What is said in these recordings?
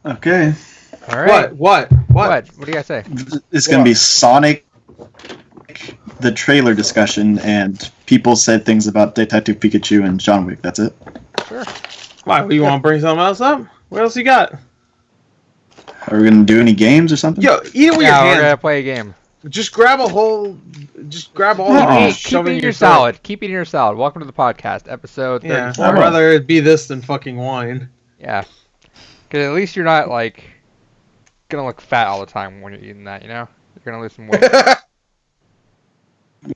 Okay. All right. What? What do you guys say? It's going to be Sonic, the trailer discussion, and people said things about Detective Pikachu and John Wick. That's it. Sure. Why? You want to bring something else up? What else you got? Are we going to do any games or something? Yo, eat it with your Yeah, we're hands. gonna play a game. Just grab a whole. Just grab all No. the meat, Keep shove it eating in your throat. salad. Keep eating your salad. Welcome to the podcast, episode 34. Yeah, I'd rather it be this than fucking wine. Yeah. Because at least you're not, like, gonna look fat all the time when you're eating that, you know? You're gonna lose some weight.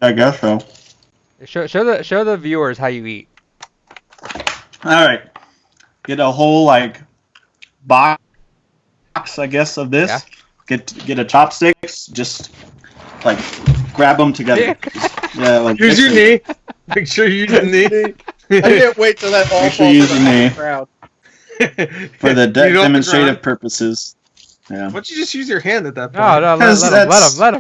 I guess so. Show the viewers how you eat. All right. Get a whole, like, box, I guess, of this. Yeah. Get a chopsticks. Just, like, grab them together. Yeah, like. Use your knee. Make sure you use your knee. I can't wait till that all Make sure falls you to use the your knee. crowd. For the Eat off the demonstrative ground. purposes. Yeah. Why don't you just use your hand at that point? No, let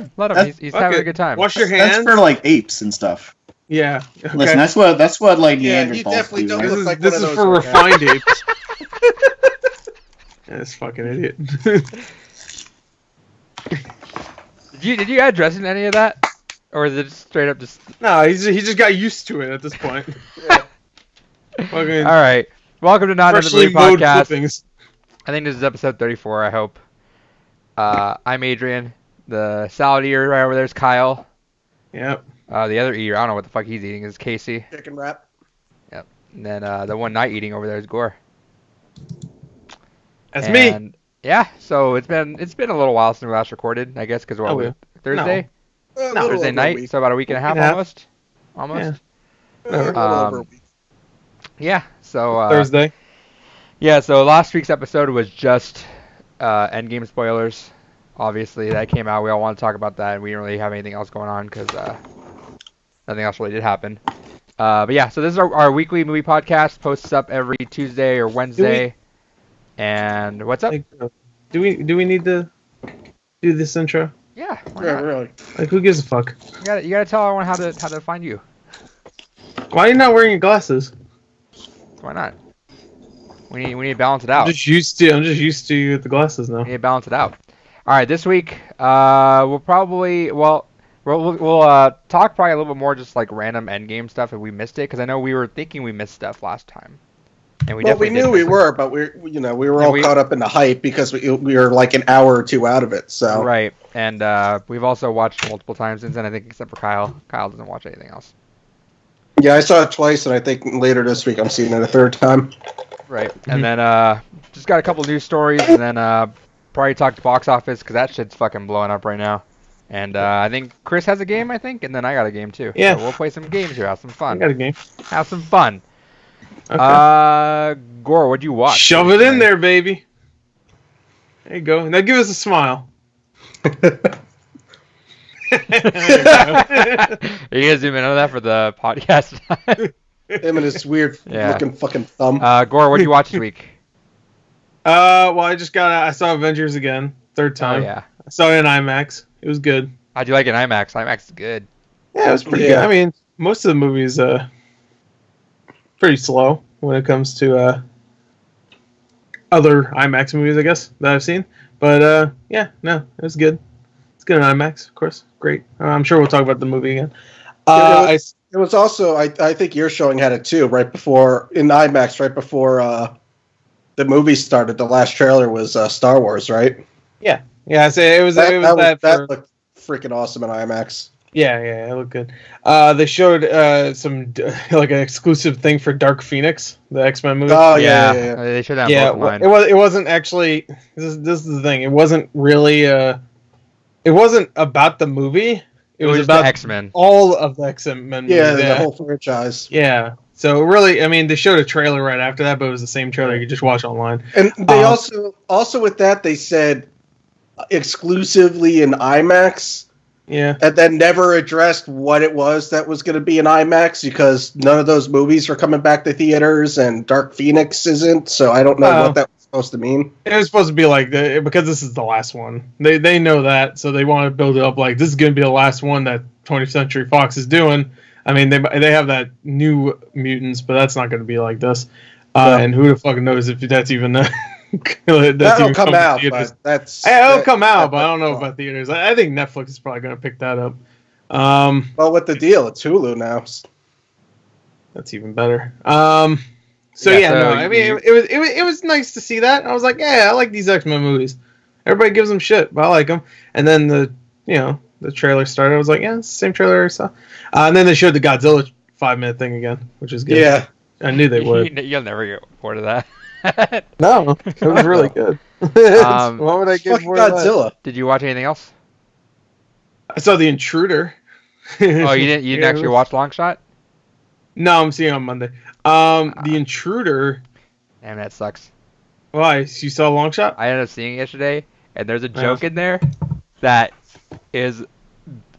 him. He's having a good time. Wash your That's hands. for, like, apes and stuff. Yeah. Okay. Listen, that's what like Yeah, you Neanderthals definitely do. don't right? This look is, like this one of is those for right now. refined apes. Yeah, this fucking idiot. Did you add dressing to any of that? Or is it just straight up just... No, he just got used to it at this point. Fucking Alright. Welcome to Not Another freshly Movie mowed Podcast. clippings. I think this is episode 34, I hope. I'm Adrian. The salad eater right over there is Kyle. Yep. The other eater, I don't know what the fuck he's eating, is Casey. Chicken wrap. Yep. And then the one not eating over there is Gore. That's me. Yeah, so it's been a little while since we last recorded, I guess, because Oh, we're Thursday? A little Thursday over a night, week. so about a week and a half Yeah. almost. Almost. A little over a week. Yeah, so Thursday. yeah, so last week's episode was just Endgame spoilers. Obviously, that came out. We all want to talk about that, and we didn't really have anything else going on because nothing else really did happen. But yeah, so this is our weekly movie podcast. Posts up every Tuesday or Wednesday. And what's up? Do we need to do this intro? Yeah, why Yeah, not? really. Like, who gives a fuck? You gotta tell everyone how to find you. Why are you not wearing your glasses? Why not? We need to balance it out. I'm just used to you with the glasses now. We need to balance it out. All right, this week we'll probably we'll talk probably a little bit more just like random Endgame stuff if we missed it, because I know we were thinking we missed stuff last time, and we Well, definitely we knew did we miss it. were, but we were And all we- caught up in the hype because we were like an hour or two out of it. So Right, and we've also watched multiple times since then. I think except for Kyle. Kyle doesn't watch anything else. yeah, I saw it twice, and I think later this week I'm seeing it a third time. Right, and then just got a couple news stories, and then probably talk to box office because that shit's fucking blowing up right now. And I think Chris has a game, I think, and then I got a game too. Yeah. So we'll play some games here, have some I fun. got a game. Have some fun. Okay. Gore, what'd you watch? Shove it in there, baby. There you go. Now give us a smile. Are you gonna zoom in on that for the podcast? Him and his weird Yeah. looking fucking thumb. Gore, what'd you watch this week? Well, I saw Avengers again, third Oh time. yeah. I saw it in IMAX. It was good. How'd you like it in IMAX? IMAX is good. Yeah, it was pretty Yeah. good. I mean, most of the movies pretty slow when it comes to other IMAX movies, I guess, that I've seen. But yeah, no, it was good. It's good in IMAX, of course. Great. I'm sure we'll talk about the movie again. It was also, I think your showing had it too, right before, in IMAX, right before the movie started. The last trailer was Star Wars, right? Yeah, so it was That for, looked freaking awesome in IMAX. yeah, it looked good. They showed some like an exclusive thing for Dark Phoenix, the X-Men movie. Oh, yeah. They showed that Yeah, on both online. it wasn't actually. This is the thing. It wasn't really. It wasn't about the movie. It was just about the X-Men. all of the X-Men movies. Yeah, the whole franchise. Yeah. So really, I mean, they showed a trailer right after that, but it was the same trailer you could just watch online. And they also with that, they said exclusively in IMAX, Yeah. and then never addressed what it was that was going to be in IMAX because none of those movies are coming back to theaters, and Dark Phoenix isn't. So I don't know Oh. what that was supposed to mean. It was supposed to be like because this is the last one. They know that, so they want to build it up like this is going to be the last one that 20th Century Fox is doing. I mean, they have that new Mutants, but that's not going to be like this. Yeah. And who the fuck knows if that's even That'll come out, but that's... It'll come out, but I don't know about theaters. I think Netflix is probably going to pick that up. Well, with the deal, it's Hulu now. That's even better. I mean, it was nice to see that. I was like, yeah, I like these X-Men movies. Everybody gives them shit, but I like them. And then the trailer started. I was like, yeah, it's the same trailer I saw. And then they showed the Godzilla 5-minute thing again, which is good. Yeah, I knew they would. You'll never get bored of that. No, it was really good. Why would I get bored of Godzilla? Did you watch anything else? I saw The Intruder. Oh, you didn't actually watch Long Shot? No, I'm seeing it on Monday. The Intruder. Damn, that sucks. Why? You saw Long Shot? I ended up seeing it yesterday, and there's a joke in there that is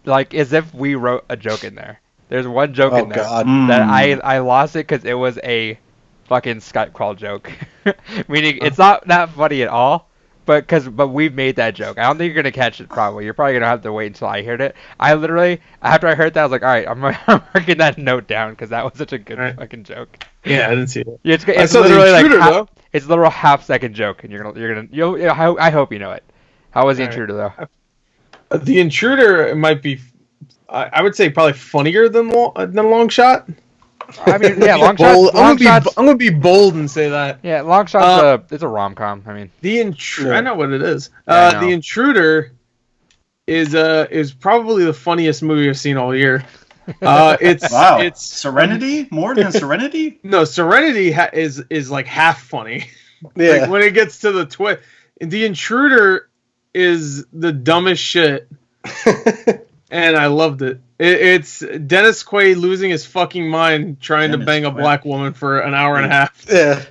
like as if we wrote a joke in there. There's one joke in there that I lost it because it was a fucking Skype call joke. Meaning it's not that funny at all, but we've made that joke. I don't think you're gonna catch it. Probably you're probably gonna have to wait until I heard it. I literally after I heard that I was like, all right, I'm marking that note down because that was such a good fucking joke. Yeah, I didn't see it. It's literally The Intruder, though. It's a literal half-second joke, and I hope you know it. How was The Intruder though? The Intruder might be, I would say, probably funnier than Long Shot. I mean, yeah, Long Shot. I'm gonna be bold and say that. Yeah, Long Shot's it's a rom-com. I mean, The Intruder. I know what it is. The Intruder is probably the funniest movie I've seen all year. It's Serenity more than Serenity. No, Serenity is like half funny. Yeah, like when it gets to the twist. The Intruder is the dumbest shit, and I loved it. It's Dennis Quaid losing his fucking mind trying to bang a black woman for an hour and a half. Yeah.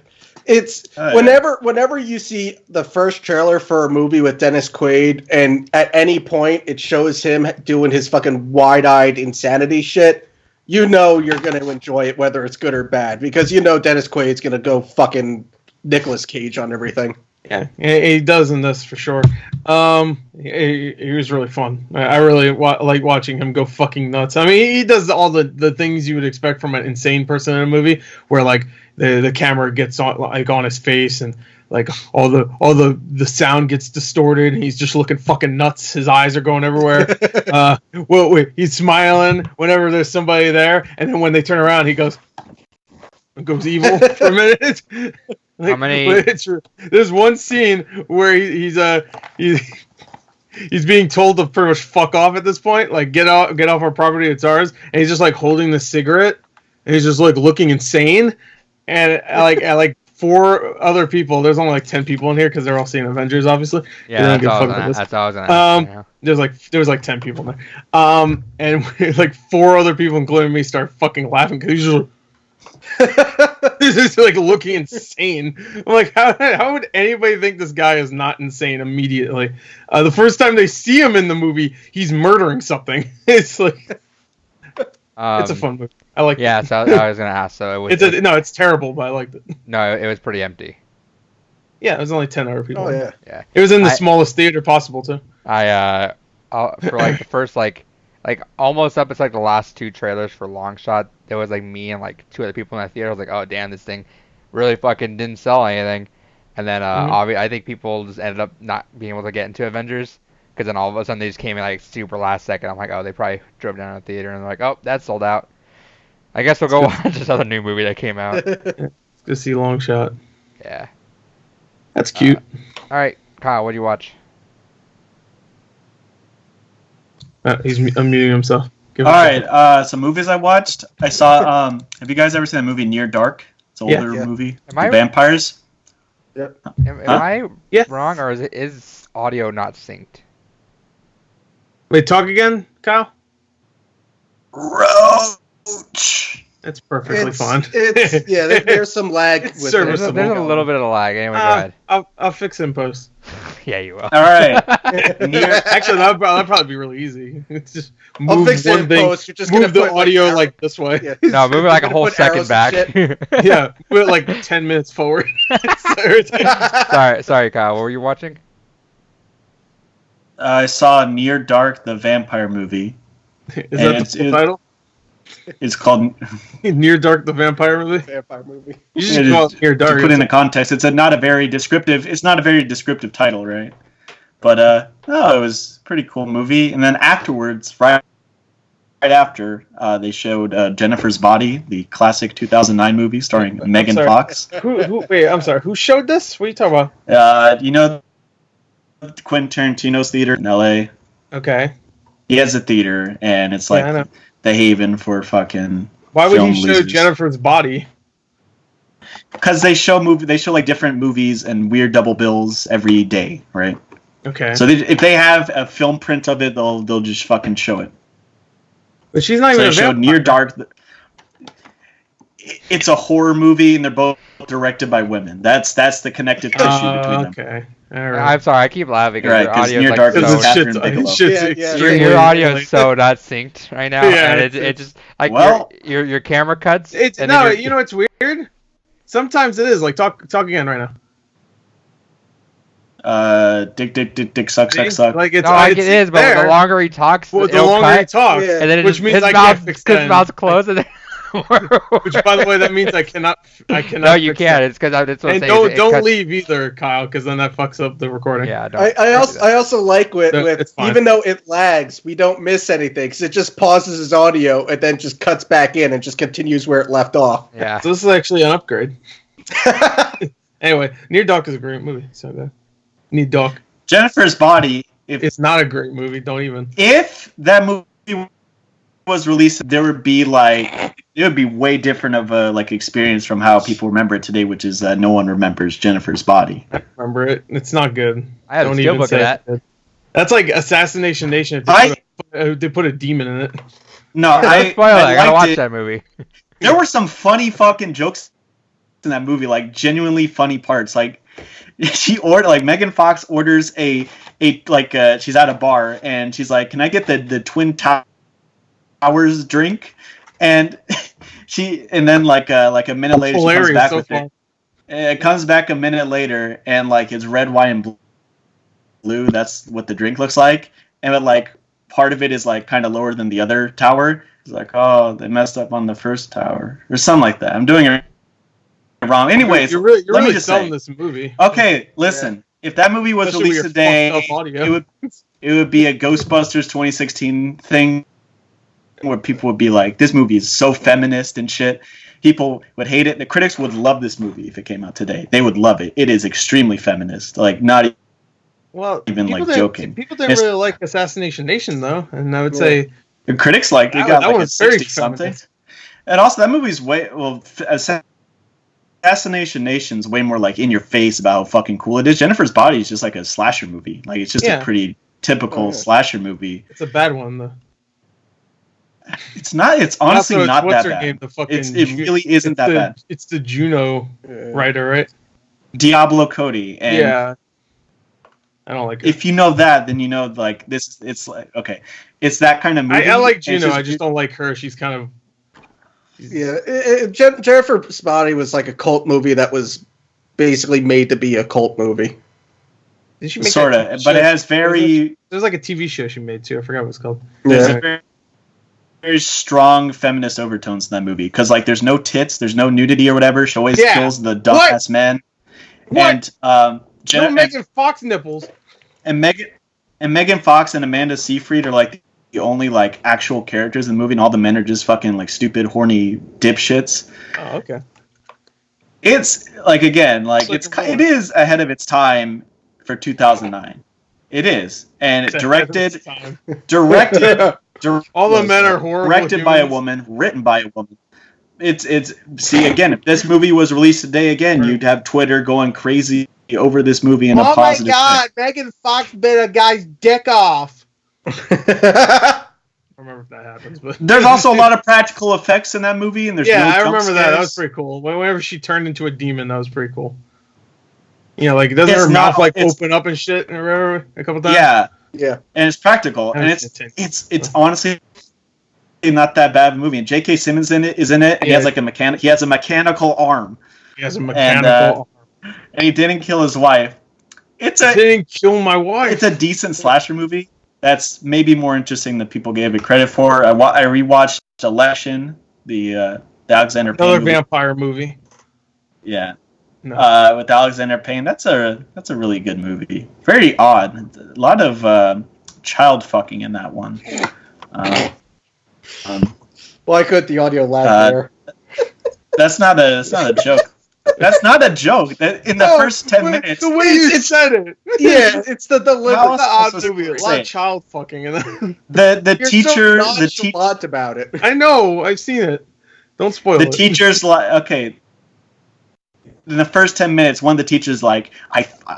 It's whenever you see the first trailer for a movie with Dennis Quaid, and at any point it shows him doing his fucking wide-eyed insanity shit, you know you're going to enjoy it whether it's good or bad, because you know Dennis Quaid's going to go fucking Nicolas Cage on everything. Yeah, he does in this for sure. He was really fun. I really like watching him go fucking nuts. I mean, he does all the things you would expect from an insane person in a movie, where like the camera gets on his face, and like all the sound gets distorted, and he's just looking fucking nuts. His eyes are going everywhere. He's smiling whenever there's somebody there, and then when they turn around, he goes evil for a minute. Like, how many? There's one scene where he's being told to pretty much fuck off at this point, like get off our property, it's ours, and he's just like holding the cigarette, and he's just like looking insane, and like 4 other people. There's only like 10 people in here because they're all seeing Avengers, obviously. Yeah, that's all I was gonna ask. There was like 10 people in there, and like 4 other people, including me, start fucking laughing because he's just. This is like looking insane. I'm like, how would anybody think this guy is not insane immediately? The first time they see him in the movie, he's murdering something. It's like, it's a fun movie. I like. Yeah, so I was gonna ask. So it's terrible, but I liked it. No, it was pretty empty. Yeah, it was only 10 other people. Oh yeah. Yeah. It was in the smallest theater possible too. For like the first like almost up, it's like the last 2 trailers for Long Shot. There was like me and like 2 other people in that theater. I was like, oh damn, this thing really fucking didn't sell anything. And then I think people just ended up not being able to get into Avengers, because then all of a sudden they just came in like super last second. I'm like, oh, they probably drove down to the theater and they're like, oh, that's sold out. I guess we'll go watch this other new movie that came out. Go see Long Shot. Yeah. That's cute. All right, Kyle, what do you watch? He's unmuting himself. All right, some movies I watched. I saw. Have you guys ever seen the movie Near Dark? It's an older movie. Vampires. Yep. Am I wrong, or is audio not synced? Wait, talk again, Kyle? Roach. That's perfectly fine. There's some lag. There's a little bit of lag. Anyway, go ahead. I'll fix it in post. Yeah, you will. All right. Actually, that'll probably be really easy. It's just I'll fix it in post. You're just move the audio like this way. Yeah. No, move it like a whole second back. Yeah, move it like 10 minutes forward. Sorry, Kyle. What were you watching? I saw Near Dark, the vampire movie. Is that the full title? It's called Near Dark, the vampire movie. Vampire movie. You should call it Near Dark. To put in a context, it's not a very descriptive. It's not a very descriptive title, right? But it was a pretty cool movie. And then afterwards, right after, they showed Jennifer's Body, the classic 2009 movie starring Megan Fox. Wait, I'm sorry. Who showed this? What are you talking about? You know, Quentin Tarantino's theater in LA. Okay. He has a theater, and it's like the haven for fucking. Why would he show losers. Jennifer's Body? Because they show like different movies and weird double bills every day, right? Okay. So if they have a film print of it, they'll just fucking show it. But she's not even. They showed Near Dark. It's a horror movie, and they're both directed by women. That's the connective tissue between them. Okay. All right. I'm sorry, I keep laughing. Right, Your because audio Near is Dark like is so, Catherine Bigelow. your audio is so not synced right now. Yeah, and it just like well, your camera cuts. It's and no, then you know what's weird? Sometimes it is. Like talk again right now. Dick, suck. Like it's no, like it is, but there. the longer he talks, Well, the it'll longer cut, he talks, Yeah. and then which means his I mouth, can't fix his that. mouth's closed, and then Which, by the way, that means I cannot. no, you fix can't. that. It's because it's what I'm And saying. don't leave either, Kyle, because then that fucks up the recording. Yeah, don't. I also like with It's fine. even though it lags, we don't miss anything because it just pauses his audio and then just cuts back in and just continues where it left off. Yeah. So this is actually an upgrade. Anyway, Near Dark is a great movie. So Near Dark. Jennifer's Body. It's not a great movie. Don't even. If that movie was released, there would be it would be way different of a experience from how people remember it today, which is no one remembers Jennifer's Body. I remember it. It's not good. I had a steelbook of that. That's like Assassination Nation. If they put a demon in it. No, I gotta watch it. that movie. There were some funny fucking jokes in that movie, like genuinely funny parts. Like Megan Fox orders she's at a bar and she's like, "Can I get the Twin Towers drink?" And then a minute later she comes back with it. It comes back a minute later and it's red, white, and blue. That's what the drink looks like. And part of it is kind of lower than the other tower. It's like, oh, they messed up on the first tower or something like that. I'm doing it wrong. Anyways, you're really let me just selling say, this movie. Okay, listen. If that movie was Especially released with your today, fucked up audio. it would be a Ghostbusters 2016 thing where people would be like, this movie is so feminist and shit. People would hate it. The critics would love this movie if it came out today. They would love it. It is extremely feminist. Not even joking. People didn't really like Assassination Nation though, and I would say the critics it got that a was very 60 something. feminist. And also that movie's Assassination Nation's way more in your face about how fucking cool it is. Jennifer's Body is just a slasher movie. It's just a pretty typical slasher movie. It's a bad one though. It's not. It's honestly also, not what's that her bad. name? The fucking it really isn't that bad. It's the Juno writer, right? Diablo Cody. And yeah. I don't like it. If you know that, then you know this. It's okay. It's that kind of movie. I like Juno. I just don't like her. She's kind of. Jennifer's Body was a cult movie that was basically made to be a cult movie. Did she make sort of, but it has very. There's a TV show she made too. I forgot what it's called. Yeah. Very strong feminist overtones in that movie because there's no tits, there's no nudity or whatever. She always kills the dumbass men. What? And no Megan Fox nipples. And Megan Fox and Amanda Seyfried are the only actual characters in the movie, and all the men are just fucking stupid, horny dipshits. Oh, okay. It's again, it is ahead of its time for 2009. It is, and directed. All the men are horrible. Directed by a woman, written by a woman. It's see again. If this movie was released today, again, you'd have Twitter going crazy over this movie in a positive. Oh my god, Megan Fox bit a guy's dick off. I don't remember if that happens, but there's also a lot of practical effects in that movie, and there's I remember that. That was pretty cool. Whenever she turned into a demon, that was pretty cool. Doesn't her mouth open up and shit? Remember a couple times? Yeah, and it's practical, and it's honestly not that bad of a movie. And J.K. Simmons is in it. And he has he has a mechanical arm. He has a mechanical arm, and he didn't kill his wife. Didn't kill my wife. It's a decent slasher movie. That's maybe more interesting than people gave it credit for. I rewatched Election, the Alexander Payne Another movie. vampire movie. Yeah. No. With Alexander Payne. That's a really good movie. Very odd. A lot of child fucking in that one. Why couldn't the audio lag there? That's not a joke. That's not a joke. In the first 10 minutes, the way you said it. Yeah, it's the How deliberate. else am I odd supposed to movie. A say lot it? of child fucking in it. the You're teacher, so nonchalant about it. I know. I've seen it. Don't spoil the it. teacher's like, okay. In the first 10 minutes, one of the teachers like,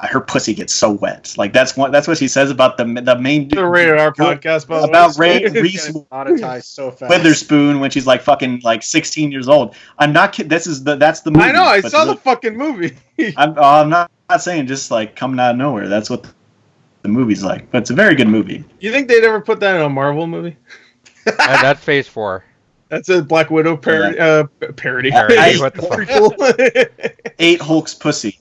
her pussy gets so wet. Like that's what she says about the main. The rated R podcast about Reese Monetized so fast. Witherspoon when she's like fucking like 16 years old. I'm not kidding. That's the movie. I know. I saw really, the fucking movie. I'm not saying just like coming out of nowhere. That's what the movie's like. But it's a very good movie. You think they'd ever put that in a Marvel movie? That's Phase 4. That's a Black Widow parody. Parody. What the fuck? 8 Hulk's pussy.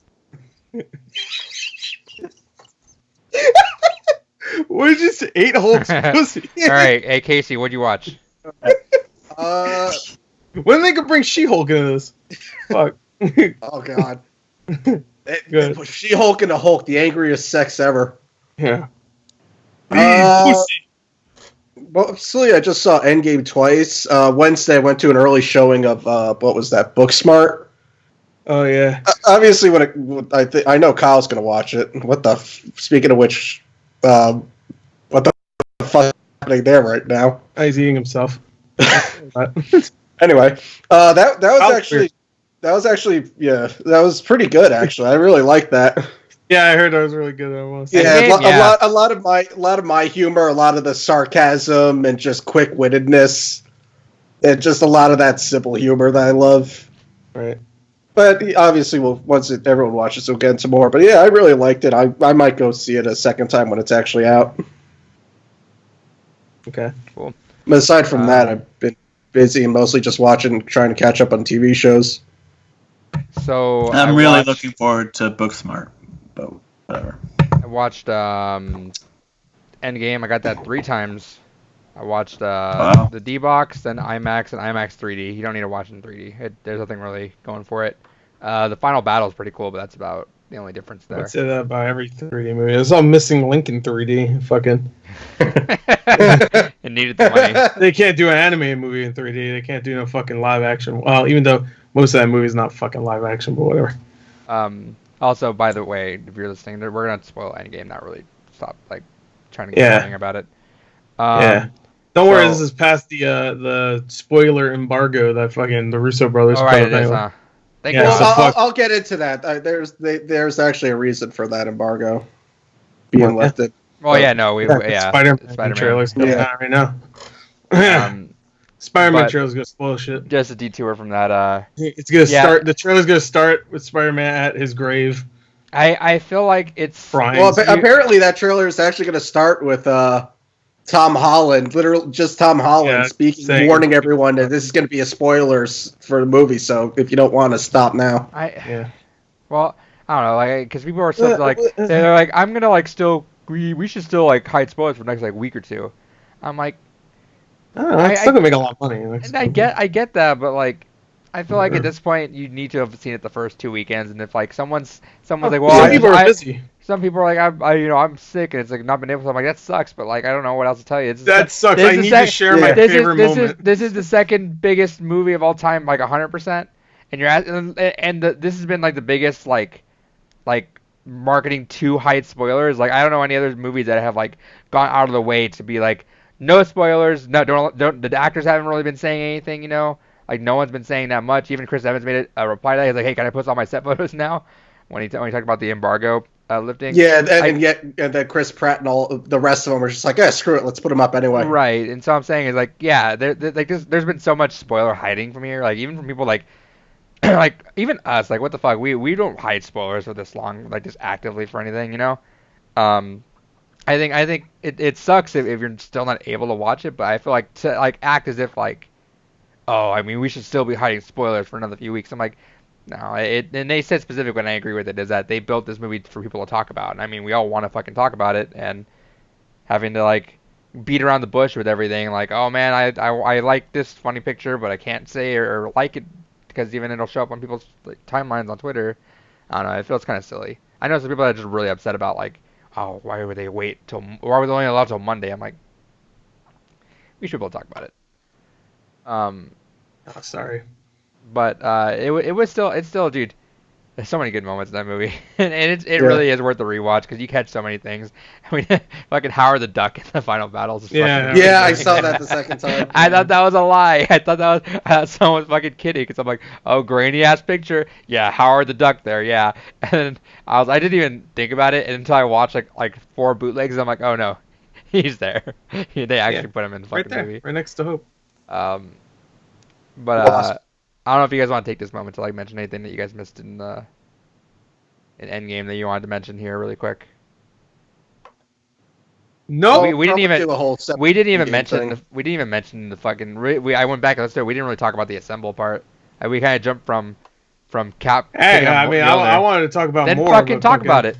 What did you say? 8 Hulk's pussy. All right, hey Casey, what'd you watch? When they could bring She-Hulk into this? Fuck. Oh god. Good. She-Hulk and the Hulk, the angriest sex ever. Yeah. Pussy. Well, so I just saw Endgame twice. Wednesday, I went to an early showing of what was that? Booksmart. Oh yeah. Obviously, I know Kyle's gonna watch it. Speaking of which, what the fuck is happening there right now? He's eating himself. Anyway, that was actually that was pretty good actually. I really liked that. Yeah, I heard that was really good. That was. Yeah, a lot of my humor, a lot of the sarcasm, and just quick-wittedness, and just a lot of that simple humor that I love. Right. But obviously, once everyone watches, we'll get into more. But yeah, I really liked it. I might go see it a second time when it's actually out. Okay. Cool. But aside from that, I've been busy and mostly just trying to catch up on TV shows. So I'm really looking forward to Booksmart, but whatever. I watched Endgame. I got that 3 times. I watched the D-Box, then IMAX, and IMAX 3D. You don't need to watch it in 3D. There's nothing really going for it. The final battle is pretty cool, but that's about the only difference there. I'd say that about every 3D movie. There's some missing link in 3D. Fucking. It needed the money. They can't do an animated movie in 3D. They can't do no fucking live action. Well, even though most of that movie is not fucking live action, but whatever. Also, by the way, if you're listening, we're gonna spoil Endgame. Not really stop like trying to get anything about it. Yeah. Don't worry, this is past the spoiler embargo that fucking the Russo brothers put up anyway. I'll get into that. There's actually a reason for that embargo being lifted. Well, Spider-Man trailers coming out right now. Spider-Man trailer's gonna spoil shit. Just a detour from that. It's gonna start. The trailer's gonna start with Spider-Man at his grave. I feel like it's. Well, apparently that trailer is actually gonna start with Tom Holland, literally just Tom Holland speaking, warning everyone that this is going to be a spoilers for the movie. So if you don't want to stop now, Well, I don't know, like because people are still like they're like I'm gonna like still we should still like hide spoilers for the next like week or two. I'm like, I don't know, it's still gonna make a lot of money. And I get that, but like. I feel like at this point you need to have seen it the first 2 weekends, and if like someone's like, well, some people are busy. Some people are like, I'm sick, and it's like not been able to. I'm like, that sucks, but like I don't know what else to tell you. That sucks. I need to share my favorite moment. This is the second biggest movie of all time, like 100%, and this has been like the biggest like marketing to hide spoilers. Like I don't know any other movies that have like gone out of the way to be like no spoilers. No, don't. The actors haven't really been saying anything, you know. Like no one's been saying that much. Even Chris Evans made a reply to that. He's like, "Hey, can I post all my set photos now?" When he talked about the embargo lifting. Yeah, and then Chris Pratt and all the rest of them are just like, screw it, let's put them up anyway. Right, and so I'm saying is like, yeah, there's been so much spoiler hiding from here. Like even from people like, like even us, like what the fuck, we don't hide spoilers for this long, like just actively for anything, you know. I think it sucks if you're still not able to watch it, but I feel like to like act as if like. Oh, I mean, we should still be hiding spoilers for another few weeks. I'm like, no. And they said specifically, and I agree with it, is that they built this movie for people to talk about. And I mean, we all want to fucking talk about it, and having to like beat around the bush with everything. Like, oh man, I like this funny picture, but I can't say or like it because even it'll show up on people's like, timelines on Twitter. I don't know. It feels kind of silly. I know some people that are just really upset about like, oh, why would they wait till? Why were they only allowed till Monday? I'm like, we should be able to talk about it. Oh, sorry. But it's still, dude. There's so many good moments in that movie, and it really is worth the rewatch because you catch so many things. I mean, fucking Howard the Duck in the final battles. Yeah, I saw that the second time. I thought that was a lie. I thought someone was fucking kidding because I'm like, oh, grainy ass picture. Yeah, Howard the Duck there. Yeah, and I didn't even think about it until I watched like 4 bootlegs. I'm like, oh no, he's there. They actually put him in the fucking right there, movie. right next to Hope. But I don't know if you guys want to take this moment to like mention anything that you guys missed in Endgame that you wanted to mention here really quick. No, we didn't even mention the fucking. I went back and listened to it. We didn't really talk about the assemble part. And we kind of jumped from Cap. Hey, I mean, I wanted to talk about then more. Then fucking talk about it.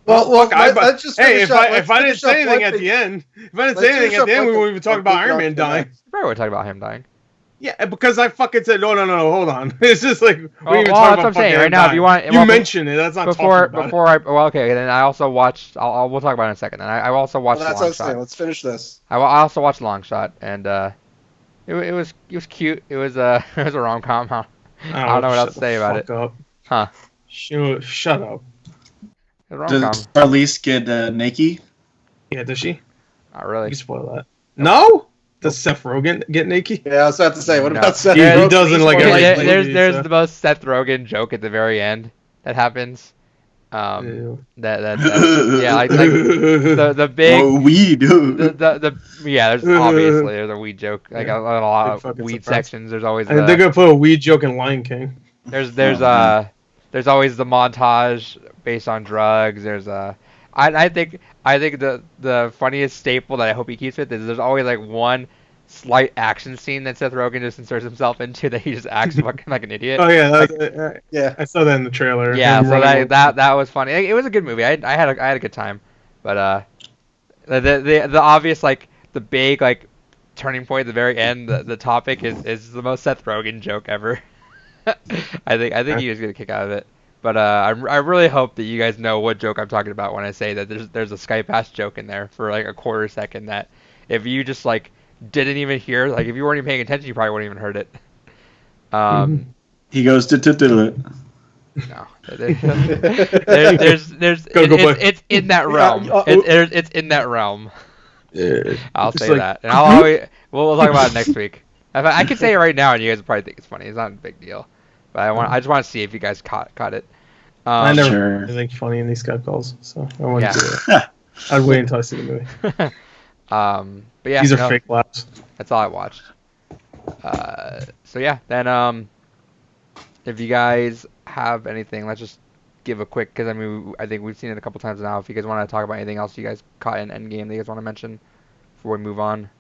Well, look, let's just if I didn't say anything at the end, we wouldn't even talk about Iron Man dying. Probably would talk about him dying. Yeah, because I fucking said no, hold on. It's just like we even talk that's about what I'm saying right now. dying. If you want, you mentioned it. That's not before talking about I okay. Then I also watched. We'll talk about it in a second. And I also watched. Well, that's Long what I'm Shot. saying. Let's finish this. I also watched Long Shot, and it was cute. It was a rom-com. Huh? I don't know what else to say about it. Up. Huh? Shut up. Does Charlize get naked? Yeah, does she? Not really. You spoil that. No. Does Seth Rogen get naked? Yeah, I was about to say. What about Seth? He doesn't like it. There's the most Seth Rogen joke at the very end that happens. That yeah, like the big weed. There's obviously there's a weed joke, like a lot of weed sections. There's always they're gonna put a weed joke in Lion King. There's always the montage based on drugs. I think the funniest staple that I hope he keeps with is there's always like one slight action scene that Seth Rogen just inserts himself into that he just acts fucking like an idiot. Oh yeah, yeah. I saw that in the trailer. Yeah, so that was funny. It was a good movie. I had a good time, but the obvious like the big like turning point at the very end, the topic is the most Seth Rogen joke ever. I think he was gonna kick out of it. But I really hope that you guys know what joke I'm talking about when I say that there's a Skype ass joke in there for like a quarter second that if you just like didn't even hear, like if you weren't even paying attention, you probably wouldn't even heard it. He goes to it. No, it's in that realm. It's in that realm. I'll say that, and we'll talk about it next week. I can say it right now, and you guys will probably think it's funny. It's not a big deal. But I just want to see if you guys caught it. I never think funny in these Skype calls, so I wouldn't do it. I'd wait until I see the movie. But yeah, these are fake laughs. That's all I watched. So yeah, then if you guys have anything, let's just give a quick, because I mean I think we've seen it a couple times now. If you guys want to talk about anything else you guys caught in Endgame that you guys want to mention before we move on.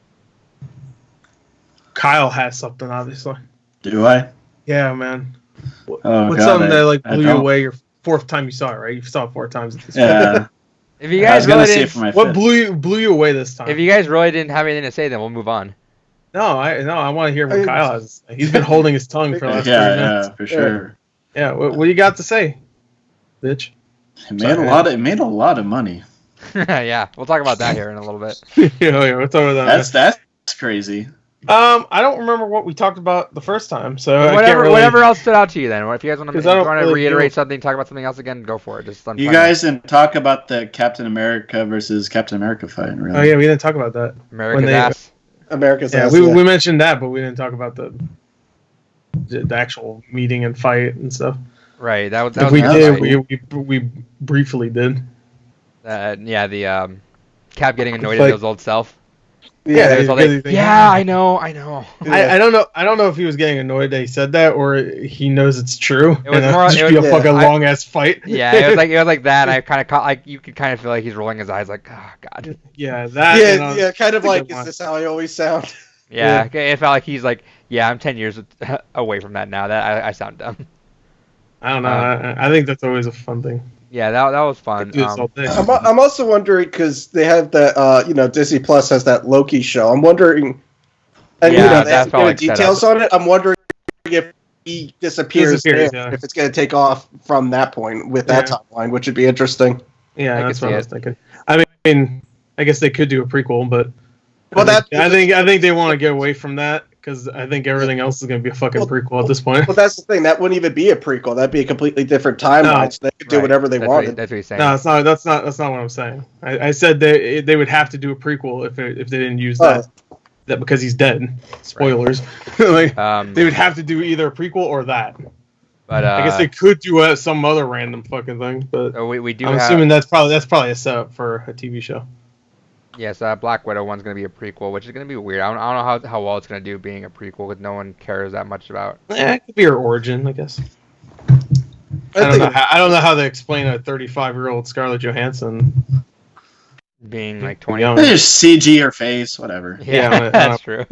Kyle has something, obviously. Do I? Yeah, man. What's God, something that like blew you away your 4th time you saw it, right? You saw it 4 times at this point. Yeah. If you guys really didn't, what blew you away this time? If you guys really didn't have anything to say, then we'll move on. No, I want to hear what Kyle has. He's been holding his tongue for the last 30 minutes. Yeah, for sure. Yeah, what do you got to say, bitch? It made a lot of money. Yeah, we'll talk about that here in a little bit. Yeah, we'll talk about that. That's crazy. I don't remember what we talked about the first time, so whatever else stood out to you then. If you guys want to reiterate something, talk about something else again, go for it. You guys didn't talk about the Captain America versus Captain America fight, really. Oh yeah, we didn't talk about that. America's ass. We mentioned that, but we didn't talk about the actual meeting and fight and stuff. Right. We briefly did. The Cap getting annoyed at his old self. Yeah, I know. I don't know if he was getting annoyed that he said that or he knows it's true. It was more just be a fucking long ass fight. Yeah, it was like that. I kind of caught like you could kind of feel like he's rolling his eyes like, oh god. Yeah, that. Yeah, kind of like, is this how I always sound? Yeah, it felt like he's like, yeah, I'm 10 years away from that now. That I sound dumb. I don't know. I think that's always a fun thing. Yeah, that was fun. Do this all day. I'm also wondering because they have that Disney Plus has that Loki show. I'm wondering, and Yeah, they that's haven't given probably set details up. on it. I'm wondering if he disappears there, yeah. if it's going to take off from that point with that timeline, which would be interesting. Yeah, I that's could what see I was thinking. I mean, I guess they could do a prequel, but I think they want to get away from that because I think everything else is going to be a fucking prequel at this point. Well, that's the thing. That wouldn't even be a prequel. That'd be a completely different timeline. So they could do whatever they wanted. That's what he's saying. No, that's not what I'm saying. I said they would have to do a prequel if they didn't use that because he's dead. Spoilers. Like, they would have to do either a prequel or that. But I guess they could do some other random fucking thing. But we do. I'm assuming that's probably a setup for a TV show. Yes, Black Widow one's going to be a prequel, which is going to be weird. I don't know how well it's going to do being a prequel because no one cares that much about. Yeah, it could be her origin, I guess. I don't know how they explain a 35-year-old Scarlett Johansson being like 20. They just CG her face, whatever. Yeah, that's true.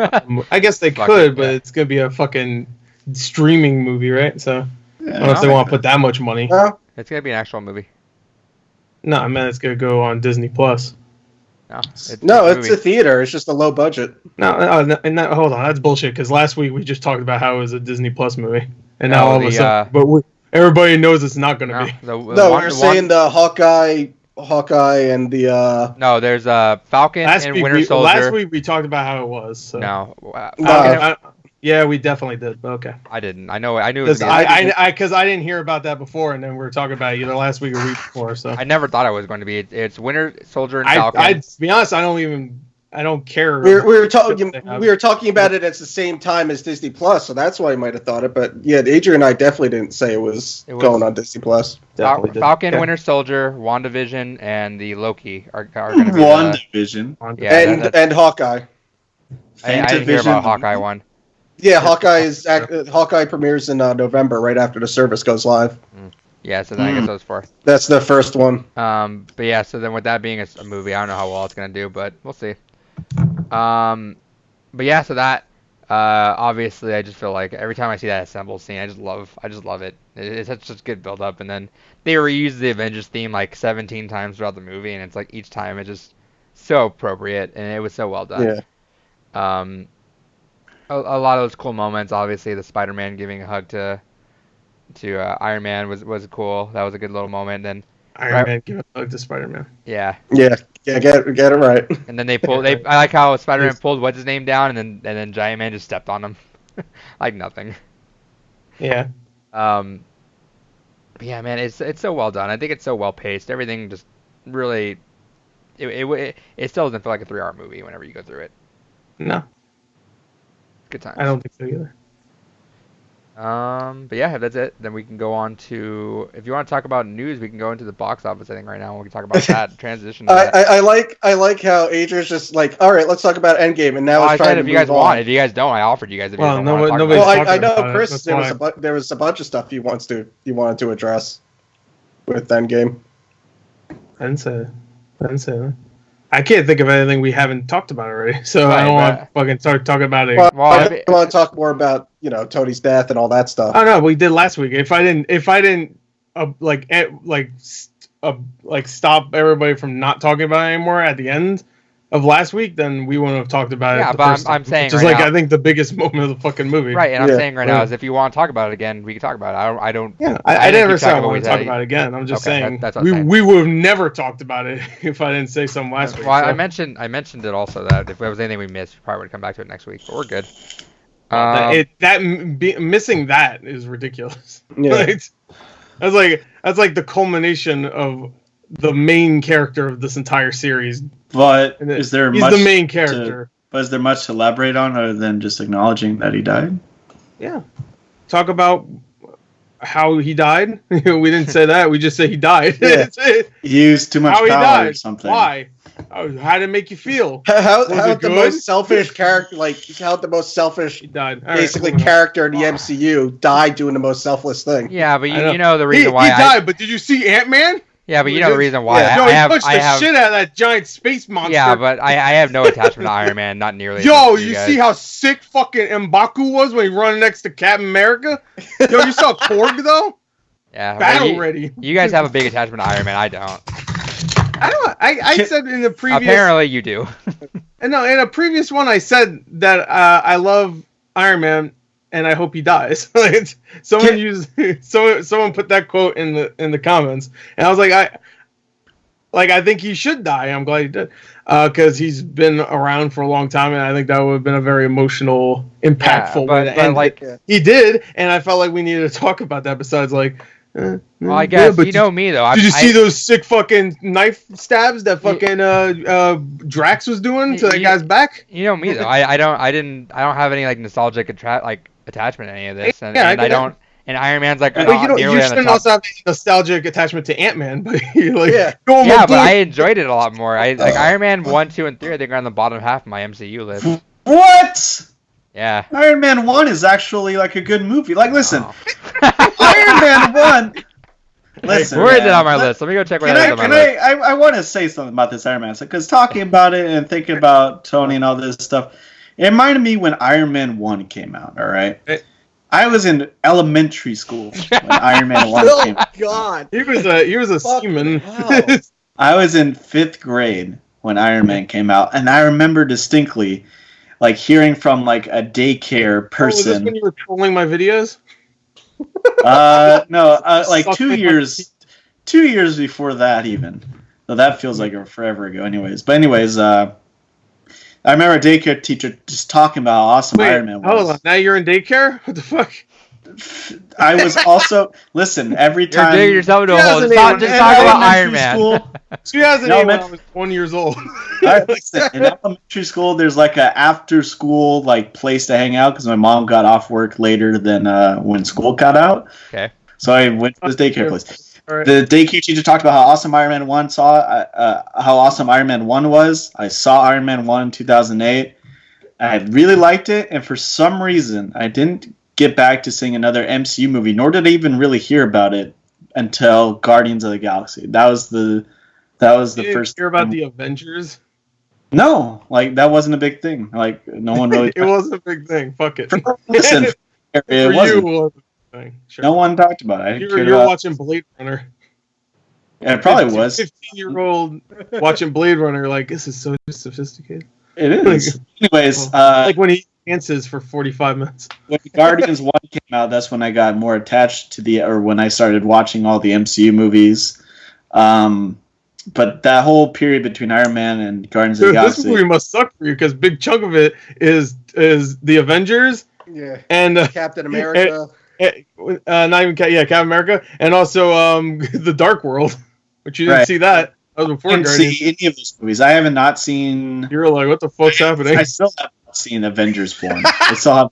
I guess they could, but it's going to be a fucking streaming movie, right? So I don't know if they want to put that much money. It's going to be an actual movie. No, I mean it's going to go on Disney Plus. No, it's a theater. It's just a low budget. No, hold on, that's bullshit. Because last week we just talked about how it was a Disney Plus movie, and now all of a sudden, everybody knows it's not going to be. We're saying the Hawkeye, and the. No, there's Falcon and Winter Soldier. Last week we talked about how it was. So. No. Yeah, we definitely did. But okay. I didn't. I knew it. Because I didn't hear about that before, and then we were talking about it either last week or week before. So I never thought it was going to be. It's Winter Soldier and Falcon. To be honest, I don't care. We were talking about it at the same time as Disney Plus, so that's why I might have thought it. But yeah, Adrian and I definitely didn't say it was going on Disney Plus. Falcon, Winter Soldier, WandaVision, and the Loki are going to be WandaVision. And Hawkeye. I didn't hear about Hawkeye one. Yeah, Hawkeye premieres in November, right after the service goes live. Yeah, so then I guess those four. That's the first one. But yeah, so then with that being a movie, I don't know how well it's gonna do, but we'll see. But yeah, so that obviously I just feel like every time I see that assembled scene, I just love it. It's such good build up, and then they reuse the Avengers theme like 17 times throughout the movie, and it's like each time it's just so appropriate, and it was so well done. Yeah. A lot of those cool moments. Obviously, the Spider-Man giving a hug to Iron Man was cool. That was a good little moment. Then Iron Man giving a hug to Spider-Man. Yeah. Get it right. And then I like how Spider-Man pulled what's his name down, and then Giant Man just stepped on him, like nothing. Yeah. But yeah, man, it's so well done. I think it's so well paced. Everything just really, it still doesn't feel like a 3-hour movie whenever you go through it. No. Good times. I don't think so either. But yeah, if that's it, then we can go on to, if you want to talk about news, we can go into the box office, I think, right now. We can talk about that, transition to that. I like how Adrian's just like, all right, let's talk about Endgame, and now it's trying to if you guys want. If you guys don't, I offered you guys. If you guys don't want to talk about it. I know, Chris, there was a bunch of stuff he wanted to address with Endgame. I didn't say that. I can't think of anything we haven't talked about already, so I don't want to fucking start talking about it. Well, I want to talk more about Tony's death and all that stuff. Oh no, we did last week. If I didn't stop everybody from not talking about it anymore at the end of last week, then we wouldn't have talked about it. Yeah, but I'm saying just I think the biggest moment of the fucking movie. Right, and I'm saying right now is if you want to talk about it again, we can talk about it. I don't. Yeah, I never said I want to talk about it again. I'm just saying we would have never talked about it if I didn't say something last week. Well, I mentioned it also that if there was anything we missed, we probably would come back to it next week. But we're good. Missing that is ridiculous. Yeah. That's like the culmination of the main character of this entire series. But he's the main character. But is there much to elaborate on other than just acknowledging that he died? Yeah. Talk about how he died. We didn't say that. We just say he died. Yeah. He used too much power or something. Why? How did it make you feel? How the most selfish character, how the most selfish, he died. Basically, character in the MCU died doing the most selfless thing. Yeah, but you know the reason why he died. But did you see Ant-Man? Yeah, but you know the reason why. He pushed the shit out of that giant space monster. Yeah, but I have no attachment to Iron Man, not nearly. Yo, you see how sick fucking M'Baku was when he run next to Captain America? Yo, you saw Korg though? Yeah, battle ready. You guys have a big attachment to Iron Man. I don't. I said in the previous. Apparently, you do. No, in a previous one, I said that I love Iron Man and I hope he dies. Someone put that quote in the comments, and I was like, I think he should die. I'm glad he did, because he's been around for a long time, and I think that would have been a very emotional, impactful way to end it. He did, and I felt like we needed to talk about that. Besides, well, I guess you know me though. Did you see those sick fucking knife stabs that fucking Drax was doing to that guy's back? You know me though. I don't have any like nostalgic attachment to any of this, and I don't. And Iron Man's like, you shouldn't also have a nostalgic attachment to Ant-Man, but but I enjoyed it a lot more. Iron Man 1, 2, and 3. I think are on the bottom half of my MCU list. What? Yeah. Iron Man 1 is actually like a good movie. Like, listen, Iron Man 1. Listen, where is it on my list? Let me go check where that is on my list. I want to say something about this Iron Man, because talking about it and thinking about Tony and all this stuff, it reminded me when Iron Man 1 came out. All right. I was in elementary school when Iron Man 1 came out. Oh, God. He was a seaman. I was in 5th grade when Iron Man came out, and I remember distinctly, like, hearing from, like, a daycare person. Was this when you were trolling my videos? No, like 2 years before that even. So that feels like forever ago anyways. But anyways, I remember a daycare teacher just talking about how awesome Iron Man was. Hold on, now you're in daycare? What the fuck? I was also every time. You're digging yourself into a hole. Just talk about Iron Man. 2008 when I was 1 year old. Listen, in elementary school, there's like a after school like place to hang out because my mom got off work later than when school got out. Okay. So I went to this daycare place. Right. The daycare teacher talked about how awesome Iron Man 1 how awesome Iron Man 1 was. I saw Iron Man 1 in 2008. I really liked it, and for some reason, I didn't get back to seeing another MCU movie, nor did I even really hear about it until Guardians of the Galaxy. That was the first. Hear about the Avengers? No, like that wasn't a big thing. Like no one really. It wasn't a big thing. Fuck it. Listen, it wasn't. Sure. No one talked about it. You're watching Blade Runner. Yeah, it probably was. 15-year-old watching Blade Runner, like, this is so sophisticated. It is. Anyways, like when he dances for 45 minutes. When Guardians 1 came out, that's when I got more attached to when I started watching all the MCU movies. But that whole period between Iron Man and Guardians of the Galaxy. This movie must suck for you because big chunk of it is the Avengers. Yeah. And Captain America. Not even Captain America, and also the Dark World, which you didn't see that. That was before Guardians. I didn't see any of those movies. I have not seen. You're like, what the fuck's happening? I still have not seen Avengers form. I still have.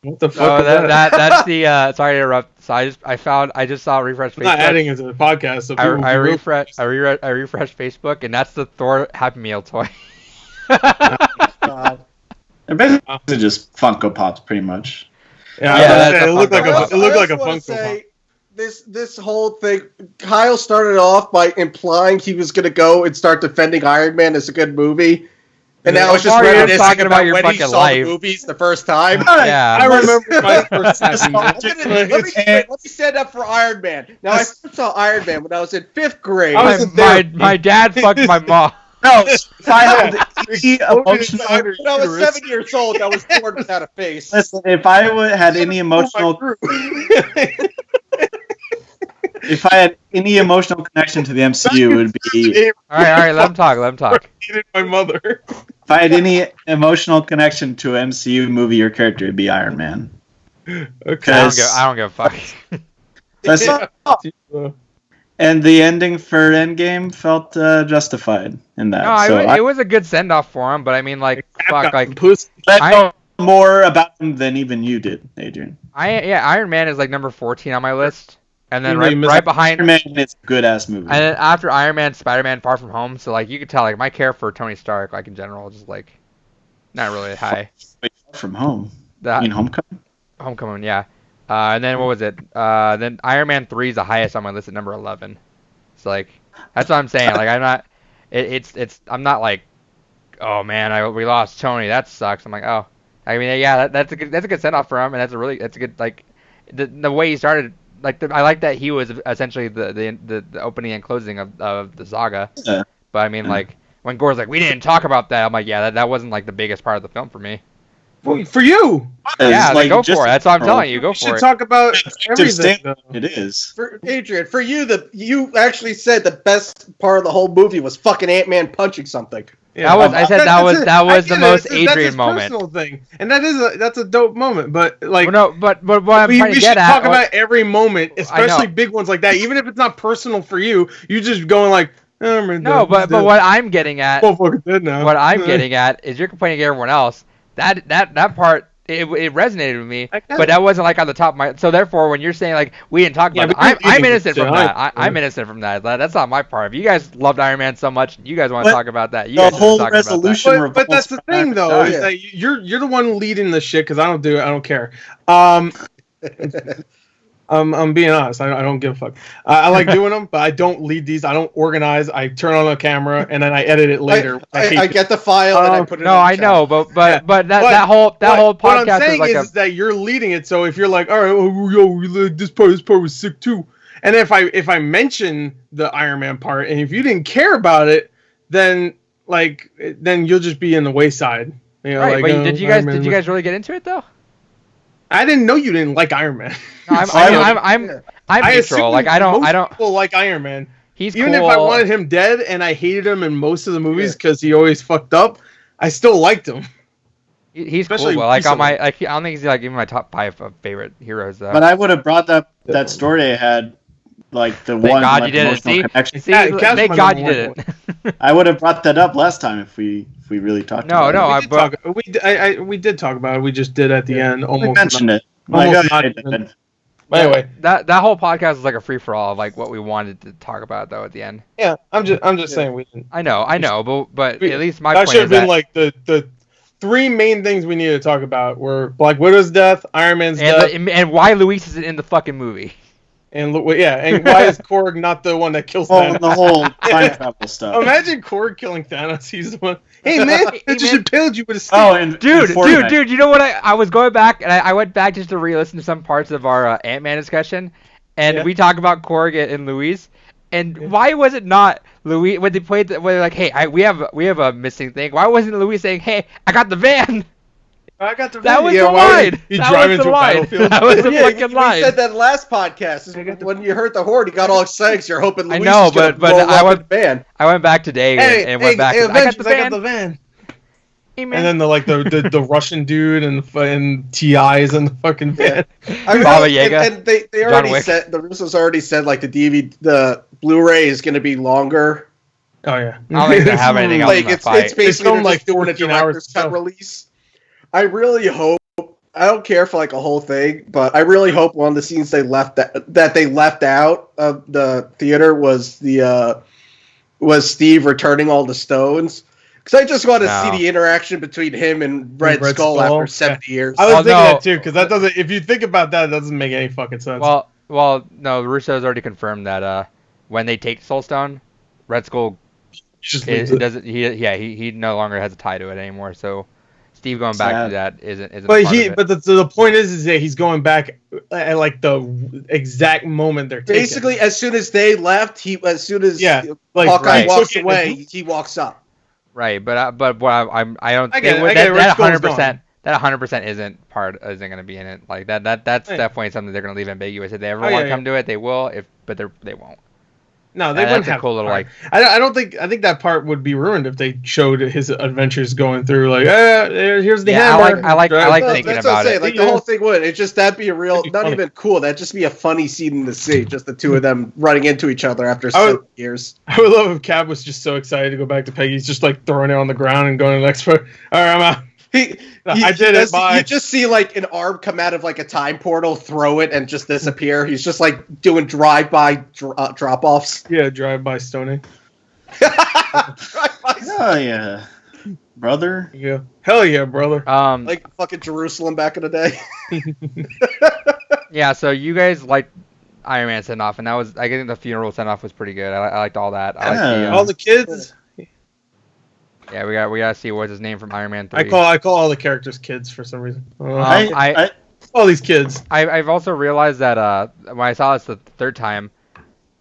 What the fuck? That's the. Sorry to interrupt. So I just saw refresh Facebook. I'm not adding it to the podcast. So I refreshed Facebook, and that's the Thor Happy Meal toy. God. They're basically just Funko Pops, pretty much. Yeah, it looked like a Funko Pop. This whole thing, Kyle started off by implying he was going to go and start defending Iron Man as a good movie. And now it's just talking about your when fucking he saw life. the movies the first time. Yeah, I remember my first time. Let me stand up for Iron Man. Now, I first saw Iron Man when I was in 5th grade. My dad fucked my mom. No, if I had any emotional... When I was 7 years old, I was born without a face. Listen, if I had any emotional... If I had any emotional connection to the MCU, it would be... All right, let him talk. My mother. If I had any emotional connection to an MCU movie or character, it'd be Iron Man. Okay. I don't give a fuck. And the ending for Endgame felt justified in that. No, it was a good send-off for him, but I mean, like, fuck, like... I know more about him than even you did, Adrian. Iron Man is, like, number 14 on my list. And then right behind... Iron Man is a good-ass movie. And then after Iron Man, Spider-Man, Far From Home. So, like, you could tell, like, my care for Tony Stark, like, in general, just, like, not really high. Far From Home? You mean Homecoming? Homecoming, yeah. And then what was it? Then Iron Man 3 is the highest on my list at number 11. So like, that's what I'm saying. Like I'm not, I'm not like, oh man, we lost Tony. That sucks. I'm like, oh, I mean, yeah, that's a good send off for him, and that's a good like, the way he started. Like I like that he was essentially the opening and closing of the saga. Yeah. But I mean, like when Gore's like, we didn't talk about that. I'm like, yeah, that wasn't like the biggest part of the film for me. For you. Yeah, like, go for it. That's what I'm telling you. Go We for should it. talk about everything. It is. For Adrian, for you, you actually said the best part of the whole movie was fucking Ant-Man punching something. Yeah, that was the most Adrian that's his moment. Personal thing, and that's a dope moment. But like, well, no, but what I'm trying to we get should at, talk about every moment, especially big ones like that. Even if it's not personal for you, you just going like, no, but what I'm getting at, what I'm getting at is you're complaining to everyone else. That part. It resonated with me, but that wasn't like on the top of my. So therefore, when you're saying like we didn't talk about it, I'm innocent from that. I'm innocent from that. That's not my part. If you guys loved Iron Man so much, you guys want to talk about that. You guys whole talk resolution. about that. But that's the thing, though, is that you're the one leading the shit because I don't do it. I don't care. I'm being honest. I don't give a fuck. I like doing them, but I don't lead these. I don't organize. I turn on a camera and then I edit it later. I get the file and I put it. No, I know, but that whole podcast what I'm saying is like is that you're leading it. So if you're like, all right, this part was sick too, and if I mention the Iron Man part, and if you didn't care about it, then you'll just be in the wayside. You know, right? But did you guys really get into it though? I didn't know you didn't like Iron Man. No, I'm neutral. Like I don't. People like Iron Man. He's even cool. If I wanted him dead and I hated him in most of the movies because he always fucked up, I still liked him. He's especially cool. Like on my, I don't think he's like even my top 5 of favorite heroes though. But I would have brought up that story I had, like the thank one God like, you did emotional it. connection. Thank God you did it. I would have brought that up last time if we really talked. about it. We did talk about it. We just did at the end. Almost we mentioned it. But anyway, that whole podcast is like a free for all of like what we wanted to talk about though at the end. Yeah, I'm just saying we didn't. I know, but at least my that point should have is been like the 3 main things we needed to talk about were Black Widow's death, Iron Man's death, and why Luis isn't in the fucking movie. And why is Korg not the one that kills Thanos? The whole time travel stuff. Imagine Korg killing Thanos. He's the one. Hey man, I just impaled you with a stick. Oh, and dude, you know what? I was going back and I went back just to re-listen to some parts of our Ant-Man discussion, and we talk about Korg and Luis. And why was it not Luis when they played? When they're like, hey, we have a missing thing. Why wasn't Luis saying, hey, I got the van? I got the that was the line. That was the line. That was the fucking line. You said that last podcast. When you heard the horde, you got all excited because you're hoping Luis I know, is but I went back today and went back. I got the van. And then the Russian dude and T.I.'s in the fucking van. Baba Yaga. And they already said, the Russos already said like the Blu-ray is going to be longer. Oh yeah. I don't think they have anything else. Like it's basically like doing a director's cut release. I really hope. I don't care for like a whole thing, but I really hope one of the scenes they left that they left out of the theater was Steve returning all the stones. Because I just want to see the interaction between him and Red Skull after 70 years. I was thinking that too, because that doesn't. If you think about that, it doesn't make any fucking sense. Well, no. Russo's already confirmed that when they take Soulstone, Red Skull doesn't. He no longer has a tie to it anymore. So Steve going back to that isn't. But the point is that he's going back at like the exact moment they're taking. Basically, as soon as they left, Hawkeye walks away, he walks up. Right, but what I don't think that 100%. That 100% isn't going to be in it. Like that's definitely something they're going to leave ambiguous. If they ever want to come to it, they will. But they won't. No, they wouldn't have. A cool little like. I think that part would be ruined if they showed his adventures going through like, here's the hammer. I like thinking about it. Like the whole thing would. It's just that'd be a real, not even cool. That'd just be a funny scene to see. Just the two of them running into each other after 7 years. I would love if Cap was just so excited to go back to Peggy. He's just like throwing it on the ground and going to the next part. All right, I'm out. I did it. Bye. You just see like an arm come out of like a time portal, throw it, and just disappear. He's just like doing drive-by drop-offs. Yeah, drive-by stoning. Hell yeah, brother. Yeah, hell yeah, brother. Like fucking Jerusalem back in the day. Yeah, so you guys liked Iron Man send off, and that was I think the funeral send off was pretty good. I liked all that. All the kids. Yeah, we gotta see what's his name from Iron Man 3. I call all the characters kids for some reason. I all these kids. I've also realized that when I saw this the third time,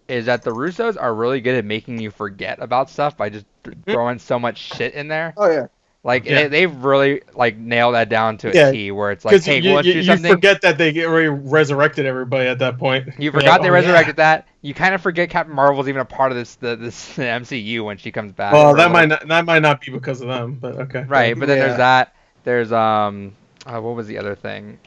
is that the Russos are really good at making you forget about stuff by just throwing so much shit in there. Oh yeah. Like Yeah. they've really like nailed that down to a Yeah, T, where it's like, hey, let's do you something. forget that they already resurrected everybody at that point. You You're forgot like, they oh, resurrected that. You kind of forget Captain Marvel's even a part of this MCU when she comes back. Well, that might not be because of them, but okay. Right, but then Yeah. there's that. There's what was the other thing?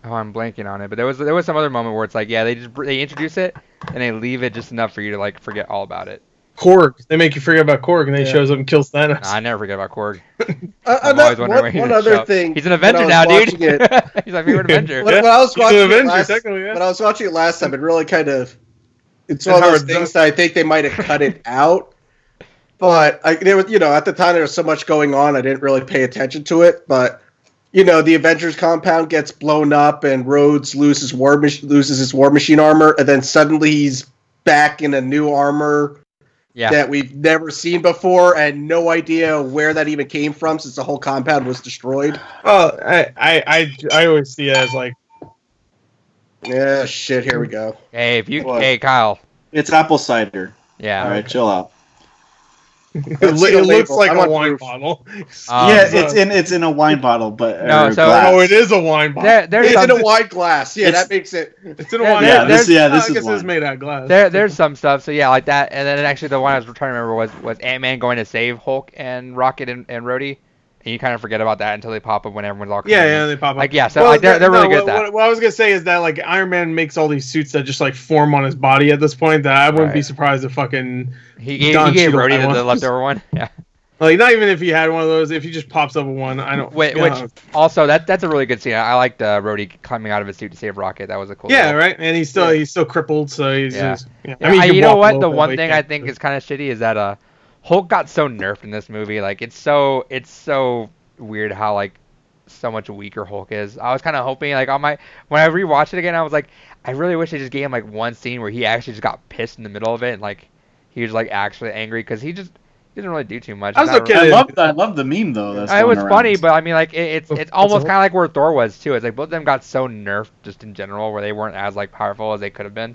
Oh, I'm blanking on it. But there was some other moment where it's like, yeah, they introduce it and they leave it just enough for you to like forget all about it. Korg. They make you forget about Korg, and then he shows up and kills Thanos. Nah, I never forget about Korg. I'm always wondering where he's one gonna other show up. thing. He's an Avenger when now, I was dude. watching it- He's my favorite Avenger. when I was He's watching an it Avenger, last, technically, yeah. when I was watching it last time, it really kind of it's And one of those Howard things Duck. that I think they might have cut it out. But there was, at the time there was so much going on, I didn't really pay attention to it. But the Avengers compound gets blown up, and Rhodes loses his War Machine armor, and then suddenly he's back in a new armor that we've never seen before, and no idea where that even came from since the whole compound was destroyed. Well, I always see it as like, Yeah, shit. Here we go. Hey, What? hey, Kyle. It's apple cider. Yeah. All right, chill out. it Let's see the looks label. like I a want wine proof. bottle. Yeah, it's in a wine bottle, but No, or so- glass. Oh, it is a wine bottle. There's It's in some, a wine glass. Yeah, It's- that makes it. It's in a Yeah, wine. yeah, bottle. this- yeah, Oh, this I is guess wine. it's made out of glass. there's some stuff. So yeah, like that. And then actually the one I was trying to remember was Ant-Man going to save Hulk and Rocket and Rhodey. And you kind of forget about that until they pop up when everyone's all coming in. They pop up. Like, yeah, so like, they're really good at that. What I was gonna say is that like Iron Man makes all these suits that just like form on his body at this point. That I wouldn't be Right. surprised if fucking He gave Don Cheadle Rhodey had the one. leftover one. Yeah. like not even if he had one of those. If he just pops up with one, I don't. Which also that's a really good scene. I liked Rhodey climbing out of his suit to save Rocket. That was a cool. Yeah, deal. right. And he's still crippled, so he's Yeah. just. Yeah. Yeah, he can you know walk a what? little The bit, one but he thing I can't. think is kind of shitty is that Hulk got so nerfed in this movie. Like it's so weird how like so much weaker Hulk is. I was kind of hoping like when I rewatched it again, I was like, I really wish they just gave him like one scene where he actually just got pissed in the middle of it and like he was like actually angry because he doesn't really do too much. I was It's not okay. really- I love the meme though. That's it going was around. funny, but I mean, like it's almost all? kind of like where Thor was too. It's like both of them got so nerfed just in general, where they weren't as like powerful as they could have been.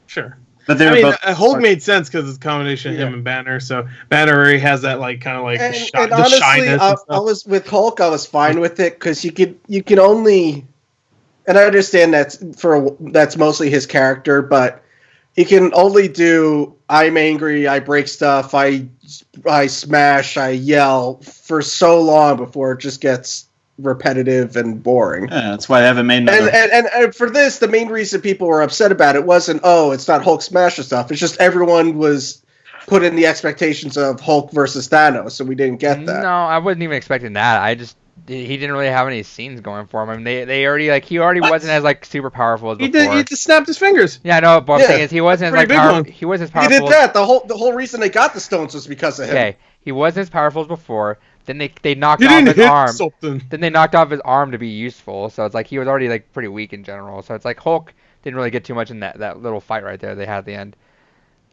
Sure. But they I were mean, both. Hulk made sense because it's a combination of him and Banner. So Banner already has that like kind of like And the honestly, shyness. And I stuff. was with Hulk. I was fine with it because you can only, and I understand that's mostly his character, but he can only do I'm angry, I break stuff, I smash, I yell for so long before it just gets repetitive and boring. Yeah, that's why they haven't made another. And for this, the main reason people were upset about it wasn't, it's not Hulk smash and stuff. It's just everyone was put in the expectations of Hulk versus Thanos, so we didn't get that. No, I wasn't even expecting that. He didn't really have any scenes going for him. I mean, they already like he already wasn't as like super powerful as He before. he just snapped his fingers. Yeah, no, but I'm saying is he wasn't as like pretty big one. he wasn't as He powerful. did that. The whole reason they got the stones was because of him. Okay, he wasn't as powerful as before. Then they knocked He off didn't his hit arm. something. Then they knocked off his arm to be useful. So it's like he was already like pretty weak in general. So it's like Hulk didn't really get too much in that little fight right there they had at the end.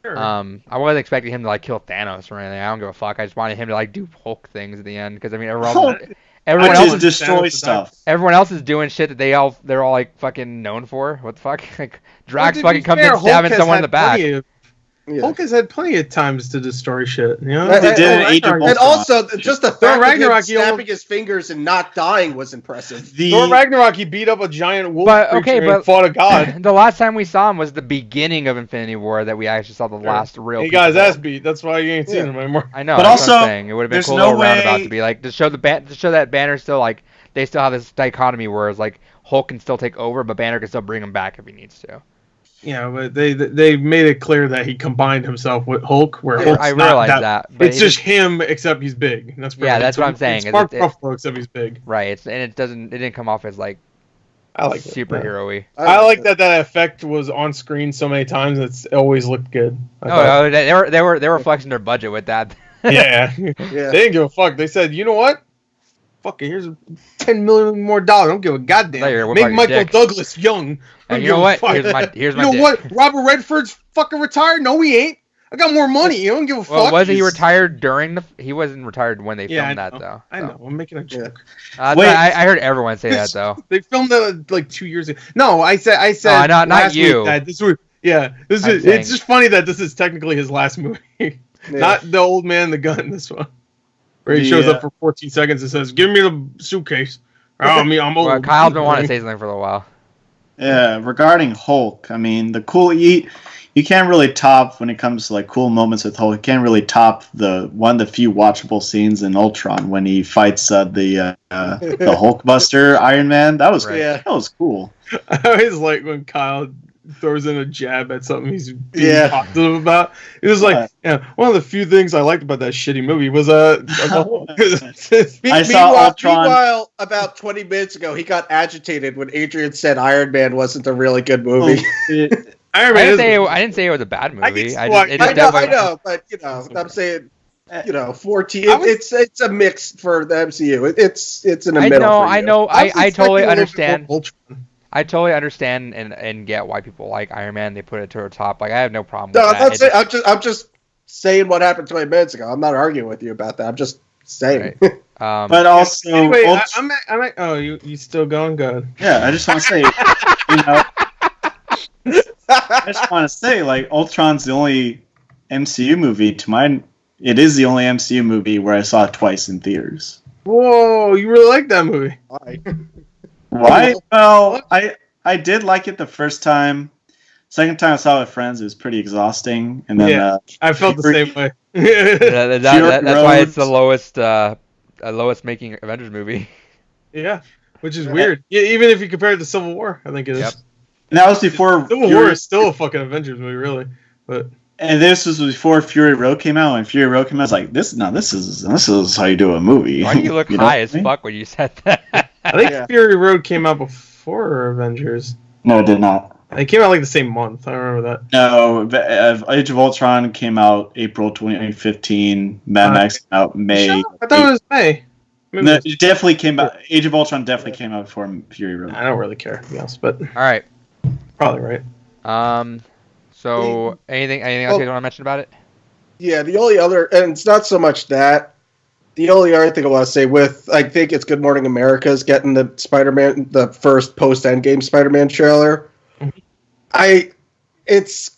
Sure. I wasn't expecting him to like kill Thanos or anything. I don't give a fuck. I just wanted him to like do Hulk things at the end because I mean everyone I else just destroy stuff. everyone else is doing shit that they're all like fucking known for. What the fuck? Like Drax to be fucking comes fair, in Hulk stabbing has someone in had the back. plenty of- Yeah. Hulk has had plenty of times to destroy shit. You know? They did in Age of And Ultron. also, just the fact of him Ragnarok, he snapping almost- his fingers and not dying was impressive. Thor Ragnarok, he beat up a giant wolf But, creature okay, and but- fought a god. The last time we saw him was the beginning of Infinity War that we actually saw the last real. He got his piece of ass Hulk. beat. That's why you ain't seen Yeah. him anymore. I know. But That's what I'm also, saying. It would have been there's cool no little roundabout way- to be like to show that Banner still like they still have this dichotomy where it's like Hulk can still take over, but Banner can still bring him back if he needs to. Yeah, but they made it clear that he combined himself with Hulk, where Yeah, Hulk's I not realize that, but It's he just him, except he's big. That's pretty Yeah, much that's it. what I'm saying, It's is Mark it- Ruffalo, except he's big. Right. It didn't come off as like I like it. superhero-y. I like that effect was on screen so many times. It's always looked good. I thought. Oh, they were flexing their budget with that. Yeah. Yeah. They didn't give a fuck. They said, you know what? Fuck it. Here's $10 million more dollars. I don't give a goddamn. Later, what Make about your Michael dick? Douglas young. I And don't you know give a what? fuck. Here's my You know dick. what? Robert Redford's fucking retired. No, he ain't. I got more money. You don't give a fuck. Well, wasn't he retired during the? He wasn't retired when they Yeah, filmed I that though. I know. I'm making a joke. Wait. I heard everyone say that though. They filmed that like 2 years ago. No, I said No, not last you. week that this was This I'm is saying- it's just funny that this is technically his last movie, not the old man and the gun. This one, where he shows up for 14 seconds and says, "Give me the suitcase." Oh, me, I'm old. Well, Kyle's been wanting to say something for a little while. Yeah, regarding Hulk, I mean, you can't really top when it comes to like cool moments with Hulk. You can't really top one of the few watchable scenes in Ultron when he fights the Hulkbuster Iron Man. That was cool. I always like when Kyle throws in a jab at something he's being positive about. It was like, one of the few things I liked about that shitty movie was I saw Ultron. Meanwhile, about 20 minutes ago, he got agitated when Adrian said Iron Man wasn't a really good movie. Iron Man I didn't say it was a bad movie. I know, but I'm saying, 14. It's a mix for the MCU. It's in the middle. I know. I totally understand. I totally understand and get why people like Iron Man. They put it to the top. Like I have no problem with that. I'm just saying what happened 20 minutes ago. I'm not arguing with you about that. I'm just saying. Right. But also, anyway, you still going? Good. Yeah, I just want to say, I just want to say, like, Ultron's the only MCU movie it is the only MCU movie where I saw it twice in theaters. Whoa, you really like that movie? Why? Well, I did like it the first time. Second time I saw it with friends, it was pretty exhausting. And then I felt the same way. That's why it's the lowest making Avengers movie. Yeah, which is weird. Yeah, even if you compare it to Civil War, I think it is. Yep. And that was before Civil War is still a fucking Avengers movie, really. And this was before Fury Road came out. When Fury Road came out, I was like, this is how you do a movie. Why do you look high as fuck when you said that? I think Fury Road came out before Avengers. No, it did not. It came out like the same month. I remember that. No, Age of Ultron came out April 2015. Mad Max came out May. I thought it was May. No, it definitely came out. Age of Ultron definitely came out before Fury Road. I don't really care, to be honest, but All right. Probably right. So anything else you want to mention about it? Yeah, the only other, and it's not so much that. The only other thing I want to say I think it's Good Morning America is getting the Spider-Man, the first post-Endgame Spider-Man trailer. It's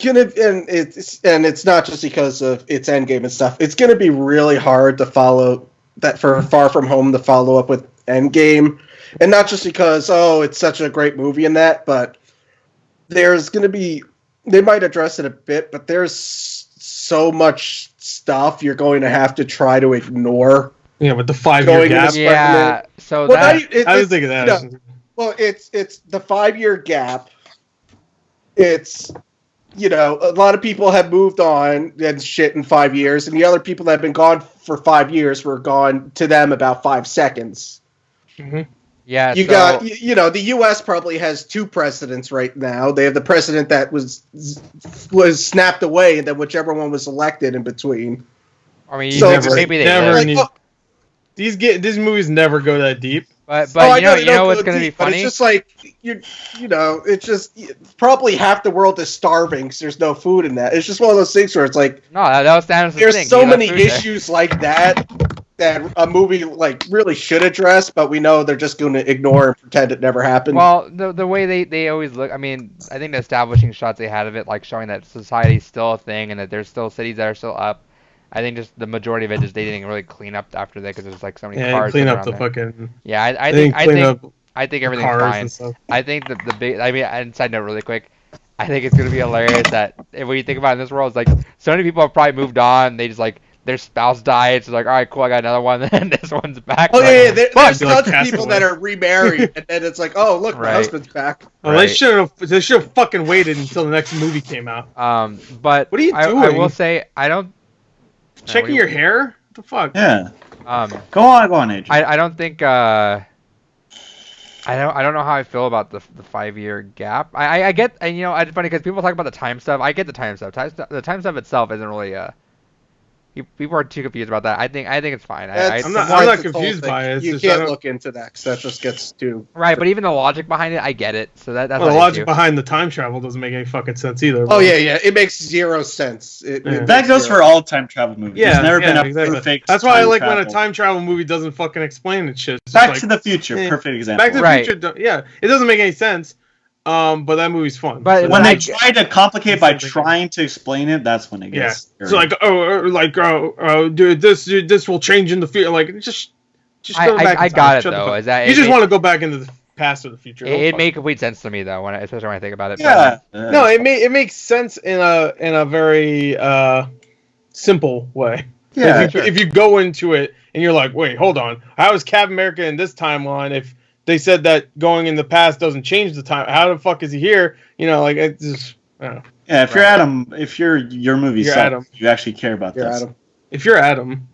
not just because of its Endgame and stuff. It's gonna be really hard to follow that for Far From Home to follow up with Endgame, and not just because it's such a great movie in that, but there's gonna be, they might address it a bit, but there's so much stuff you're going to have to try to ignore. Yeah, with the 5-year gap. Yeah, so I was thinking that. Well, it's the 5-year gap. It's, a lot of people have moved on and shit in 5 years, and the other people that have been gone for 5 years were gone to them about 5 seconds. Mm-hmm. Yeah, got, the U.S. probably has 2 presidents right now. They have the president that was snapped away, and then whichever one was elected in between. I mean, maybe they never. These movies never go that deep. But you know what's going to be funny? It's just like it's just probably half the world is starving because there's no food in that. It's just one of those things where it's like that was Thanos' there's thing. so many issues like that a movie like really should address, but we know they're just going to ignore and pretend it never happened. Well, the way they always look, I mean, I think the establishing shots they had of it, like showing that society's still a thing and that there's still cities that are still up. I think just the majority of it just they didn't really clean up after that because there's like so many cars. Clean up the there. fucking. Yeah, I think everything's fine. I think the big. I mean, and side note, really quick, I think it's gonna be hilarious that when you think about it in this world, it's like so many people have probably moved on. They just like their spouse died, so like, all right, cool, I got another one. And this one's back. Oh yeah, there's tons of people that are remarried, and then it's like, oh look, my husband's back. Well, they should have fucking waited until the next movie came out. But what are you doing? I will say I don't. Checking your hair? What the fuck? Yeah. Go on, Adrian. I don't think. I don't know how I feel about the 5-year gap. I get, and it's funny because people talk about the time stuff. I get the time stuff. The time stuff itself isn't really People are too confused about that. I think it's fine. I'm not confused by it. You can't look into that because that just gets too right. But even the logic behind it, I get it. So that's the logic behind the time travel doesn't make any fucking sense either. Oh yeah, it makes zero sense. That goes for all time travel movies. Yeah, there's never been a exactly. perfect. That's why I like when a time travel movie doesn't fucking explain it. Shit. Back to the Future, perfect example. Back to the Future, yeah, it doesn't make any sense. But that movie's fun. But when they try to complicate by trying to explain it, that's when it gets. Yeah. It's dude, this will change in the future. Like, just go back. I got it though. Is that you just want to go back into the past or the future? It made complete sense to me though, especially when I think about it. Yeah. No, it makes sense in a very simple way. Yeah. If you go into it and you're like, wait, hold on, how is Captain America in this timeline if they said that going in the past doesn't change the time? How the fuck is he here? You know, like, it's just, I don't know. Yeah, if you're Adam, if your movie sucks, you actually care about this. Adam. If you're Adam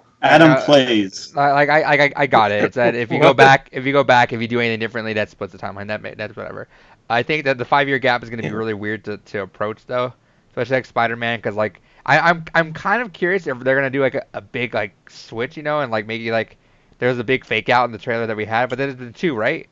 plays. I got it. It's that if you go back, if you do anything differently, that splits the timeline. That's whatever. I think that the 5-year gap is going to be really weird to approach though, especially like Spider-Man, because like I'm kind of curious if they're gonna do like a big like switch, you know, and like maybe like. There's a big fake out in the trailer that we had, but there's been 2, right?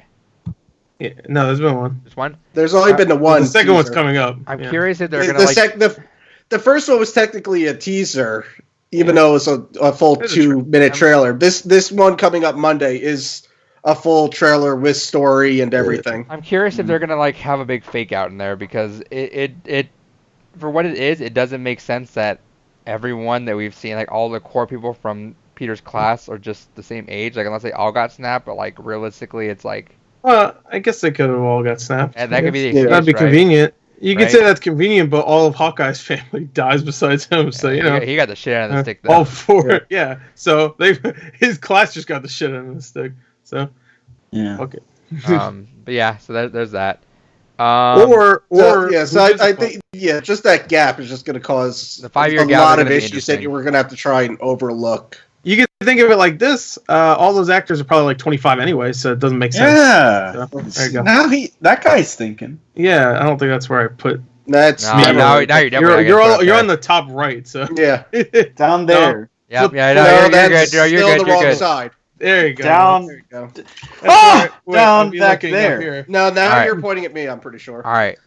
Yeah, no, there's been 1. Just 1? There's only been the 1. The second one's coming up. I'm curious if they're going to the first one was technically a teaser, even though it was a full 2-minute trailer. This one coming up Monday is a full trailer with story and everything. I'm curious if they're going to like have a big fake out in there, because it for what it is, it doesn't make sense that everyone that we've seen, like all the core people from Peter's class, are just the same age, like unless they all got snapped, but like realistically it's like, well, I guess they could have all got snapped. And that could be the excuse, that'd be right? Convenient. You could say that's convenient, but all of Hawkeye's family dies besides him, so you know he got the shit out of the stick though. All 4, yeah. So his class just got the shit out of the stick. So yeah, okay. But yeah, so there's that. I think just that gap is just going to cause the 5-year a gap lot of issues that we're going to have to try and overlook. You can think of it like this: all those actors are probably like 25 anyway, so it doesn't make sense. Yeah, so, there you go. Now that guy's thinking. Yeah, I don't think that's where I put. That's now you're definitely you're on the top right, so yeah, down there. No. Yeah, you're good. You're still good. the wrong side. There you go. Down. There you go. Down back there. No, now you're pointing at me. I'm pretty sure. All right.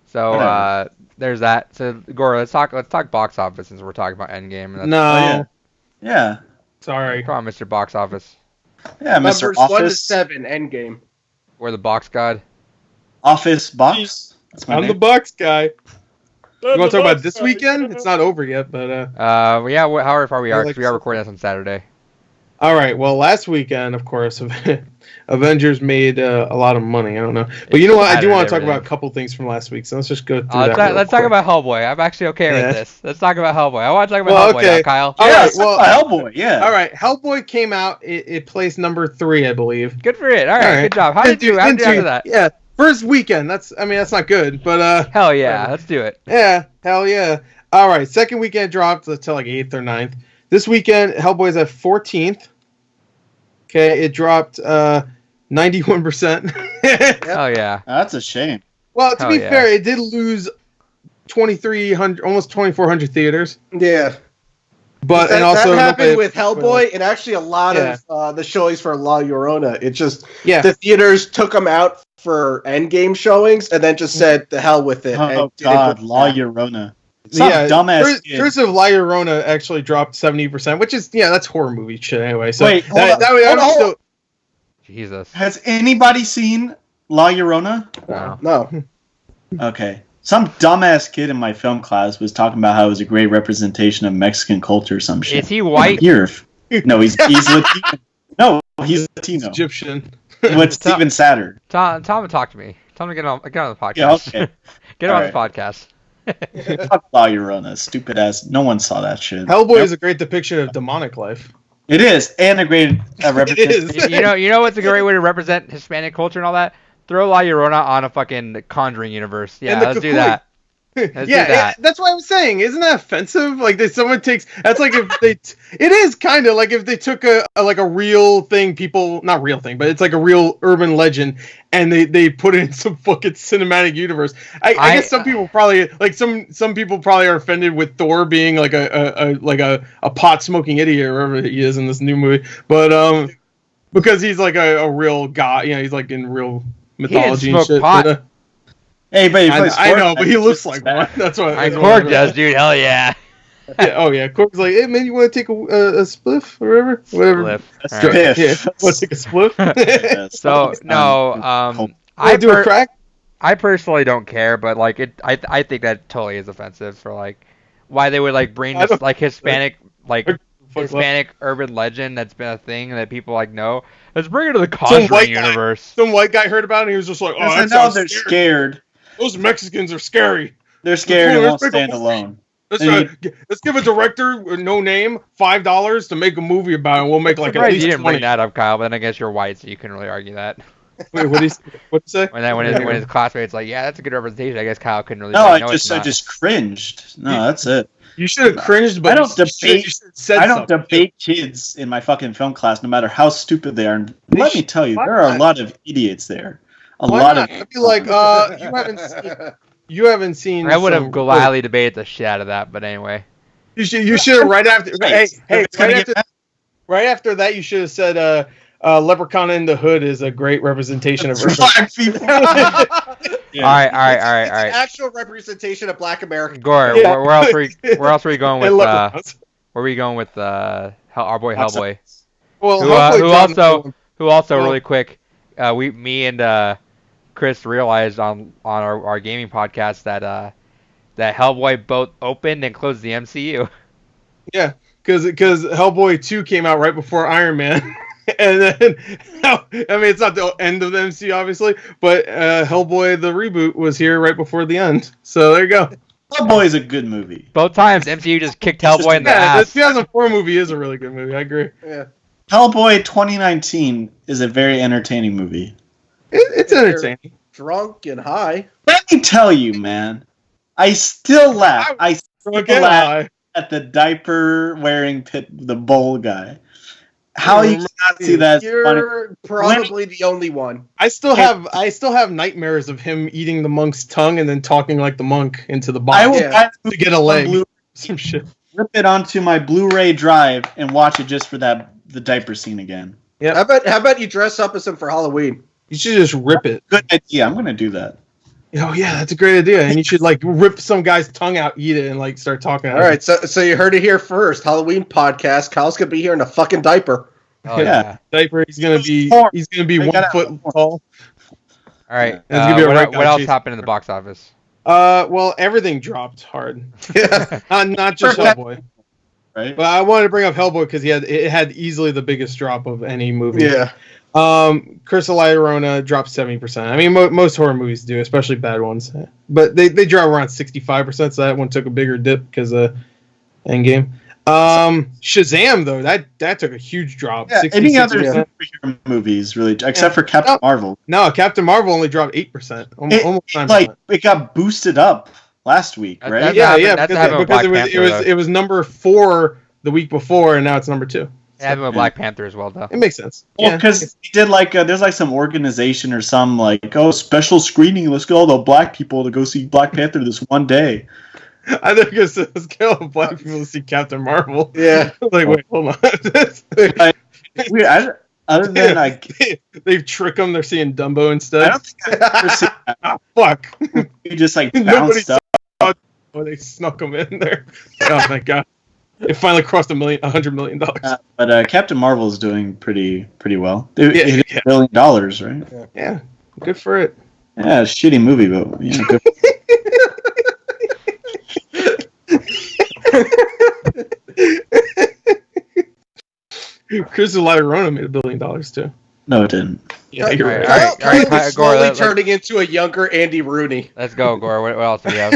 So there's that. So Gore, let's talk box office since we're talking about Endgame. No. Yeah. Sorry. Come on, Mr. Box Office. Yeah, Mr. Numbers Office. 1 to 7, Endgame. We're the box god. Office box. I'm the box guy. You want to talk about this weekend? It's not over yet, but yeah. However far we are, because we are recording this on Saturday. All right. Well, last weekend, of course, Avengers made a lot of money. I don't know, but you know what? I do want to talk about a couple things from last week. So let's just go through that. Let's talk about Hellboy. I'm actually okay with this. Let's talk about Hellboy. I want to talk about Hellboy now, Kyle. All right. Well, Hellboy. Yeah. All right. Hellboy came out. It placed number 3, I believe. Good for it. All right. Good job. How did you do after that? Yeah. First weekend. That's not good, but hell yeah. Let's do it. Yeah. Hell yeah. All right. Second weekend dropped to like 8th or 9th. This weekend, Hellboy's at 14th. Okay, it dropped 91%. Oh yeah, that's a shame. Well, to be fair, it did lose 2,300, almost 2,400 theaters. Yeah, but that also happened with Hellboy, and actually a lot of the showings for La Llorona. It just the theaters took them out for Endgame showings, and then just said the hell with it. Oh God, La Llorona. Some dumbass Curse of La Llorona actually dropped 70%, which is that's horror movie shit anyway. So wait, hold on. Jesus. Has anybody seen La Llorona? No. Okay. Some dumbass kid in my film class was talking about how it was a great representation of Mexican culture or some shit. Is he white? No, he's Latino. No, he's Latino. He's Egyptian. What's even sadder? Tom, talk to me. Tell him to get on the podcast. Yeah, okay. Get him on the podcast. Fuck La Llorona, stupid ass. No one saw that shit. Hellboy is a great depiction of demonic life. It is, and a great representation. You know what's a great way to represent Hispanic culture and all that? Throw La Llorona on a fucking Conjuring universe. Yeah, let's do that. That's what I was saying. Isn't that offensive? Like, someone takes that's like if they. It is kind of like if they took a real thing, not real thing, but it's like a real urban legend, and they put it in some fucking cinematic universe. I guess some people probably some people probably are offended with Thor being like a pot smoking idiot or whatever he is in this new movie, but because he's like a real guy, he's like in real mythology and shit. Pot. Hey, but I know, but he looks like one. That's what Korg does, dude. Hell yeah. Korg's like, hey man, you want to take a spliff or whatever? Spliff. Right. Yeah, want to take a spliff? So no, I do a crack. I personally don't care, but like I think that totally is offensive for like why they would like bring this like Hispanic urban legend that's been a thing that people like know. Let's bring it to the Conjuring universe. Some white guy heard about it and he was just like, oh, now they're scared. Those Mexicans are scary. They're scared and won't stand alone. Let's give a director with no name $5 to make a movie about it. We'll make like at least you didn't bring that up, Kyle, but then I guess you're white, so you couldn't really argue that. Wait, what'd he say? When his classmate's like, yeah, that's a good representation, I guess Kyle couldn't really I just cringed. No, that's it. You should have cringed, but I don't debate kids in my fucking film class, no matter how stupid they are. And let me tell you, there are a lot of idiots there. I'd be like, you haven't seen. I would have gladly debated the shit out of that, but anyway. You should have right after. Right after that, you should have said, "Leprechaun in the Hood" is a great representation of black people. Yeah. All right. Actual representation of Black America. Gore, where else are we going with? Where are we going with our boy Hellboy? Well, who also really quick, me and Chris realized on our gaming podcast that Hellboy both opened and closed the MCU. Yeah, because Hellboy 2 came out right before Iron Man. And then, it's not the end of the MCU, obviously, but Hellboy, the reboot, was here right before the end. So there you go. Hellboy is a good movie. Both times, MCU just kicked Hellboy in the ass. The 2004 movie is a really good movie. I agree. Yeah. Hellboy 2019 is a very entertaining movie. It's entertaining. Drunk and high. Let me tell you, man. I still laugh. At the diaper-wearing the bowl guy. How you cannot see that? You're probably the only one. I still have nightmares of him eating the monk's tongue and then talking like the monk into the bottle to get a leg. Some shit. Rip it onto my Blu-ray drive and watch it just for the diaper scene again. Yeah. How about you dress up as him for Halloween? You should just rip it. Good idea. I'm gonna do that. Oh yeah, that's a great idea. And you should like rip some guy's tongue out, eat it, and like start talking. All right, so you heard it here first. Halloween podcast. Kyle's gonna be here in a fucking diaper. Oh yeah, diaper. He's gonna be 1 foot tall. All right. What else happened in the box office? Well, everything dropped hard. not just Hellboy. Right. But I wanted to bring up Hellboy because it had easily the biggest drop of any movie. Yeah. Curse of La Llorona dropped 70%. I mean, most horror movies do, especially bad ones. But they drop around 65%, so that one took a bigger dip because of Endgame. Shazam, though, that took a huge drop. Yeah, any other superhero movies, really, except for Captain Marvel. No, Captain Marvel only dropped 8%. Almost 9%. It got boosted up last week, right? Because it was number 4 the week before, and now it's number 2. It happened with Black Panther as well, though. It makes sense. Well, because he did there's like some organization or some special screening. Let's get all the black people to go see Black Panther this one day. I think it's let's get all the black people to see Captain Marvel. Yeah. Wait, hold on. Weird. Other than they trick them. They're seeing Dumbo instead. I don't think I've ever seen that. Fuck. You just bounced up. Oh, they snuck them in there. Oh my god. It finally crossed $100 million. But Captain Marvel is doing pretty well. It hit $1 billion, right? Yeah, good for it. Yeah, shitty movie, but good. Curse of La Llorona made $1 billion too. No, it didn't. Yeah, you're right. All right, slowly turning into a younger Andy Rooney. Let's go, Gore. What else do we have?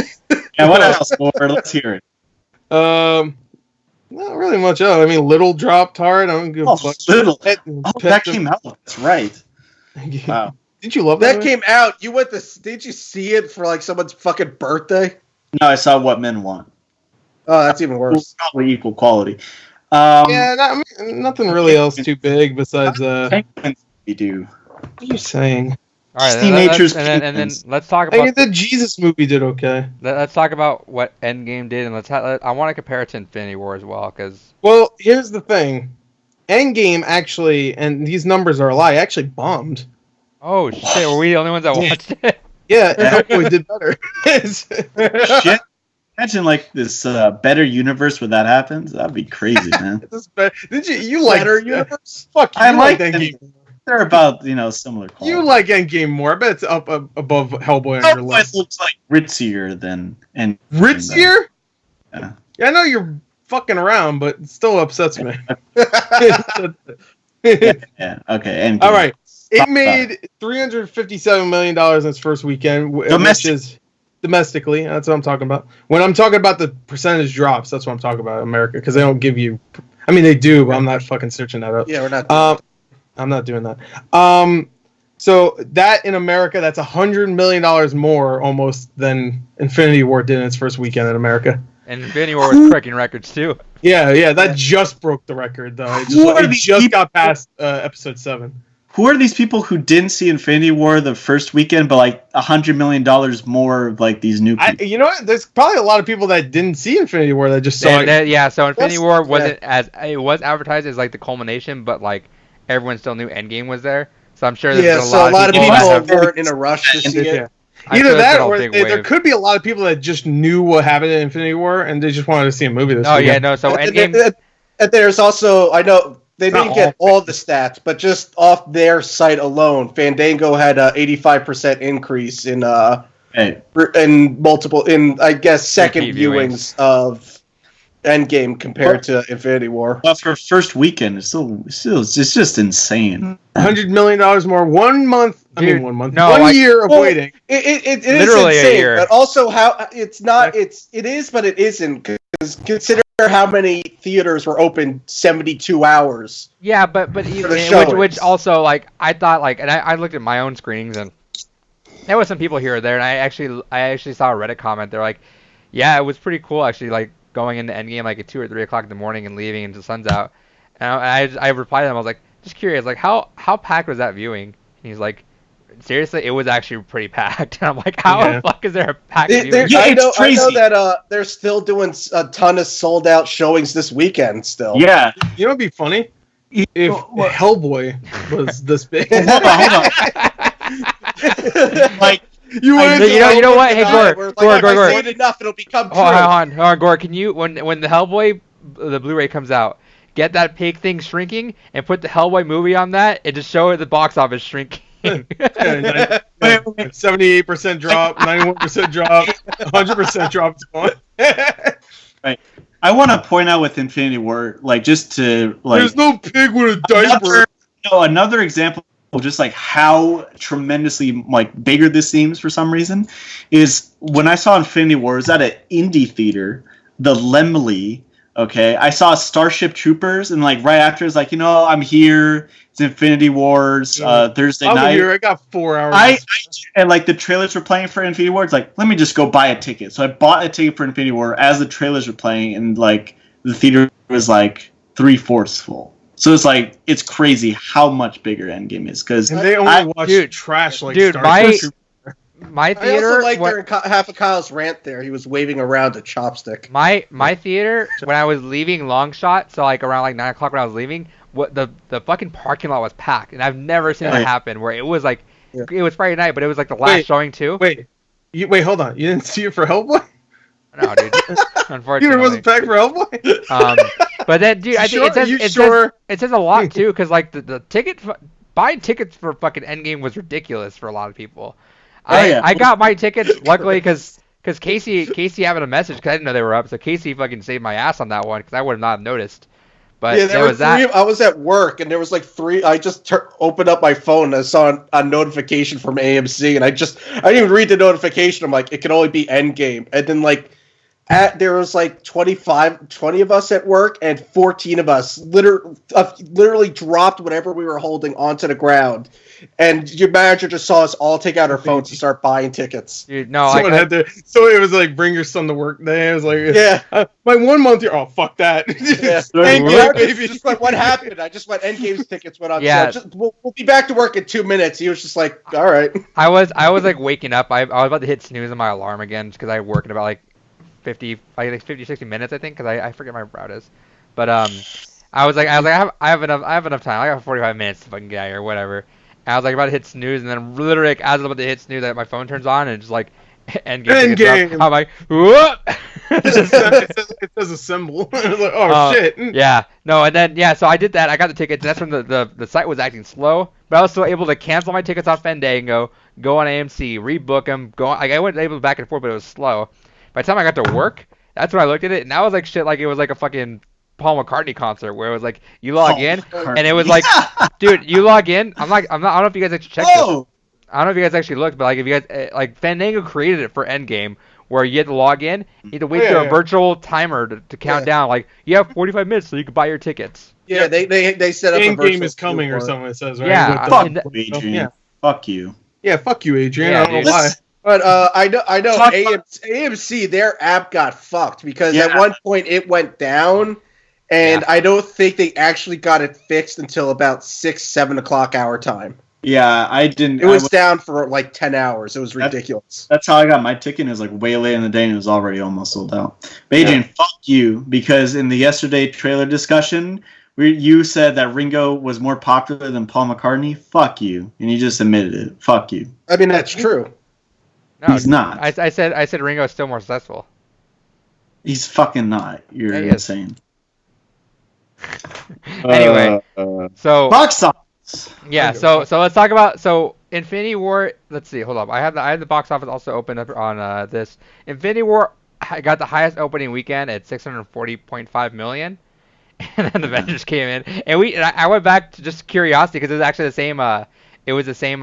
Yeah, what else, Gore? Let's hear it. Not really much else. I mean, Little dropped hard. I don't give a fuck. Little. That came out. That's right. Wow. Didn't you love that? That came out. Did you see it for someone's fucking birthday? No, I saw What Men Want. Oh, that's even worse. Probably equal quality. Nothing really else too big besides. We do. What are you saying? All right, and then let's talk about. I mean, the Jesus movie did okay. Let's talk about what Endgame did, and I want to compare it to Infinity War as well, because. Well, here's the thing, Endgame actually, and these numbers are a lie, actually bombed. Oh shit! Were we the only ones that watched it? Yeah, Hellboy did better. Shit. Imagine like this better universe where that happens. That'd be crazy, man. Did you like Better universe? Fuck, I like Endgame. They're about similar quality. You like Endgame more. I bet it's up above Hellboy on your list. Hellboy looks like ritzier than Ritzier? Yeah. I know you're fucking around, but it still upsets me. Yeah. Okay. Endgame. All right. It made $357 million in its first weekend, which is domestically. That's what I'm talking about. When I'm talking about the percentage drops, that's what I'm talking about, America, because they don't give you. I mean, they do, but I'm not fucking searching that up. Yeah, we're not. I'm not doing that. So that in America, that's $100 million more almost than Infinity War did in its first weekend in America. And Infinity War was breaking records too. Yeah, that just broke the record though. It just got past episode 7. Who are these people who didn't see Infinity War the first weekend, but like $100 million more of like these new people? You know what? There's probably a lot of people that didn't see Infinity War that just saw it. Yeah, so Infinity War wasn't it was advertised as like the culmination, but like everyone still knew Endgame was there. So I'm sure there's a lot of people weren't in a rush to see it. Either that, or there could be a lot of people that just knew what happened in Infinity War and they just wanted to see a movie this weekend. Yeah, no. So Endgame. And there's also, I know they didn't get all the stats, but just off their site alone, Fandango had an 85% increase in multiple I guess second viewings of Endgame compared to Infinity War. Well, for first weekend, it's just insane. $100 million more 1 month. Dude, I mean 1 month. No, 1 year of waiting. It literally is insane, a year. but also how it's not. It is, but it isn't. Because consider how many theaters were open 72 hours. Yeah, but which also like I thought like, and I looked at my own screenings and there was some people here or there, and I actually saw a Reddit comment. They're like, yeah, it was pretty cool actually, like going into Endgame like at 2 or 3 o'clock in the morning and leaving until the sun's out. And I replied to them, I was like, just curious, like how packed was that viewing? And he's like, seriously, it was actually pretty packed. And I'm like, how the fuck is there a packed viewing? I know that they're still doing a ton of sold out showings this weekend still. Yeah. You know what'd be funny? If Hellboy was this big. Hold on. Like, you know what? Hey, Gore. Enough, it'll become true. Hold on, Gore. Can you, when the Hellboy, the Blu-ray comes out, get that pig thing shrinking and put the Hellboy movie on that and just show it the box office shrinking. 78% drop, 91% drop, 100% drop. Right. I want to point out with Infinity War, like just to like. There's no pig with a diaper. Another example of just like how tremendously like bigger this seems for some reason is when I saw Infinity War. It was at an indie theater, the Lemley. Okay, I saw Starship Troopers, and like right after, it's like, I'm here. It's Infinity Wars Thursday night. Here. I got 4 hours. And like the trailers were playing for Infinity War. It's like, let me just go buy a ticket. So I bought a ticket for Infinity War as the trailers were playing, and like the theater was like 3/4 full. So it's like it's crazy how much bigger Endgame is because they only watch trash like Starship Troopers. My theater. I also like during half of Kyle's rant there, he was waving around a chopstick. My theater, when I was leaving long shot, so like around like 9 o'clock when I was leaving, the fucking parking lot was packed, and I've never seen that happen. Where it was like, it was Friday night, but it was like the last showing too. Wait, hold on, you didn't see it for Hellboy? No, dude. Unfortunately, you wasn't packed for Hellboy. But then, dude, I think it says a lot too, because like the ticket buying tickets for fucking Endgame was ridiculous for a lot of people. I got my tickets luckily because Casey having a message because I didn't know they were up, so Casey fucking saved my ass on that one because I would have not noticed. But yeah, there was that. I was at work and there was like 3. I just opened up my phone and I saw a notification from AMC and I didn't even read the notification. I'm like, it can only be Endgame, and then like There was like 20 of us at work, and 14 of us literally dropped whatever we were holding onto the ground. And your manager just saw us all take out our phones and start buying tickets. Dude, no, so it was like bring your son to work day. I was like, yeah, my 1 month here. Oh, fuck that. Yeah. Just like, what happened? I just went Endgame's tickets went on sale. We'll be back to work in 2 minutes. He was just like, all right. I was like waking up. I was about to hit snooze on my alarm again because I work in about like 50, 60 minutes, I think, because I forget my route is. But I was like I have enough time. I got 45 minutes to fucking get out here, whatever. And I was like about to hit snooze, and then literally as I was about to hit snooze, my phone turns on and it's just like Endgame. I'm like, whoop. It says a symbol. Like, oh shit. Yeah. No, and then so I did that. I got the tickets. And that's when the site was acting slow, but I was still able to cancel my tickets off Fandango, go on AMC, rebook them, I went able back and forth, but it was slow. By the time I got to work, that's when I looked at it, and that was like shit. Like it was like a fucking Paul McCartney concert where it was like you log in, and it was like, dude, you log in. I'm not. I don't know if you guys actually checked this. I don't know if you guys actually looked, but like if you guys like Fandango created it for Endgame, where you had to log in, you had to wait for a virtual timer to count down. Like you have 45 minutes so you can buy your tickets. Yeah, they set up a Endgame is coming or something. It says right. Yeah, fuck Adrian. Yeah. Fuck you. Yeah, fuck you, Adrian. I don't know why. But I know AMC, their app got fucked because at one point it went down, and I don't think they actually got it fixed until about 6-7 o'clock our time. Yeah, I didn't. It was down for like 10 hours. It was ridiculous. That's how I got my ticket. It was like way late in the day, and it was already almost sold out. But Adrian, fuck you, because in the yesterday trailer discussion, you said that Ringo was more popular than Paul McCartney. Fuck you, and you just admitted it. Fuck you. I mean, that's true. No, he's not. I said Ringo is still more successful. He's fucking not. You're insane. Anyway, so box office. Yeah, so let's talk about Infinity War. Let's see. Hold up. I have the box office also open up on this. Infinity War got the highest opening weekend at 640.5 million, and then Avengers came in, and I went back to just curiosity because it was actually the same. It was the same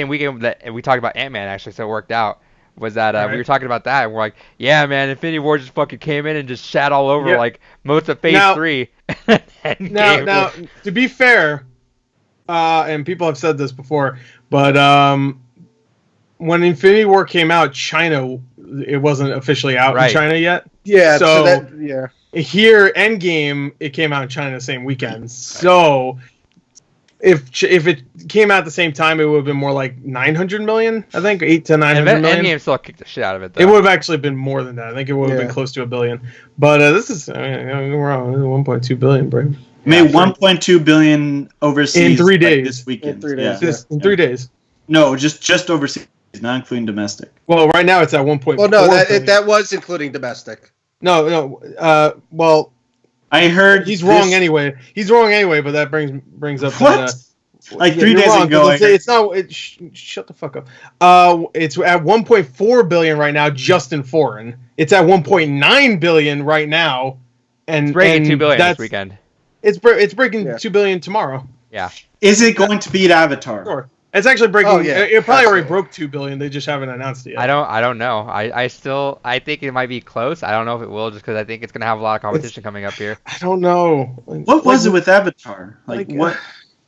weekend that we talked about Ant-Man, actually, so it worked out. Was that we were talking about that, and we're like, yeah, man, Infinity War just fucking came in and just shat all over like most of Phase 3. Now, to be fair, and people have said this before, but when Infinity War came out, China, it wasn't officially out in China yet. Yeah, so here, Endgame, it came out in China the same weekend. So if it came out at the same time, it would have been more like 900 million, I think, 8 to 900 million. Endgame still kicked the shit out of it, though. It would have actually been more than that. I think it would have been close to $1 billion. But this is, we're on 1.2 billion, bro. Made 1.2 billion overseas in 3 days. This weekend. In 3 days. In 3 days. No, just overseas, not including domestic. Well, right now it's at 1.4. Well, no, that was including domestic. No. Well, I heard he's wrong anyway. He's wrong anyway, but that brings up what? Like 3 days wrong, ago, it's not. Shut the fuck up. It's at 1.4 billion right now, just in foreign. It's at 1.9 billion right now, and it's breaking 2 billion this weekend. It's breaking 2 billion tomorrow. Yeah. Is it going to beat Avatar? Sure. It's actually breaking. It probably already broke 2 billion. They just haven't announced it yet. I don't know. I think it might be close. I don't know if it will, just because I think it's gonna have a lot of competition coming up here. I don't know. What was it with Avatar? Like what?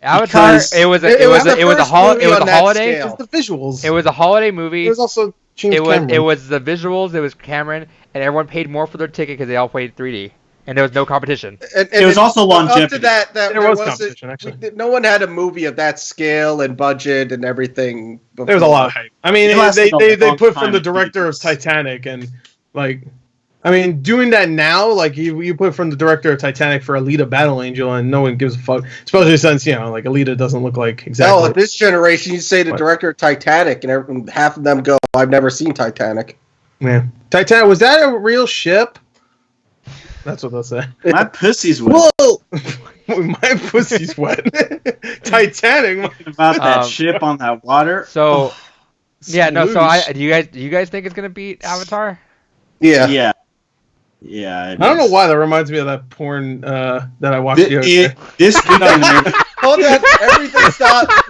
Avatar. It was a holiday. It was the visuals. It was a holiday movie. It was also James Cameron. It was the visuals. It was Cameron, and everyone paid more for their ticket because they all played 3D. And there was no competition. And it was also longevity. Up to that there was competition, actually. No one had a movie of that scale and budget and everything before. There was a lot of hype. I mean, they put from the director of Titanic, and like, I mean, doing that now, like you put from the director of Titanic for Alita Battle Angel, and no one gives a fuck. Especially since like Alita doesn't look like exactly. No, at this generation, you say the director of Titanic, and half of them go, "I've never seen Titanic." Man, Titanic, was that a real ship? That's what they'll say. My pussy's wet. Whoa! My pussy's wet. Titanic. Talking about that ship on that water. So, yeah, no. So, do you guys think it's gonna beat Avatar? Yeah. I don't know why that reminds me of that porn that I watched the other day. This weekend. Hold on.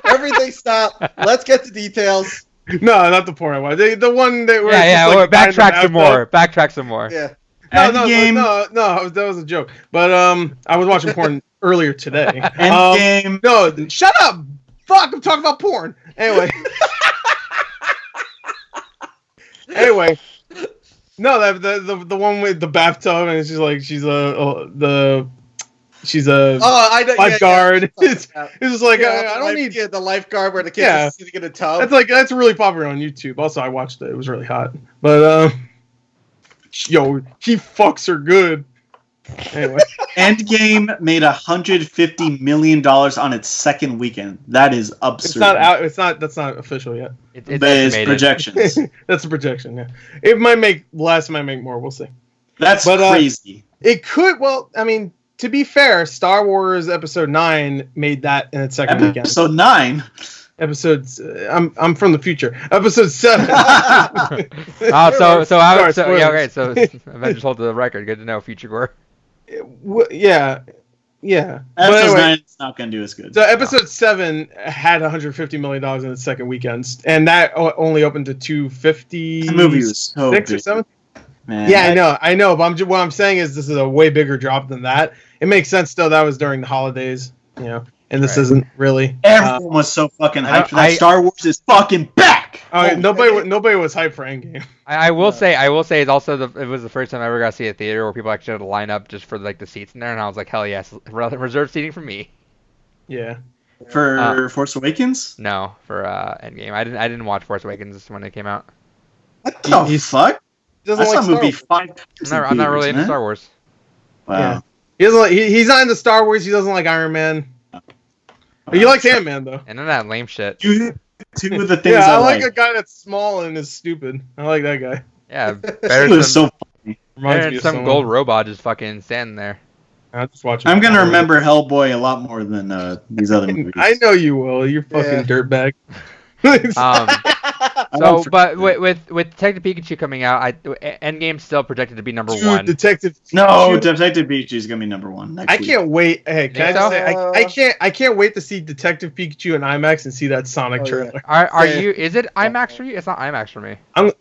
Everything stop. Let's get to details. No, not the porn I watched. The one that where Or backtrack some more. Backtrack some more. Yeah. No, that was a joke. But I was watching porn earlier today. Endgame. No, shut up. Fuck, I'm talking about porn. Anyway. No, the one with the bathtub and it's just like she's a lifeguard. Yeah. It's just like I don't need the lifeguard where the kid is sitting in a tub. That's really popular on YouTube. Also, I watched it. It was really hot. But yo, he fucks her good. Anyway, Endgame made $150 million on its second weekend. That is absurd. it's not out. That's not official yet. It's But it's estimated. projections. That's a projection. Yeah, it might make less. It might make more. We'll see. That's crazy. It could. Well, I mean, to be fair, Star Wars Episode 9 made that in its second weekend. Episode 9. Episodes. I'm from the future. Episode 7. So Avengers hold to the record. Good to know, future Gore. Yeah. Episode Anyway, 9 is not going to do as good. So Episode 7 had $150 million in its second weekend, and that only opened to 250. The movie was so 6 or big. 7. Man, Yeah, I know. But what I'm saying is this is a way bigger drop than that. It makes sense though. That was during the holidays, and this isn't really. Everyone was so fucking hyped for that. Star Wars is fucking back. Nobody was hyped for Endgame. I will say it's also it was the first time I ever got to see a theater where people actually had to line up just for like the seats in there, and I was like, hell yes, reserved seating for me. Yeah. For Force Awakens? No, for Endgame. I didn't watch Force Awakens when it came out. What the fuck? I saw a movie 5 times. I'm not really into Star Wars. Wow. Yeah. He doesn't he's not into Star Wars. He doesn't like Iron Man. He likes Ant-Man though. And then that lame shit. Two of the things I like a guy that's small and is stupid. I like that guy. Yeah, It better was so funny. Reminds me of some someone. gold robot just fucking standing there. I'll just watch. I'm going to remember Hellboy a lot more than these other movies. I know you will. You're fucking dirtbag. But with Detective Pikachu coming out, Endgame's still projected to be number one. Detective. No, Pikachu. Detective Pikachu is going to be number 1 next I week. can't wait. Hey, can I just so? say I can't wait to see Detective Pikachu in IMAX and see that Sonic trailer. Are you? Is it IMAX for you? It's not IMAX for me. I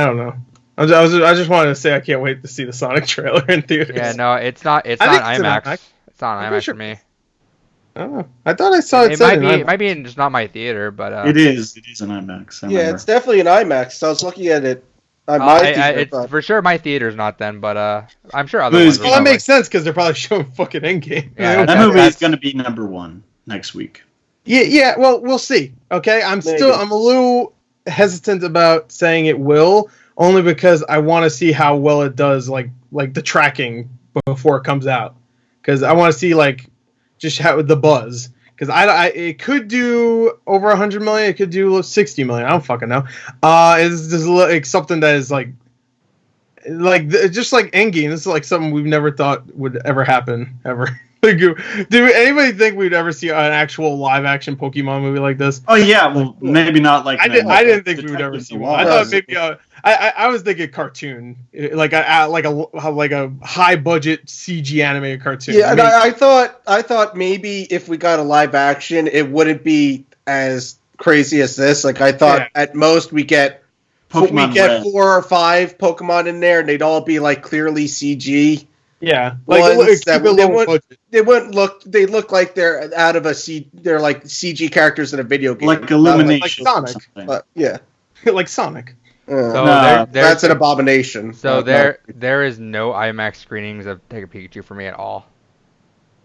don't know. I just wanted to say I can't wait to see the Sonic trailer in theaters. Yeah, no, it's not. It's I not think it's in IMAX. IMAX. It's not I'm IMAX pretty sure- for me. I don't know. I thought I saw it. It might be in just not my theater, but It is an IMAX. I Yeah, remember. it's definitely an IMAX. I was looking at it on my theater, it's but- for sure my theater's not then, but I'm sure other Well, ones. Well, will that probably. makes sense because they're probably showing fucking Endgame. Yeah, That movie is going to be number 1 next week. Yeah. Well, we'll see. Okay, I'm a little hesitant about saying it will, only because I want to see how well it does, like the tracking before it comes out, because I want to see just how the buzz. Because it could do over 100 million, it could do 60 million. I don't fucking know. It's just like something that is just like Endgame. This is like something we've never thought would ever happen ever. Do anybody think we'd ever see an actual live action Pokemon movie like this? Oh yeah, well maybe not like I didn't think we would ever see one. I thought maybe I was thinking cartoon, like a high budget CG animated cartoon. Yeah, and I thought maybe if we got a live action, it wouldn't be as crazy as this. Like I thought at most we get Pokemon Red. 4 or 5 Pokemon in there, and they'd all be like clearly CG. Yeah, they wouldn't look. They look like they're out of they're like CG characters in a video game, like Illumination, like Sonic. But yeah, like Sonic. That's an abomination. So there is no IMAX screenings of Take a Pikachu for me at all.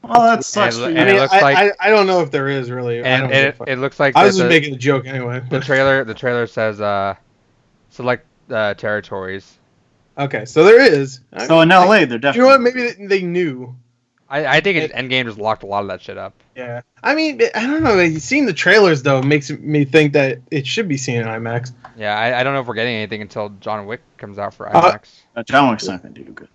Well, that sucks. And it looks like I don't know if there is really. And it looks like I was just making a joke anyway. The trailer says select territories. Okay, so there is. So in LA, they're definitely. You know what? Maybe they knew. I think Endgame just locked a lot of that shit up. Yeah. I mean, I don't know. Seeing the trailers, though, makes me think that it should be seen in IMAX. Yeah, I don't know if we're getting anything until John Wick comes out for IMAX. John Wick's not going to do good.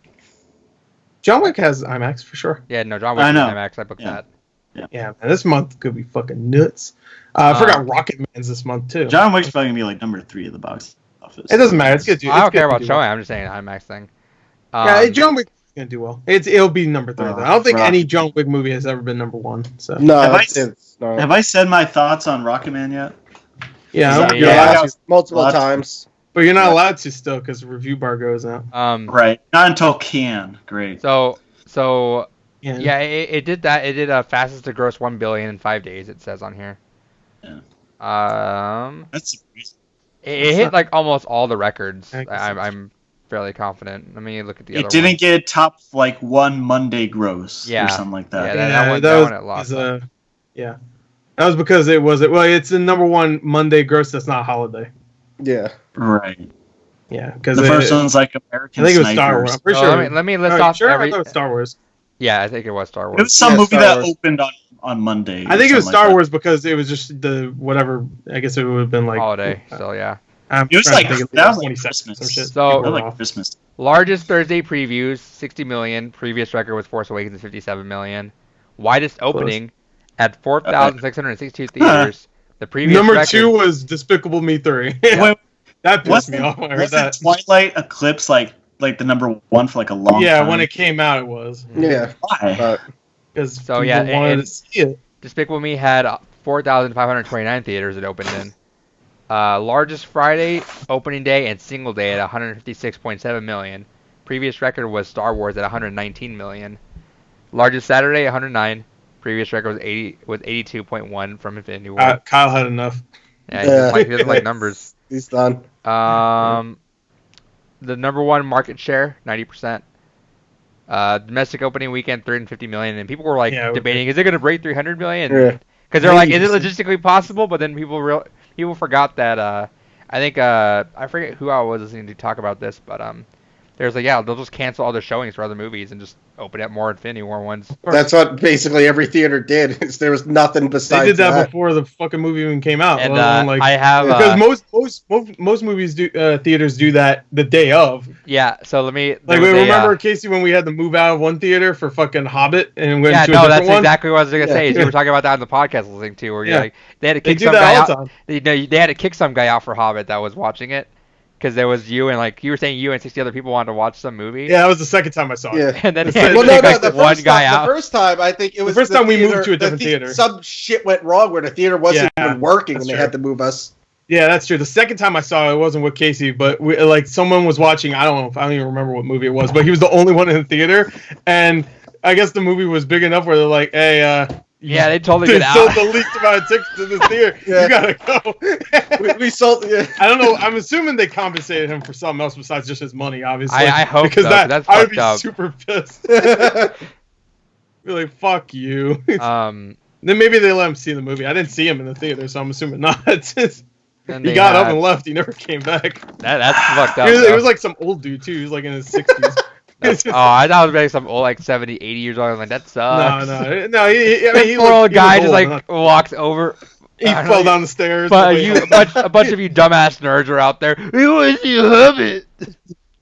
John Wick has IMAX for sure. Yeah, no, John Wick has IMAX. I booked that. Yeah, man, this month could be fucking nuts. I forgot Rocket Man's this month, too. John Wick's probably going to be like number 3 of the box office. It doesn't matter. It's good. I don't care about showing. I'm just saying an IMAX thing. John Wick is gonna do well. It'll be number 3. I don't think any John Wick movie has ever been number 1. So no, have I said my thoughts on Rocket Man yet? Yeah, Yeah. You're Yeah. allowed to multiple Lots. times. but you're not Yeah. allowed to still because review bar goes out. Right. Not until Cannes. Great. So Yeah. yeah, it did that. It did fastest to gross 1 billion in 5 days. It says on here. Yeah. It That's That's hit not- like almost all the records. I guess that's I'm fairly confident. Let me look at the other it didn't one. get top like one Monday gross Yeah. or something like that. Yeah, that one it lost. Yeah, that was because it was well. It's the number one Monday gross that's not holiday. Yeah. Right. Yeah, because The first one's like American I think it was Star Snipers. Wars. I'm pretty So sure. let me list Oh, you off sure? I every. thought it was Star Wars. Yeah, I think it was Star It Wars. was some Yeah, movie Star that Wars. opened on Monday. I think it was or something Star like that. Wars because it was just the whatever. I guess it would have been like Holiday. So yeah. I'm It was trying like to think of that was 20 like seconds Christmas. or shit. So- People That were was off. like Christmas. Largest Thursday previews, 60 million. Previous record was Force Awakens at 57 million. Widest opening at 4,662 theaters. The previous Number record, 2 was Despicable Me 3. Wait, That pissed me wasn't, off when I heard wasn't that. Twilight Eclipse like the number one for like a long Yeah, time? when it came out, it was Yeah. Why? But because So, people yeah, wanted and- to see it. Despicable Me had 4,529 theaters it opened in. Largest Friday opening day and single day at 156.7 million. Previous record was Star Wars at 119 million. Largest Saturday 109. Previous record was 82.1 from Infinity War. Kyle had enough. Yeah, he doesn't like numbers. he's done. The number one market share 90%. Domestic opening weekend 350 million, and people were like Yeah, debating, is it going to break 300 million? Yeah. Because they're like, is it 90%. logistically possible? But then people forgot that. I think I forget who I was listening to talk about this, but there's like, yeah, they'll just cancel all the showings for other movies and just open up more Infinity War ones. That's what basically every theater did. Is there was nothing They besides did that before the fucking movie even came out. And let alone, I have because most movies do theaters do that the day of. yeah. So let me Like remember Casey when we had to move out of one theater for fucking Hobbit and went yeah, to a no, different that's one? exactly what I was gonna say. Is Yeah. you were talking about that on the podcast listening to, where you're Yeah. like, they had to They kick do some that guy all out. the time. They had to kick some guy out for Hobbit that was watching it, because there was you and like you were saying you and 60 other people wanted to watch some movie. Yeah, that was the second time I saw it. Yeah. And then The he had to second- kick, no, like, the one first guy time, out. The first time, I think it was first time we moved to a different theater. Some shit went wrong where the theater wasn't Yeah, even working, and that's they true. had to move us. Yeah, that's true. The second time I saw it, it wasn't with Casey, but like someone was watching. I don't even remember what movie it was, but he was the only one in the theater, and I guess the movie was big enough where they're like, "Hey, Yeah, they totally they get sold out. the least amount of tickets to this theater. Yeah. You gotta go." We sold. Yeah. I don't know. I'm assuming they compensated him for something else besides just his money, obviously. I hope because so, 'cause that's I would fucked be up. super pissed. Be like, "Fuck you." Um, Then maybe they let him see the movie. I didn't see him in the theater, so I'm assuming not. then He they got up had- and left. He never came back. That's fucked up. He though. was like some old dude too. He was like in his 60s. Oh, I thought it was like some old, like 70, 80 years old. I'm like, that No, sucks. no. I mean, This he poor old looked guy old, just like huh? walks over. He I don't fell know, down the stairs. But Wait, a bunch of you dumbass nerds are out there. We want to see a Hobbit.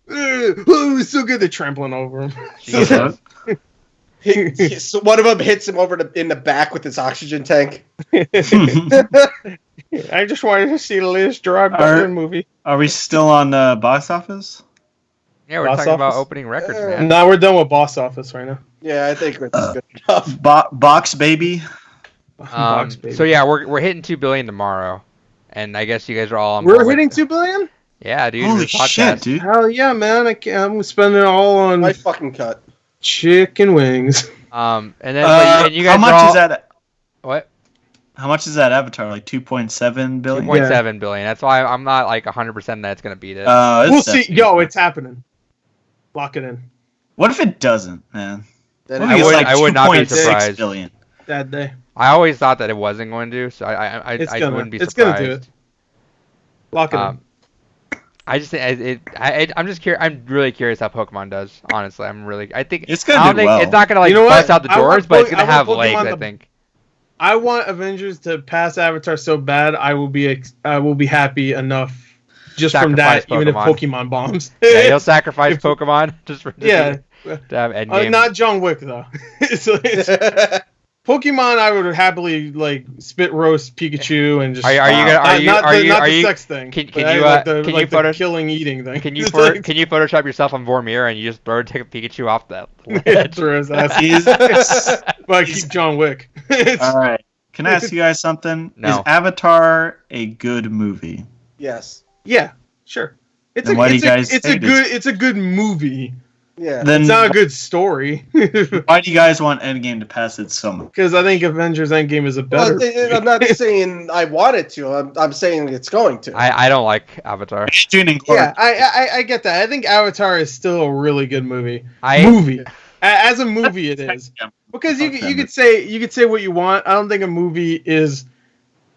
oh, it was so good. They're trampling over him. Jesus. So one of them hits him over in the back with his oxygen tank. I just wanted to see the latest Gerard Butler movie. Are we still on box office? Yeah, we're Box talking about office? opening records, man. No, we're done with box office right now. Yeah, I think it's good enough. Box baby. Box, baby. So yeah, we're hitting 2 billion tomorrow, and I guess you guys are all on We're board with- hitting 2 billion? Yeah, dude. Holy this podcast. shit, dude. Hell yeah, man. I'm spending it all on My fucking cut. chicken wings. And then and you guys how much are all, is that? What? How much is that Avatar? Like 2.7 billion. 2.7 billion. That's why I'm not like 100% that it's gonna beat it. It's We'll see. definitely- Yo, it's happening. Lock it in. What if it doesn't, man? Then What if I it's would- like I would not be 2.6 surprised. billion? That day. I always thought that it wasn't going to, so I It's I gonna. wouldn't be It's surprised. gonna do it. Lock it in. I just think I'm just curious. I'm really curious how Pokemon does. Honestly, I think It's gonna I don't do think well. it's not gonna like You know what? bust out the I want doors, but it's Po- gonna I have want legs. Pokemon I to- think. I want Avengers to pass Avatar so bad I will be happy enough just from Sacrifice that, even if Pokemon. Pokemon bombs. Yeah, you'll sacrifice If- Pokemon just for Yeah. to have Endgame. Not John Wick though. Pokemon, I would happily like spit roast Pikachu and just. Are you gonna not are the you sex thing? can but you, I like the, can you like the photo- killing eating thing? can you Photoshop yourself on Vormir and you just take a Pikachu off that Yeah, ledge? through his ass. Jesus. But I keep John Wick. All right. Can I ask you guys something? No. Is Avatar a good movie? Yes. Yeah, sure. It's Then why do you guys hate it? It's a good movie. Yeah. Then It's not a good story. why do you guys want Endgame to pass it so much? Because I think Avengers Endgame is a better. Well, I'm not saying I want it to. I'm saying it's going to. I don't like Avatar. Yeah, I get that. I think Avatar is still a really good movie. I As a movie, it is because you could say what you want. I don't think a movie is.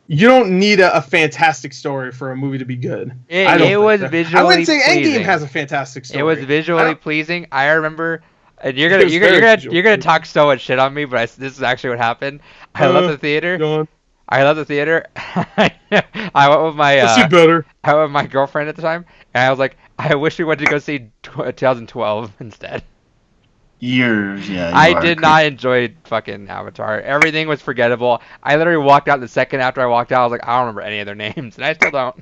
You don't need a fantastic story for a movie to be good. It was visually. I wouldn't say pleasing. Endgame has a fantastic story. It was visually pleasing. I remember, and you're It was very gonna visually talk so much shit on me, but this is actually what happened. I left the theater. I left the theater. I went with my I went with my girlfriend at the time, and I was like, I wish we went to go see 2012 instead. I did not enjoy fucking Avatar. Everything was forgettable. I literally walked out the second after I walked out. I was like, I don't remember any of their names, and I still don't.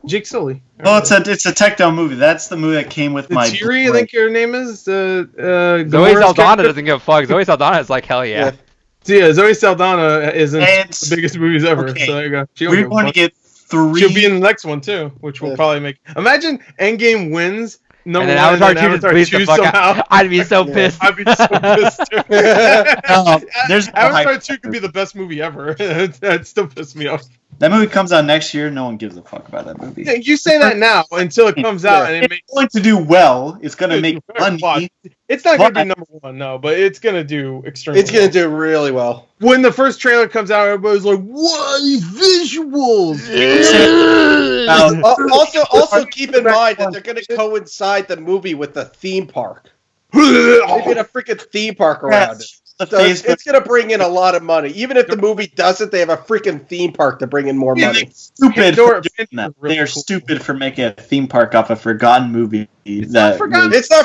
Jake Sully. Well, it's a takedown movie. That's the movie that came with my. Tiri, I think your name is. Zoe Saldana doesn't give a fuck. Zoe Saldana is like, hell yeah. So yeah, Zoe Saldana is in the biggest movies ever. Okay. So there you go. We're going to get 3. She'll be in the next one too, which will probably make. Imagine Endgame wins. And then Avatar 2 just beats the fuck out. I'd be so pissed. I'd be so pissed too. Avatar 2 could be the best movie ever. That'd still piss me off. That movie comes out next year. No one gives a fuck about that movie. Yeah, you say that now until it comes out, and it's going to do well. It's going to make money. It's not going to be number 1, no, but it's going to do extremely. It's going to do really well. When the first trailer comes out, everybody's like, "What these visuals?" Also keep in mind that they're going to coincide the movie with the theme park. They get a freaking theme park around it. So it's going to bring in a lot of money. Even if the movie doesn't, they have a freaking theme park to bring in more money. They are stupid for making a theme park off a forgotten movie. It's not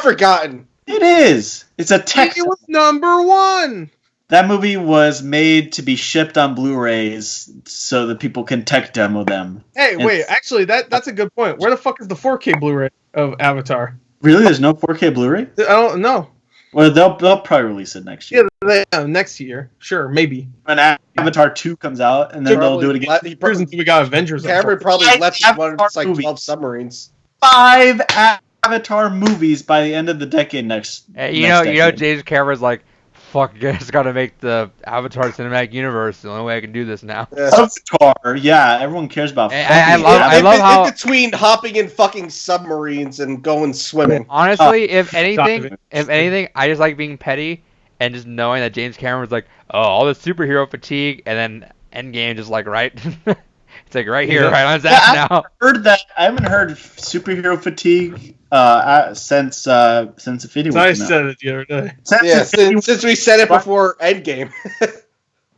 forgotten. It is. It's a tech. It was number 1. That movie was made to be shipped on Blu-rays so that people can tech demo them. Hey, wait. Actually, that's a good point. Where the fuck is the 4K Blu-ray of Avatar? Really? There's no 4K Blu-ray? I don't know. Well, they'll probably release it next year. Yeah, next year. Sure, maybe. When Avatar 2 comes out, and then they'll do it again. Until we got Avengers. Cameron probably left one of like 12 submarines. 5 Avatar movies by the end of the decade next. You know, James Cameron's like, fuck, you guys gotta make the Avatar cinematic universe. The only way I can do this now. Avatar, yeah, everyone cares about. I love how in between hopping in fucking submarines and going swimming. Honestly, if anything, I just like being petty and just knowing that James Cameron's like, oh, all the superhero fatigue, and then Endgame just like right. It's like right here, right on his ass now. I haven't heard superhero fatigue since Infinity War. I said it the other day. Since we said it before Endgame.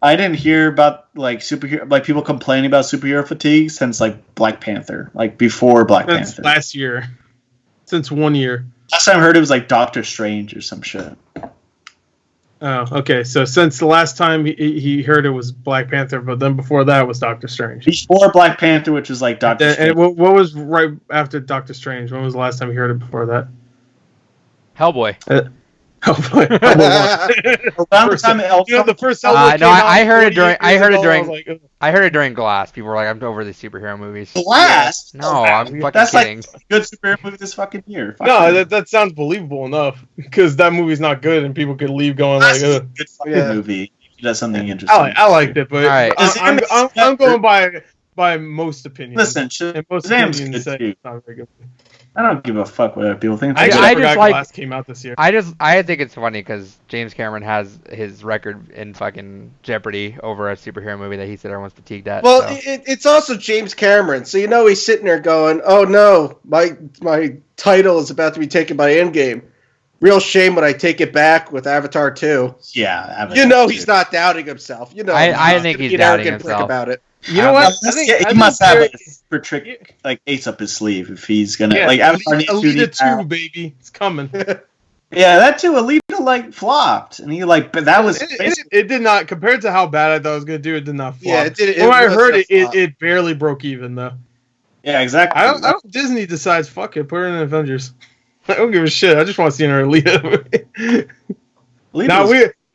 I didn't hear about like superhero, like people complaining about superhero fatigue since like Black Panther, like before Black Panther. Last year, since 1 year. Last time I heard it was like Doctor Strange or some shit. Oh, okay. So since the last time he heard it was Black Panther, but then before that was Doctor Strange. Before Black Panther, which was like Doctor Strange. And what was right after Doctor Strange? When was the last time you heard it before that? Hellboy. Hellboy. Around the time the first Hellboy no, I heard it during Glass. People were like, I'm over these superhero movies. Glass? No, I'm fucking that's kidding. Like a good superhero movie this fucking year. No, that sounds believable enough because that movie's not good and people could leave going Glass like, is a good fucking movie. That's something interesting. I liked it, but right. I'm going by most opinions. Listen, Shazam's good too. It's not very good. I don't give a fuck what other people think. I just like Glass came out this year. I think it's funny because James Cameron has his record in fucking jeopardy over a superhero movie that he said everyone's fatigued at. Well, it's also James Cameron, so you know he's sitting there going, "Oh no, my title is about to be taken by Endgame. Real shame when I take it back with Avatar 2." Yeah, Avatar 2. He's not doubting himself. I think he's doubting himself about it. You know what? He must have a super trick, like ace up his sleeve if he's gonna like Avatar Alita 2, baby, it's coming. Yeah, that too. Alita like flopped, and he like, but that was it did not compared to how bad I thought it was gonna do. It did not flop. Yeah, it did. When I heard it barely broke even though. Yeah, exactly. I don't. Disney decides, fuck it, put her in Avengers. I don't give a shit. I just want to see her Alita.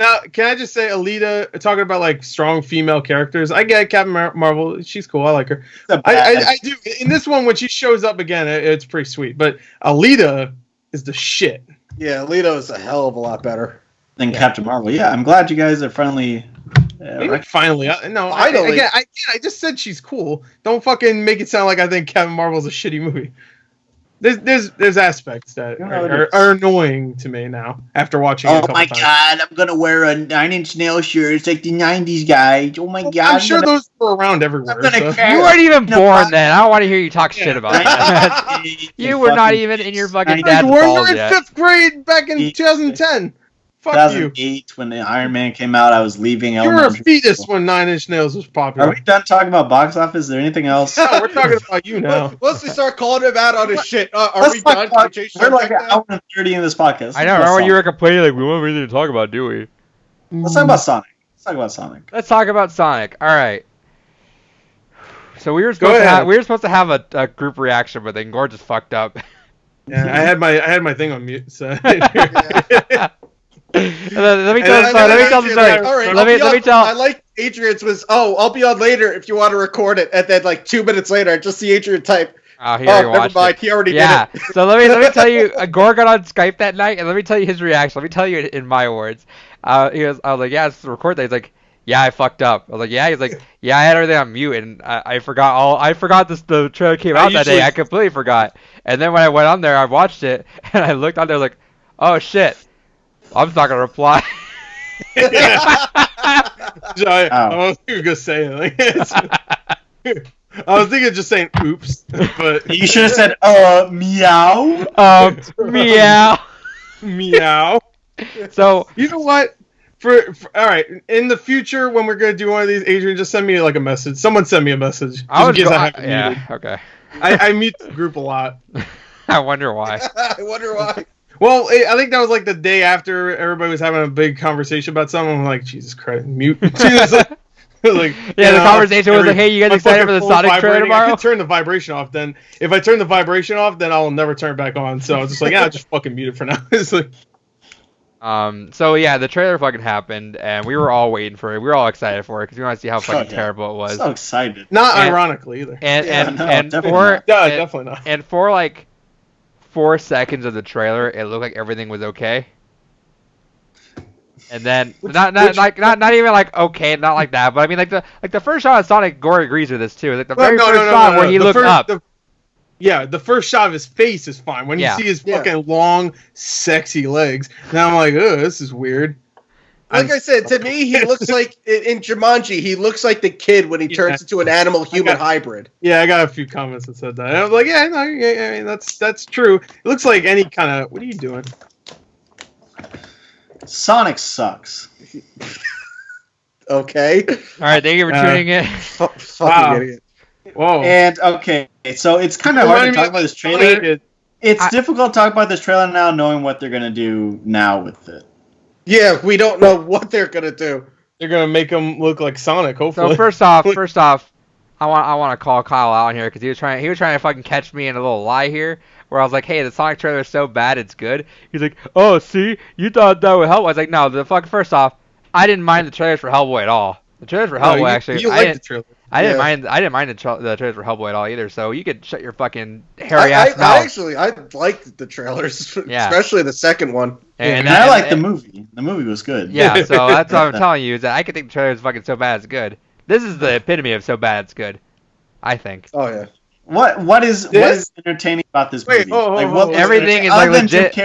Now, can I just say, Alita, talking about like strong female characters, I get Captain Marvel. She's cool. I like her. I do. In this one, when she shows up again, it's pretty sweet. But Alita is the shit. Yeah, Alita is a hell of a lot better than Captain Marvel. Yeah, I'm glad you guys are finally. Finally. I just said she's cool. Don't fucking make it sound like I think Captain Marvel's a shitty movie. There's aspects that are annoying to me now after watching it a couple times. Oh my god, I'm gonna wear a 9 Inch Nail shirt. It's like the 90s guy. Oh my god. I'm sure those were around everywhere. You weren't even born then. I don't want to hear you talk shit about that. You were not even in your fucking dad's balls yet. You were in 5th grade back in 2010. Fuck 2008, when the Iron Man came out, I was leaving elementary. You were a fetus when 9 Inch Nails was popular. Are we done talking about box office? Is there anything else? No, we're talking about you now. Once we start calling him out on his shit, are we done? We're like an hour and 30 in this podcast. I know. Remember when you were complaining, like, we don't have anything to talk about, do we? Let's talk about Sonic. Let's talk about Sonic. All right. So we were supposed to have a group reaction, but then Gore just fucked up. Yeah, I had my thing on mute. So. Let me tell the story. All right, let me tell. I like Adrian's was. I'll be on later if you want to record it. And then like 2 minutes later, I just see Adrian type. Never mind. He already did it. So let me tell you. Gore got on Skype that night, and let me tell you his reaction. Let me tell you it in my words. I was like, yeah, let's record that. He's like, yeah, I fucked up. I was like, yeah. He's like, yeah, I had everything on mute, and I forgot the trailer came out that day. I completely forgot. And then when I went on there, I watched it, and I looked on there like, oh shit. I'm just not gonna reply. I was gonna say it. I was thinking of just saying oops, but you should have said meow. Meow. Meow. So you know what? For all right, in the future when we're gonna do one of these, Adrian, just send me like a message. Someone send me a message. Okay. I mute the group a lot. I wonder why. Well, I think that was like the day after everybody was having a big conversation about something. I'm like, Jesus Christ, mute. The conversation was like, hey, you guys excited for the Sonic trailer tomorrow? I could turn the vibration off. Then if I turn the vibration off, then I'll never turn it back on. So I was just like, just fucking mute it for now. It's like, so yeah, the trailer fucking happened, and we were all waiting for it. We were all excited for it because we want to see how fucking terrible it was. So excited. Not ironically either. Definitely not. And for like 4 seconds of the trailer, it looked like everything was okay. And then not even like okay, not like that, but I mean like the first shot of Sonic, Gore agrees with this too. Like the first shot where he looked up. The first shot of his face is fine. When you see his fucking long, sexy legs, now I'm like, oh, this is weird. Like I said, to me, he looks like in Jumanji. He looks like the kid when he turns into an animal-human hybrid. Yeah, I got a few comments that said that. And I was like, I mean, that's true. It looks like any kind of. What are you doing? Sonic sucks. Okay. All right, thank you for tuning in. Fucking idiot. Whoa. And okay, so it's kind of hard to talk about this trailer. It's difficult to talk about this trailer now, knowing what they're gonna do now with it. Yeah, we don't know what they're gonna do. They're gonna make him look like Sonic. Hopefully. So first off, I want to call Kyle out here because he was trying to fucking catch me in a little lie here, where I was like, hey, the Sonic trailer is so bad it's good. He's like, oh, see, you thought that would help. I was like, no, first off, I didn't mind the trailers for Hellboy at all. The trailers for Hellboy actually. You liked the trailer. I didn't mind the trailers for Hellboy at all either. So you could shut your fucking hairy ass mouth. I liked the trailers, especially the second one. And I liked the movie. The movie was good. Yeah, so that's what I'm telling you is that I could think the trailer is fucking so bad it's good. This is the epitome of so bad it's good, I think. Oh yeah. What is entertaining about this movie? Everything is like legit.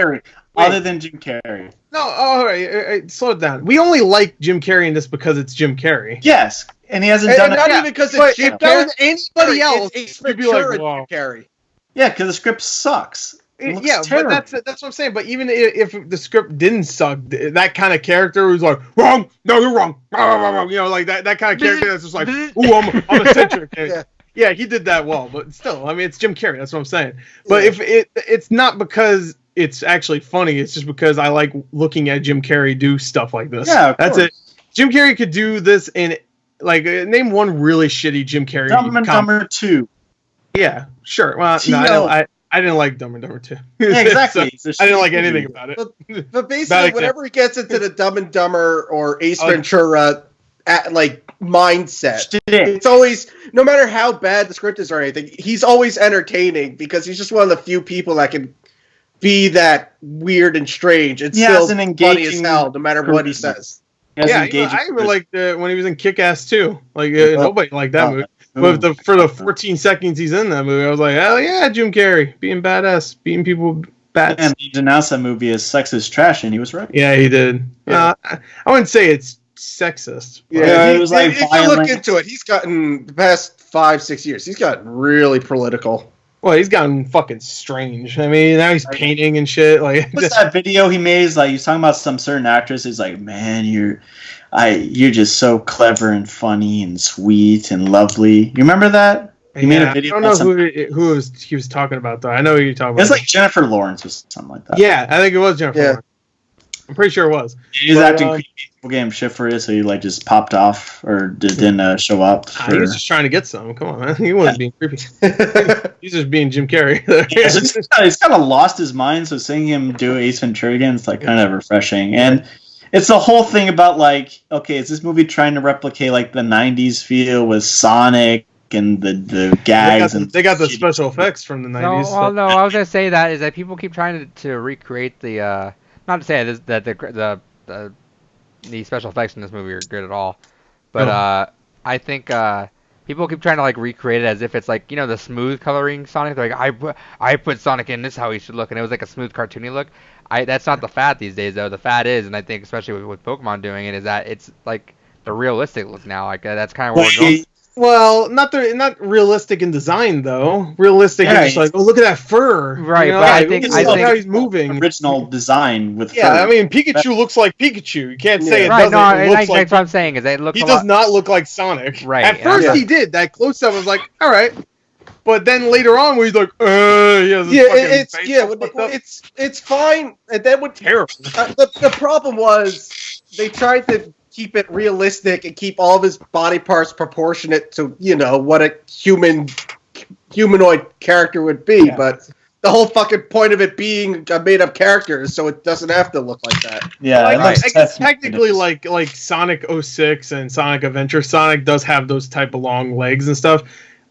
Other than Jim Carrey. No, all right, slow it down. We only like Jim Carrey in this because it's Jim Carrey. Yes, and he hasn't done it. Not even because it's Jim Carrey. If that was anybody else, it's mature Jim Carrey. Yeah, because the script sucks. Yeah, terrible. But that's what I'm saying. But even if the script didn't suck, that kind of character was like, wrong, no, you're wrong. You know, like that kind of character that's just like, ooh, I'm eccentric. Yeah, he did that well, but still, I mean, it's Jim Carrey. That's what I'm saying. But if it's not because it's actually funny, it's just because I like looking at Jim Carrey do stuff like this. Yeah, that's it. Jim Carrey could do this in, like, name one really shitty Jim Carrey. Dumb and Dumber 2. Yeah, sure. Well, no, I didn't like Dumb and Dumber 2. Yeah, exactly. So, I didn't like anything about it. But basically, whenever he gets into the Dumb and Dumber or Ace Ventura mindset, it's always, no matter how bad the script is or anything, he's always entertaining because he's just one of the few people that can be that weird and strange. It's still funny as hell, no matter what he says. Yeah, I even liked when he was in Kick-Ass 2. Like nobody liked that movie. But for the 14 seconds he's in that movie, I was like, hell yeah, Jim Carrey, being badass, beating people with bats. And he denounced that movie as sexist trash, and he was right. Yeah, he did. Yeah. I wouldn't say it's sexist. Yeah, it was like if you look into it, he's gotten the past 5-6 years, he's gotten really political. Well, he's gotten fucking strange. I mean, now he's painting and shit. Like, what's that video he made? Like, he's talking about some certain actress. He's like, man, you're just so clever and funny and sweet and lovely. You remember that? He made a video. I don't know who he was talking about, though. I know who you're talking about. It's like Jennifer Lawrence or something like that. Yeah, I think it was Jennifer Lawrence. I'm pretty sure it was. He was acting creepy. People gave him shit for it, so he like just popped off or didn't show up. He was just trying to get some. Come on, man. He wasn't being creepy. He's just being Jim Carrey. He's kind of lost his mind, so seeing him do Ace Ventura again is like kind of refreshing. And it's the whole thing about like, okay, is this movie trying to replicate like the '90s feel with Sonic and the gags? They got the special effects from the '90s. No, I was gonna say that is that people keep trying to recreate the. Not to say that the special effects in this movie are good at all, but I think people keep trying to like recreate it as if it's like, you know, the smooth coloring Sonic. They're like, I put Sonic in, this is how he should look, and it was like a smooth cartoony look. That's not the fad these days though. The fad is, and I think especially with Pokemon doing it, is that it's like the realistic look now. Like that's kind of where we're going. Well, not realistic in design though. Realistic is just like, oh, look at that fur. Right, you know? but I think how he's moving. Original design with fur. I mean, Pikachu looks like Pikachu. You can't say it right, doesn't. No, it looks that's what I'm saying. Is it looks. He does not look like Sonic. Right. At first, he did. That close up was like, all right. But then later on, where he's like, it's fine. And then what? Terrible. The problem was they tried to keep it realistic and keep all of his body parts proportionate to, you know, what a humanoid character would be. Yeah. But the whole fucking point of it being a made-up character is so it doesn't have to look like that. Yeah, I guess technically, like Sonic 06 and Sonic Adventure, Sonic does have those type of long legs and stuff.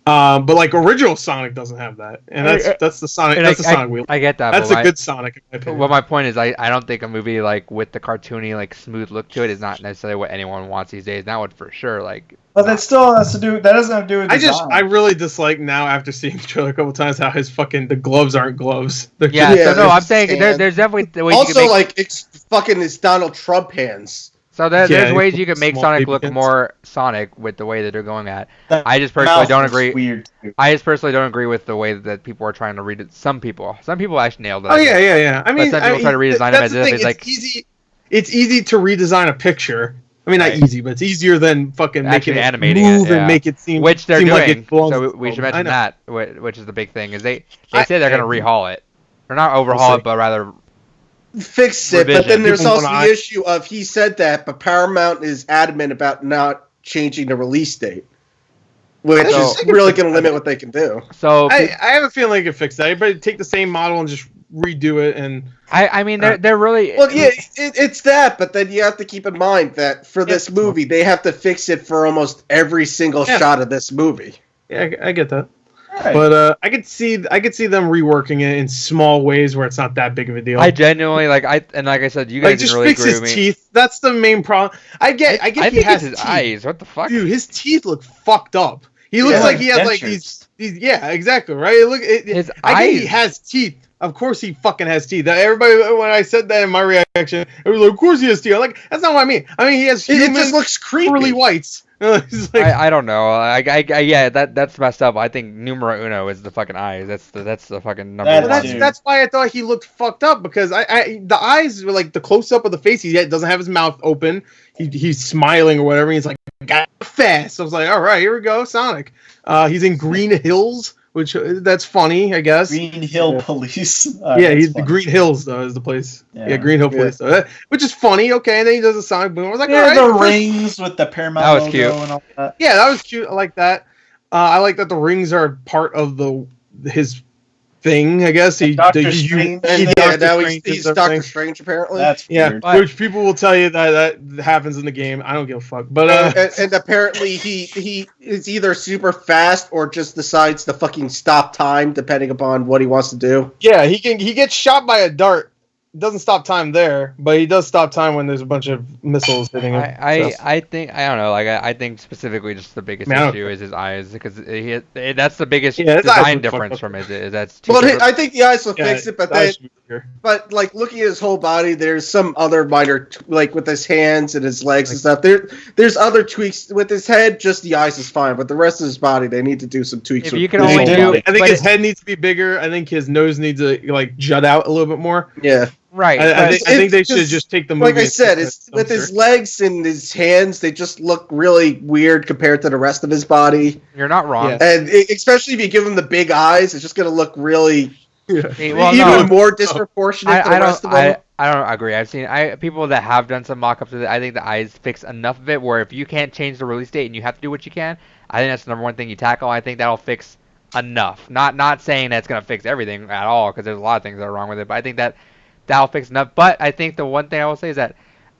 But like original Sonic doesn't have that, and that's the Sonic. That's the Sonic wheel. I get that. That's a good Sonic. In my opinion. Well, my point is, I don't think a movie like with the cartoony like smooth look to it is not necessarily what anyone wants these days. That would for sure like. But that still has to do. That doesn't have to do with design. I really dislike now after seeing the trailer a couple times how his the gloves aren't gloves. I'm saying there's definitely the way also you can like it's fucking his Donald Trump hands. So there's ways you can make Sonic look more Sonic with the way that they're going at. I just personally don't agree. Weird. I just personally don't agree with the way that people are trying to read it. Some people actually nailed it. Oh yeah. I mean, some people try to redesign them as if it's like easy. It's easy to redesign a picture. I mean, not easy, but it's easier than fucking making it move and make it seem which they're doing. Like it so we should mention that, which is the big thing, is they say they're going to rehaul it, or not overhaul it, but rather. Fix it, but then there's also the issue of he said that, but Paramount is adamant about not changing the release date, which is really going to limit what they can do. So I have a feeling they could fix that. Everybody take the same model and just redo it. And I mean, they're really well, yeah, it's that, but then you have to keep in mind that for this movie, they have to fix it for almost every single shot of this movie. Yeah, I get that. Right. But I could see them reworking it in small ways where it's not that big of a deal. I genuinely like I said, you guys just really fix his teeth. That's the main problem. I get he has his eyes. What the fuck, dude? His teeth look fucked up. He looks like he has like these. Yeah, exactly. Right. His eyes. I get he has teeth. Of course he fucking has teeth. Everybody, when I said that in my reaction, it was like, of course he has teeth. I'm like, that's not what I mean. I mean, he has it just looks creepy. Pearly whites. Like, I don't know. Yeah, that's messed up. I think numero uno is the fucking eyes. That's the fucking number one. That's why I thought he looked fucked up, because the eyes were like the close up of the face. He doesn't have his mouth open. He's smiling or whatever. He's like, got fast. I was like, all right, here we go, Sonic. He's in Green Hills, which that's funny, I guess. Green Hill Police. He's the Green Hills though is the place. Yeah, Green Hill Police, though, which is funny. Okay, and then he does a Sonic boom. I was like, all right, the rings with the Paramount. That was cute. And all that. Yeah, that was cute. I like that. I like that the rings are part of his thing, I guess. Doctor Strange. Now he's Doctor Strange apparently. That's weird. Which people will tell you that happens in the game. I don't give a fuck. But and apparently he is either super fast or just decides to fucking stop time depending upon what he wants to do. Yeah, he gets shot by a dart. Doesn't stop time there, but he does stop time when there's a bunch of missiles hitting him. I think I don't know. Like I think specifically, just the biggest issue is his eyes, because that's the biggest design difference from it. Is that's I think the eyes will fix it, but like looking at his whole body, there's some other minor like with his hands and his legs and stuff. There's other tweaks with his head. Just the eyes is fine, but the rest of his body they need to do some tweaks. If you can only I think his head needs to be bigger. I think his nose needs to like jut out a little bit more. Yeah. Right. I think they should just take the movie. Like I said, with his legs and his hands, they just look really weird compared to the rest of his body. You're not wrong. Yeah. And especially if you give him the big eyes, it's just going to look really more disproportionate to the rest of them. I don't agree. I've seen people that have done some mock-ups of it. I think the eyes fix enough of it where if you can't change the release date and you have to do what you can, I think that's the number one thing you tackle. I think that'll fix enough. Not saying that it's going to fix everything at all, because there's a lot of things that are wrong with it, but I think that'll fix enough. But I think the one thing I will say is that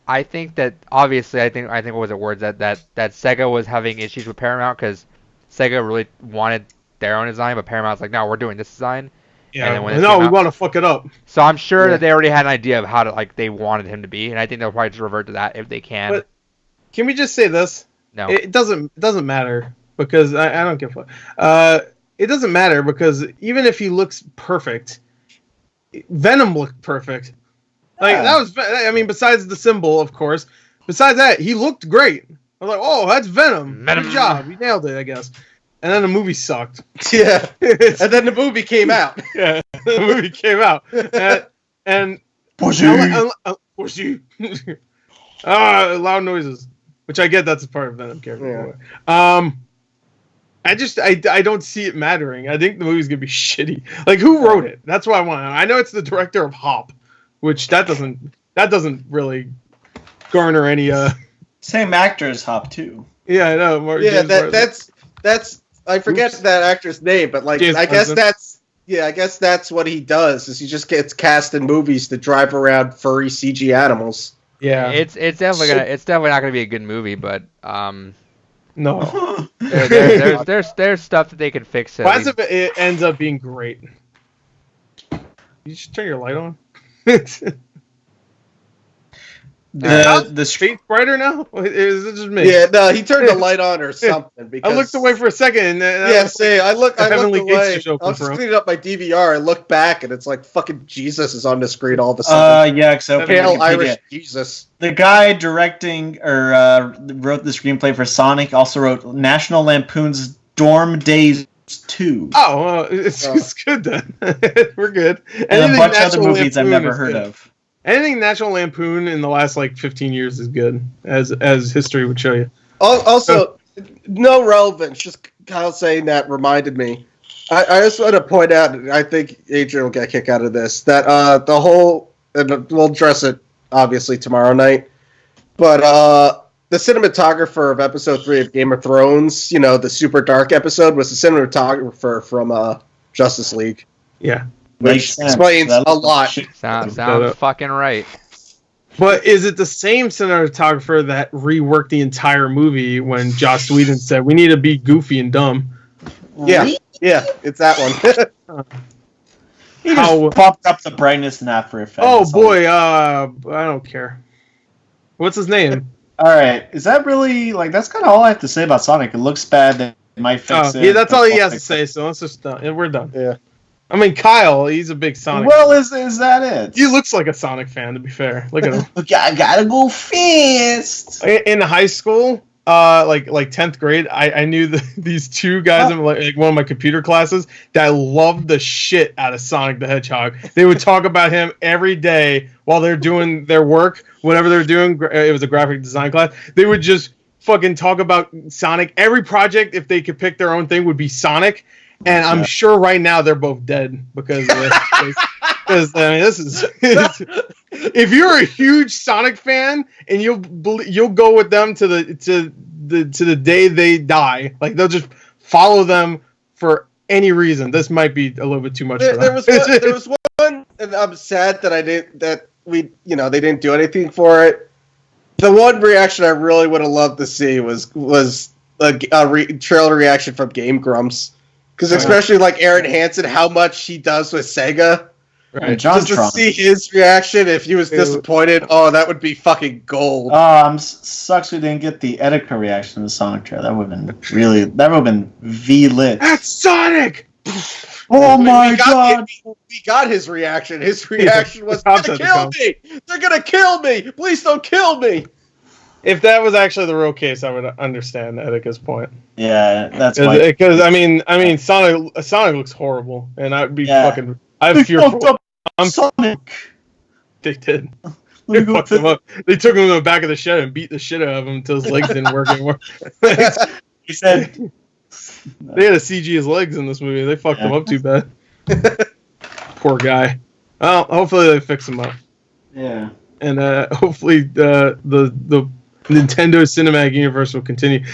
I think that obviously I think what was it words that Sega was having issues with Paramount because Sega really wanted their own design, but Paramount's like, no, we're doing this design. Yeah, we want to fuck it up. So I'm sure that they already had an idea of how to they wanted him to be, and I think they'll probably just revert to that if they can. But can we just say this? No, it doesn't matter because I don't give a fuck. It doesn't matter because even if he looks perfect, Venom looked perfect. That was, I mean, besides the symbol, of course. Besides that, he looked great. I was like, oh, that's Venom. Good job. You nailed it, I guess. And then the movie sucked. Yeah. And then the movie came out. Yeah, the movie came out. And loud noises. Which I get that's a part of Venom character. Yeah. I don't see it mattering. I think the movie's gonna be shitty. Like, who wrote it? That's what I want. I know it's the director of Hop, which that doesn't really garner any. Same actor as Hop too. Yeah, I know. That's I forget that actor's name, but like I guess that's what he does. Is he just gets cast in movies to drive around furry CG animals. Yeah, it's definitely not gonna be a good movie, but no. There's stuff that they can fix. Why if it ends up being great? You should turn your light on. The street's brighter now? Is it just me? Yeah, no, he turned the light on or something. Because I looked away for a second. And I looked away. I was just cleaning up my DVR. I looked back, and it's like fucking Jesus is on the screen all of a sudden. Yeah, so pale Irish Jesus. The guy directing or wrote the screenplay for Sonic also wrote National Lampoon's Dorm Days 2. Oh, it's good then. We're good. And a bunch of other movies I've never heard of. Anything National Lampoon in the last 15 years is good, as history would show you. Also, no relevance. Just Kyle saying that reminded me. I just want to point out, and I think Adrian will get a kick out of this, that the whole, and we'll address it obviously tomorrow night, but the cinematographer of episode 3 of Game of Thrones, the super dark episode, was the cinematographer from Justice League. Yeah. Which explains a lot. Sounds fucking right. But is it the same cinematographer that reworked the entire movie when Joss Whedon said, we need to be goofy and dumb? Yeah, it's that one. He just popped up the brightness and After Effects. Oh, boy, I don't care. What's his name? Alright, is that really, that's kind of all I have to say about Sonic. It looks bad, they might fix it. Yeah, that's all he has to say, so let's just done. We're done. Yeah. I mean, Kyle, he's a big Sonic fan. Is that it? He looks like a Sonic fan, to be fair. Look at him. Look, I gotta go fast. In high school, like 10th grade, I knew these two guys in one of my computer classes that loved the shit out of Sonic the Hedgehog. They would talk about him every day while they're doing their work, whatever they're doing. It was a graphic design class. They would just fucking talk about Sonic. Every project, if they could pick their own thing, would be Sonic. And I'm sure right now they're both dead because of this. Because this is if you're a huge Sonic fan and you'll go with them to the day they die. Like, they'll just follow them any reason, this might be a little bit too much for them. There was one, and I'm sad that they didn't do anything for it. The one reaction I really would have loved to see was a trailer reaction from Game Grumps, because especially like Aaron Hansen, how much he does with Sega. Right, just to see his reaction if he was disappointed. Oh, that would be fucking gold. Sucks we didn't get the Etika reaction to the Sonic trailer. That would have been V-lit. That's Sonic! Oh my god! We got his reaction. His reaction was, "They're gonna kill me! They're gonna kill me! Please don't kill me!" If that was actually the real case, I would understand Etika's point. Yeah, that's because I mean, Sonic looks horrible, and I'd be fucking. I'm fearful. Sonic. They did. They fucked him up. They took him to the back of the shed and beat the shit out of him until his legs didn't work anymore. He said they had to CG his legs in this movie. They fucked him up too bad. Poor guy. Well, hopefully they fix him up. Yeah. And hopefully the Nintendo Cinematic Universe will continue.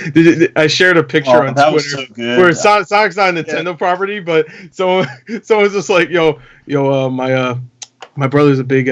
I shared a picture on Twitter so where Sonic's not a Nintendo property, but someone's just like, my brother's a big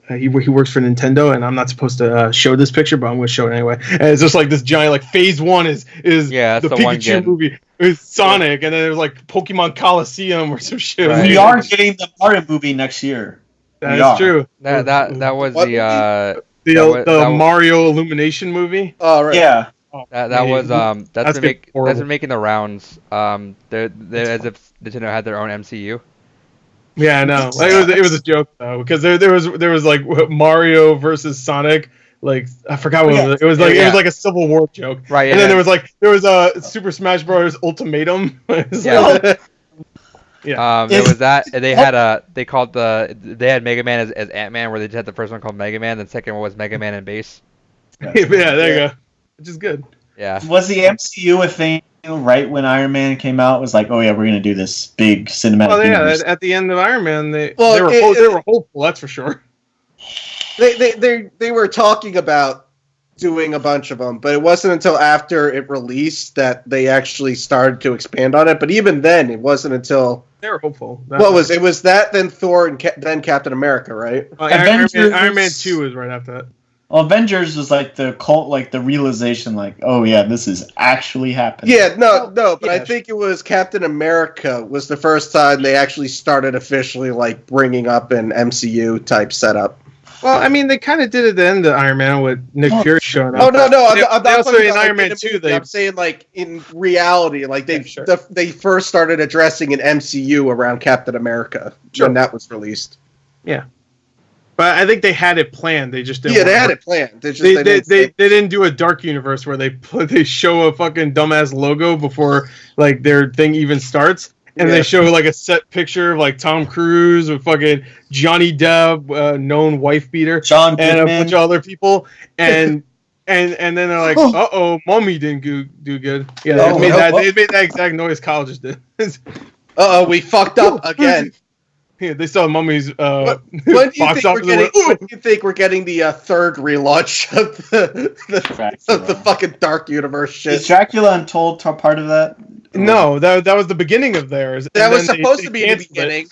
he works for Nintendo, and I'm not supposed to show this picture, but I'm going to show it anyway. And it's just like this giant, like Phase 1 is the Pikachu movie with Sonic, and then there's like Pokemon Coliseum or some shit. Right. We are getting the Mario movie next year. That's true. That was the Mario Illumination movie. Oh right. Yeah. That's been making the rounds. They're as if Nintendo had their own MCU. Yeah, I know. It was a joke though, because there was like Mario versus Sonic. Like I forgot what it was. It was like a Civil War joke. Right. And then there was a Super Smash Bros. Ultimatum. Yeah. Yeah. There was that. They had Mega Man as Ant-Man, where they just had the first one called Mega Man, the second one was Mega Man and Base. Yeah, there you go. Which is good. Yeah. Was the MCU a thing right when Iron Man came out? It was like, oh yeah, we're gonna do this big cinematic. Universe. At the end of Iron Man, they were hopeful. That's for sure. They were talking about doing a bunch of them, but it wasn't until after it released that they actually started to expand on it. But even then, it wasn't until they were hopeful. It was that, then Thor, and then Captain America, right? Iron Man 2 was right after that. Well, Avengers was like the cult, like the realization, like, oh yeah, this is actually happening. Yeah, but I think it was Captain America was the first time they actually started officially like bringing up an MCU type setup. Well, I mean, they kind of did at the end of Iron Man with Nick Fury showing up. Oh no, I'm not also in Iron Man 2. I'm saying like in reality, like they first started addressing an MCU around Captain America when that was released. Yeah. But I think they had it planned. They just didn't. Yeah, they had it planned. They didn't do a dark universe where they show a fucking dumbass logo before like their thing even starts, and they show like a set picture of like Tom Cruise with fucking Johnny Depp, known wife beater, John and Goodman. a bunch of other people, and then they're like, Mummy didn't do good. Yeah, they made that exact noise Kyle just did. We fucked up again. Yeah, they saw Mummy's when do you think we're getting the third relaunch of the fucking Dark Universe shit? Is Dracula Untold part of that? No, that was the beginning of theirs. That was supposed to be the beginning,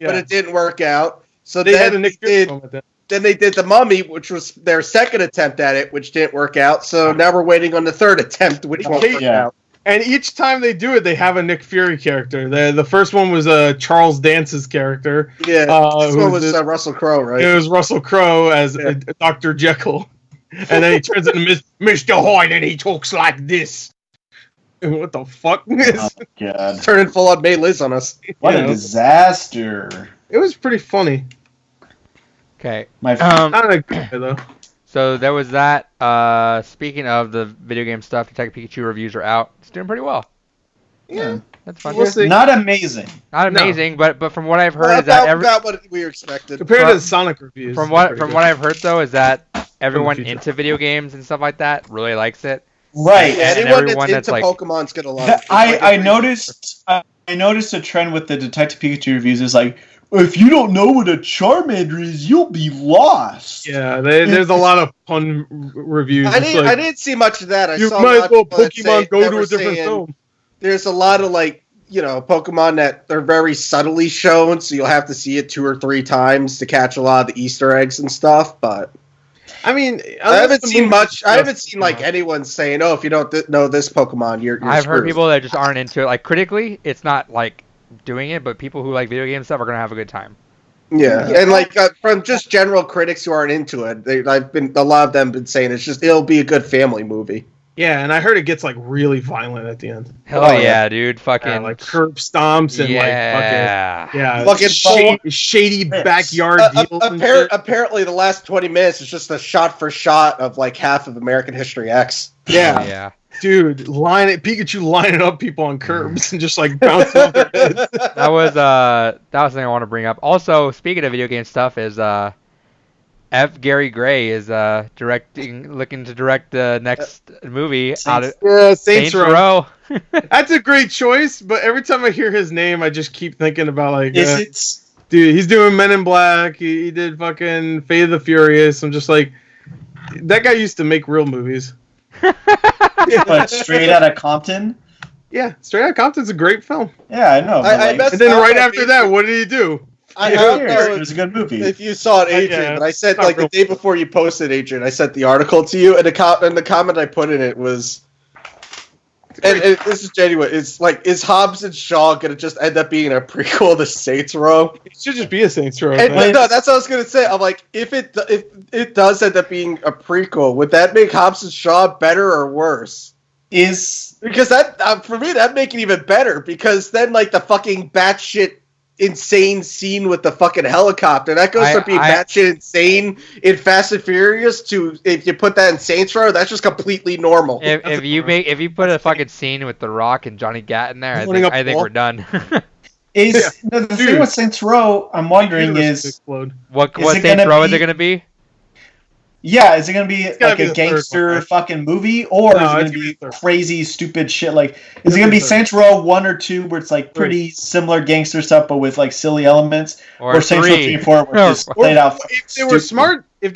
but it didn't work out. So they had a Nick Fury film with that. Then they did The Mummy, which was their second attempt at it, which didn't work out. So now we're waiting on the third attempt, which won't work out. And each time they do it, they have a Nick Fury character. The first one was Charles Dance's character. Yeah, this one was Russell Crowe, right? It was Russell Crowe as Dr. Jekyll. And then he turns into Mr. Hyde, and he talks like this. What the fuck? Oh, God. Turning full on May Liz on us. What a disaster. It was pretty funny. Okay. Not a good though. So there was that. Speaking of the video game stuff, Detective Pikachu reviews are out. It's doing pretty well. Yeah, that's fun. We'll see. Not amazing. Not amazing, but from what I've heard about what we expected compared to the Sonic reviews. From what I've heard though is that everyone into video games and stuff like that really likes it. Right. Anyone that's into Pokemon's gonna love it. I noticed a trend with the Detective Pikachu reviews is like, if you don't know what a Charmander is, you'll be lost. Yeah, there's a lot of pun reviews. I didn't see much of that. I you saw might as well Pokemon go to a different film. There's a lot of like, Pokemon that are very subtly shown, so you'll have to see it 2 or 3 times to catch a lot of the Easter eggs and stuff. But I mean, I haven't seen much. I haven't seen like anyone saying, "Oh, if you don't know this Pokemon, you're I've heard screwed." people that just aren't into it. Like critically, it's not like doing it, but people who like video game stuff are gonna have a good time. Yeah, and like from just general critics who aren't into it, a lot of them been saying it'll be a good family movie. Yeah, and I heard it gets like really violent at the end. Hell yeah, dude! Fucking like curb stomps and fucking shady backyard deals. Apparently, the last 20 minutes is just a shot for shot of like half of American History X. Yeah, yeah. Dude, Pikachu lining up people on curbs and just like bouncing off their heads. That was something I want to bring up. Also, speaking of video game stuff, is F. Gary Gray is looking to direct the next movie Saints Row. That's a great choice, but every time I hear his name, I just keep thinking about like, dude, he's doing Men in Black. He did fucking Fate of the Furious. I'm just like, that guy used to make real movies. But Straight Outta Compton. Yeah, Straight Outta Compton's a great film. Yeah, I know. And then right after that, what did he do? I don't know. It was a good movie. If you saw it, Adrian, but I said like the day before you posted, Adrian, I sent the article to you, and the comment I put in it was, and this is genuine. It's like, is Hobbs and Shaw gonna just end up being a prequel to Saints Row? It should just be a Saints Row. No, that's what I was gonna say. I'm like, if it does end up being a prequel, would that make Hobbs and Shaw better or worse? Because that for me that'd make it even better, because then like the fucking batshit insane scene with the fucking helicopter, that goes from being batshit insane in Fast and Furious to, if you put that in Saints Row, that's just completely normal. If you put a fucking scene with The Rock and Johnny Gat in there, I think we're done. The thing with Saints Row, I'm wondering is what Saints Row is it gonna be? Yeah, is it going to be like a gangster fucking movie, or is it going to be crazy, stupid shit? Like, is it going to be Saints Row 1 or 2, where it's like pretty similar gangster stuff, but with like silly elements, or Saints Row 3 and 4, where it's just played out? If they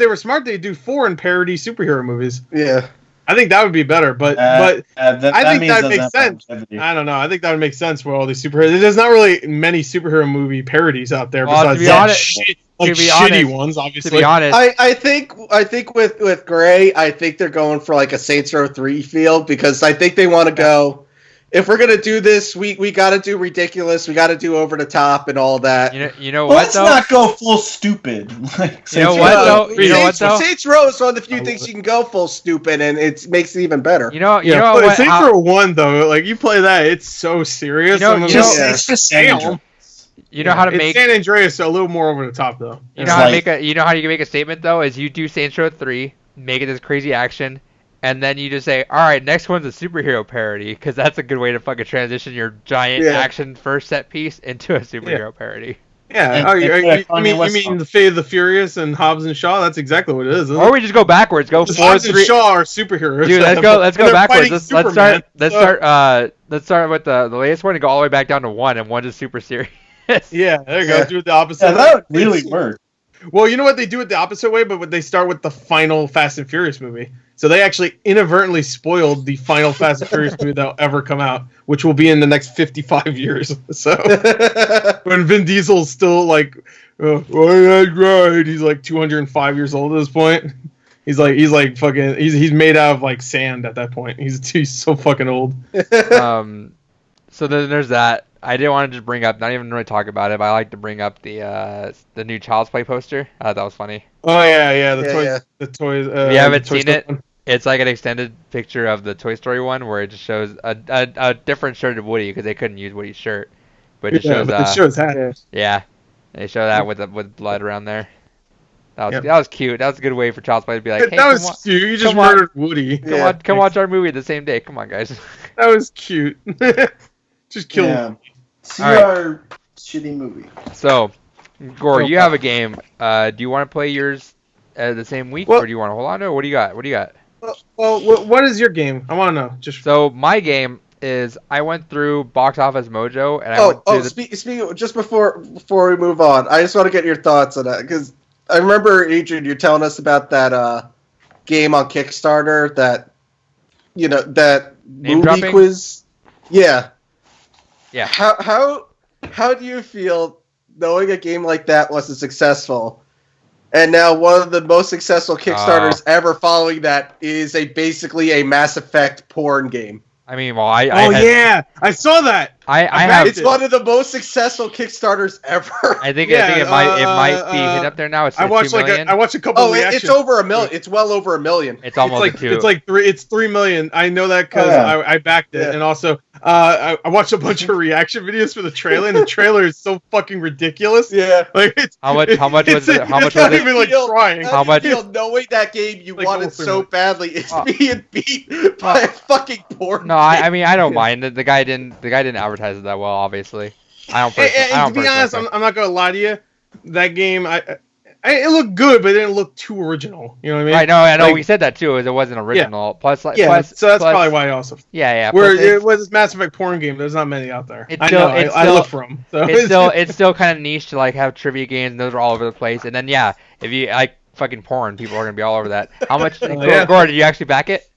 were smart, they'd do 4 and parody superhero movies. Yeah, I think that would be better, but I think that would make sense. I don't know. I think that would make sense for all these superheroes. There's not really many superhero movie parodies out there besides shitty ones, obviously. To be honest, I think with Gray, I think they're going for like a Saints Row 3 feel, because I think they want to go, if we're gonna do this, we got to do ridiculous, we got to do over the top and all that. You know what? Let's not go full stupid. You know what though? Saints Row is one of the few things you can go full stupid, and it makes it even better. You know what? Saints Row 1 though, like you play that, it's so serious. It's just San You know how to make San Andreas a little more over the top though. You know how you can make a statement though, is you do Saints Row 3, make it this crazy action, and then you just say, all right, next one's a superhero parody, because that's a good way to fucking transition your giant action first set piece into a superhero parody. Yeah, you mean the Fate of the Furious and Hobbs and Shaw? That's exactly what it is. Or we just go backwards. Go 4, 3. Hobbs and Shaw are superheroes. Dude, let's go backwards. Let's start with the latest one and go all the way back down to 1, and 1 is super serious. Yeah, there you go. Do it the opposite. Yeah, that would really work. Well, you know what, they do it the opposite way, but they start with the final Fast and Furious movie. So they actually inadvertently spoiled the final Fast and Furious movie that'll ever come out, which will be in the next 55 years. So when Vin Diesel's still like, that's right. He's like 205 years old at this point. He's made out of like sand at that point. He's so fucking old. So then there's that. I didn't want to just bring up, not even really talk about it, but I like to bring up the new Child's Play poster. That was funny. Oh yeah, the toys. If you haven't seen it, it's like an extended picture of the Toy Story one, where it just shows a different shirt of Woody, because they couldn't use Woody's shirt, but it shows hat. Yeah, they show that with blood around there. That was cute. That was a good way for Child's Play to be like, hey, that was cute. You just murdered Woody. Come watch our movie the same day. Come on, guys. That was cute. Just kill him. See our shitty movie. So, Gore, you have a game. Do you want to play yours the same week, or do you want to hold on to it? What do you got? Well, what is your game? I want to know. So my game is, I went through Box Office Mojo, and speaking of, just before we move on, I just want to get your thoughts on that, because I remember, Adrian, you're telling us about that game on Kickstarter, that movie quiz. Yeah. Yeah. How do you feel knowing a game like that wasn't successful, and now one of the most successful Kickstarters ever following that is basically a Mass Effect porn game? I mean, well, yeah, I saw that. It's one of the most successful Kickstarters ever. I think it might be hit up there now. It's I watched million. I watched a couple. Reactions. It's over 1 million. It's well over 1 million. It's almost like 2. It's 3 million. I know that because I backed it, and also I watched a bunch of reaction videos for the trailer, and the trailer is so fucking ridiculous. Yeah, like how much was it? How much was it? Even like trying. How much? Knowing that game you wanted so badly is being beat by a fucking porn. No, I mean I don't mind. The guy didn't advertise it that well, obviously. I don't. To be honest, I'm not gonna lie to you. That game, it looked good, but it didn't look too original. You know what I mean? Right. No, I know. Like, we said that too. It wasn't original. Yeah. So that's probably why also. Yeah. Where it was this Mass Effect porn game, there's not many out there. I look for them. So. It's still kind of niche to like have trivia games, and those are all over the place. And then if you like fucking porn, people are gonna be all over that. How much? Gore, did you actually back it?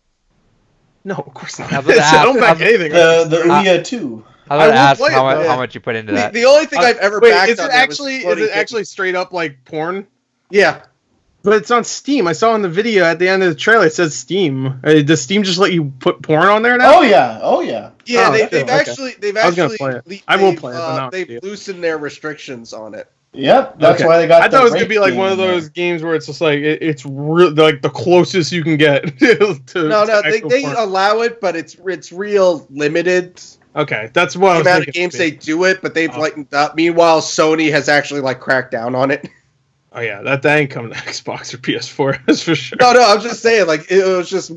No, of course not. I don't back anything. The Ouya 2. I was gonna ask how much you put into that. The only thing I've ever backed is it actually straight up like porn? Yeah. But it's on Steam. I saw in the video at the end of the trailer it says Steam. Does Steam just let you put porn on there now? Oh yeah. Yeah, they've actually I will play it, but not. They've loosened their restrictions on it. Yep, that's why they got. I thought it was gonna be like one of those games where it's just like it's like the closest you can get to. They allow it, but it's real limited. Okay, that's what I was amount of games they do it, but they've lightened up. Meanwhile, Sony has actually like cracked down on it. Oh yeah, that ain't coming to Xbox or PS4, that's for sure. No, I'm just saying, like it was just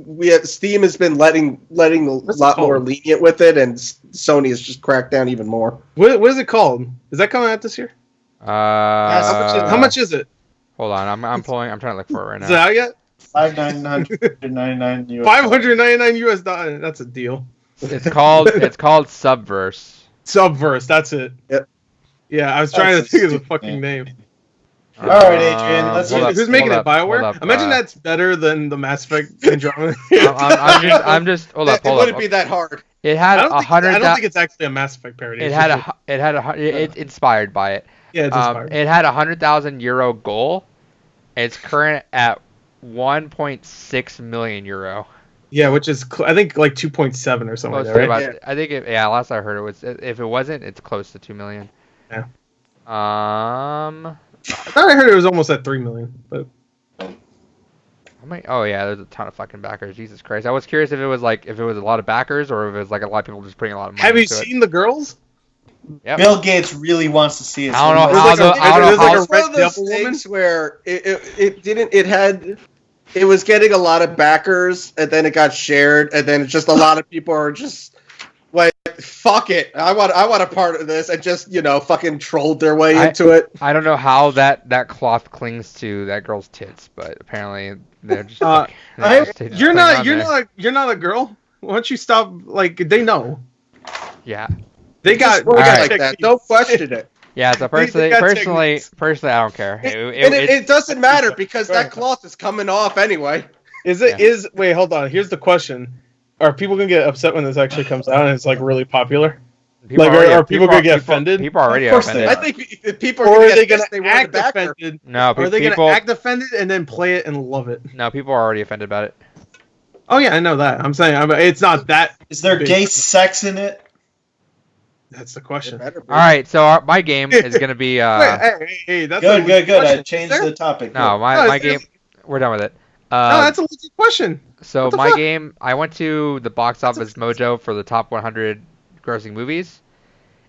Steam has been letting a lot more lenient with it, and Sony has just cracked down even more. What is it called? Is that coming out this year? How much is it? Hold on, I'm trying to look for it right now. Is it out yet? $599 $599. That's a deal. It's called Subverse. Subverse, that's it. Yep. Yeah, I was trying to think of the fucking name. All right, Adrian. Let's who's making it? BioWare? Imagine that's better than the Mass Effect Andromeda. I'm just hold up. It wouldn't be that hard. It had 100. I don't think it's actually a Mass Effect parody. It's inspired by it. Yeah, it's inspired. It had €100,000 goal. It's current at 1.6 million euro. Yeah, which is I think like 2.7 or something like that, right? I think last I heard it was, if it wasn't, it's close to 2 million. Yeah. I thought I heard it was almost at 3 million, but. Oh yeah, there's a ton of fucking backers. Jesus Christ! I was curious if it was a lot of backers or if it was like a lot of people just putting a lot of money. Have you seen the girls? Yep. Bill Gates really wants to see it. I don't know how. It's one of those things where it was getting a lot of backers, and then it got shared, and then just a lot of people are just like, "Fuck it, I want a part of this," and just fucking trolled their way into it. I don't know how that cloth clings to that girl's tits, but apparently they're just. You're not a girl. Why don't you stop? Like they know. Yeah. They got like that. Don't question it. Yeah, so personally, I don't care. It doesn't matter because that cloth is coming off anyway. Wait, hold on. Here's the question: are people gonna get upset when this actually comes out and it's like really popular? Are people gonna get offended? People are already offended. I think people are gonna act offended. No, are they gonna act offended and then play it and love it? No, people are already offended about it. Oh yeah, I know that. I'm saying it's not that. Is there gay sex in it? That's the question. All right, so my game is gonna be. Hey, that's good. I changed the topic. No, my game. We're done with it. No, that's a legit question. So my game, I went to the Box Office Mojo for the top 100 grossing movies.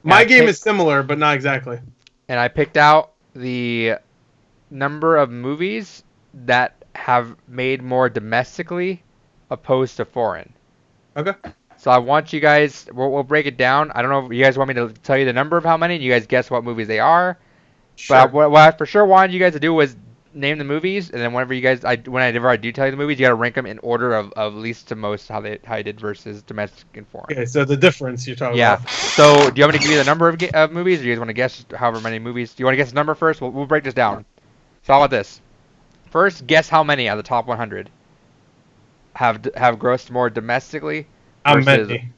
My game is similar, but not exactly. And I picked out the number of movies that have made more domestically opposed to foreign. Okay. So I want you guys, we'll break it down. I don't know if you guys want me to tell you the number of how many, and you guys guess what movies they are. Sure. But what I for sure wanted you guys to do was name the movies, and then whenever I do tell you the movies, you got to rank them in order of least to most, how you did versus domestic and foreign. Okay, so the difference you're talking about. Yeah. So do you want me to give you the number of movies, or do you guys want to guess however many movies? Do you want to guess the number first? We'll break this down. So how about this? First, guess how many out of the top 100 have grossed more domestically. How many?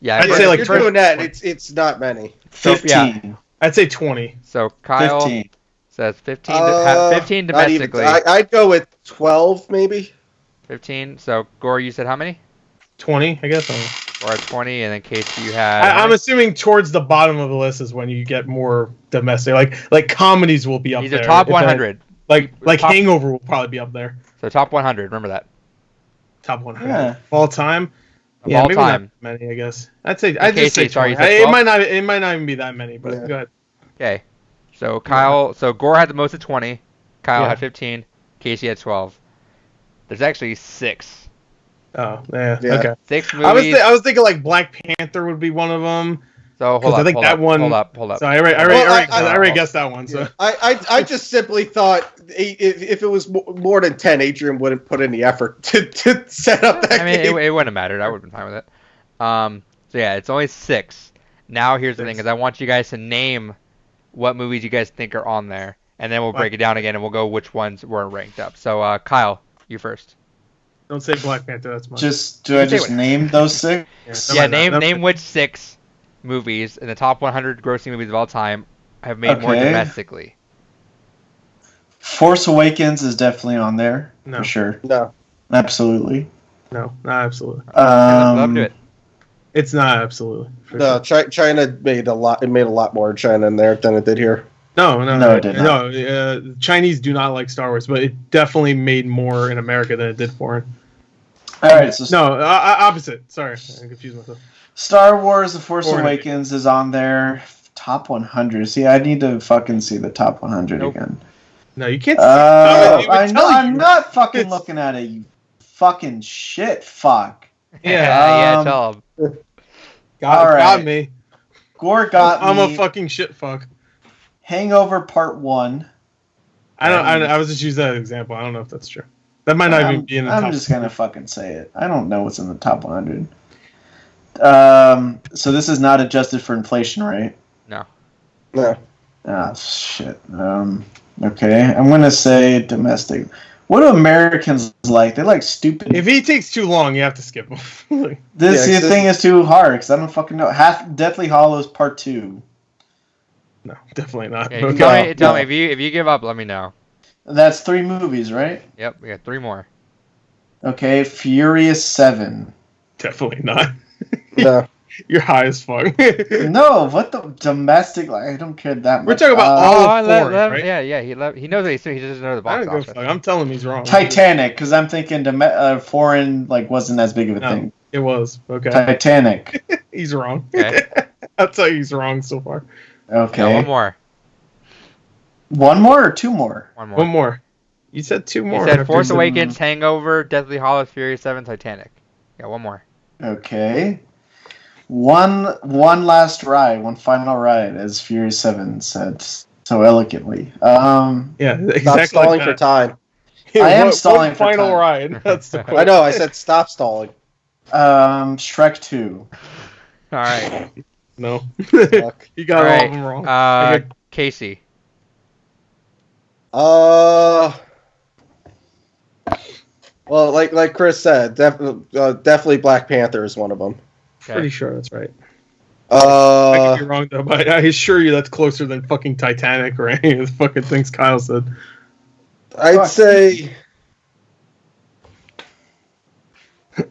Yeah, I'd say like if you're doing that, it's not many. 15. Yeah. I'd say 20. So Kyle 15. says 15. 15 Not even. domestically. I'd go with 12, maybe. 15. So Gore, you said how many? 20, I guess. Or 20, and then Casey, you had. I'm assuming towards the bottom of the list is when you get more domestic. Like comedies will be up These there. are top 100. Like top, Hangover will probably be up there. So top 100. Remember that. Top 100 Yeah. all time. Of all maybe time. not many, I guess. I'd say just Casey, say 20. sorry, you said It 12? might not even be that many, but Yeah. go ahead. Okay. So Kyle, so Gore had the most at 20. Kyle Yeah. had 15. Casey had 12. There's actually 6. Oh, yeah. Yeah. Okay. 6 movies. I was thinking like Black Panther would be one of them. So hold up. Hold up. So I already guessed that one. So I just simply thought if it was more than 10, Adrian wouldn't put in the effort to set up that I mean, game. it wouldn't have mattered. I would have been fine with it. So yeah, it's only 6. Now here's the thing: is I want you guys to name what movies you guys think are on there, and then we'll break it down again, and we'll go which ones were ranked up. So Kyle, you first. don't say Black Panther. That's mine. Do I just name those 6? Yeah, name which 6 movies in the top 100 grossing movies of all time have made more domestically. Force Awakens is definitely on there for sure. No, Absolutely. No, not absolutely. Love to it. It's not absolutely. no. China made a lot. It made a lot more in China in there than it did here. No, it did not. No, Chinese do not like Star Wars, but it definitely made more in America than it did foreign. All right. So opposite. Sorry, I confused myself. Star Wars: The Force Awakens is on there. Top 100. See, I need to fucking see the top 100 again. No, you can't. I'm not fucking looking at it. You fucking shit. Fuck. Yeah, tell him. Got me. Gore got me. I'm a fucking shit fuck. Hangover Part 1. I was just using that as an example. I don't know if that's true. That might not even be in the top. I'm just gonna fucking say it. I don't know what's in the top 100. So this is not adjusted for inflation, right? No. Ah, shit. Okay, I'm gonna say domestic. What do Americans like? They like stupid. If he takes too long, you have to skip him. This thing is too hard because I don't fucking know. Deathly Hallows Part 2. No, definitely not. Yeah, tell me if you give up, let me know. That's 3 movies, right? Yep, we got 3 more. Okay, Furious 7. Definitely not. No. You're high as fuck. No, what the domestic? Like, I don't care that much. We're talking about all of foreign, right? Yeah. He knows what he doesn't know the box office. I'm telling him he's wrong. Titanic, because I'm thinking foreign wasn't as big of a thing. It was okay. Titanic. He's wrong. Okay. I'll tell you, he's wrong so far. Okay. No, one more. One more or 2 more? One more. You said 2 more. You said Force Awakens, Hangover, Deathly Hallows, Furious 7, Titanic. Yeah, one more. Okay. One last ride, one final ride, as Furious 7 said so elegantly. Yeah, exactly. Stop stalling for time. I am stalling for final time. ride. That's the question. I know. I said stop stalling. Shrek 2. All right. No. Fuck. You got all of them wrong. Casey. Well, like Chris said, definitely Black Panther is one of them. Okay. Pretty sure that's right. I could be wrong though, but I assure you that's closer than fucking Titanic or any of the fucking things Kyle said. I'd say.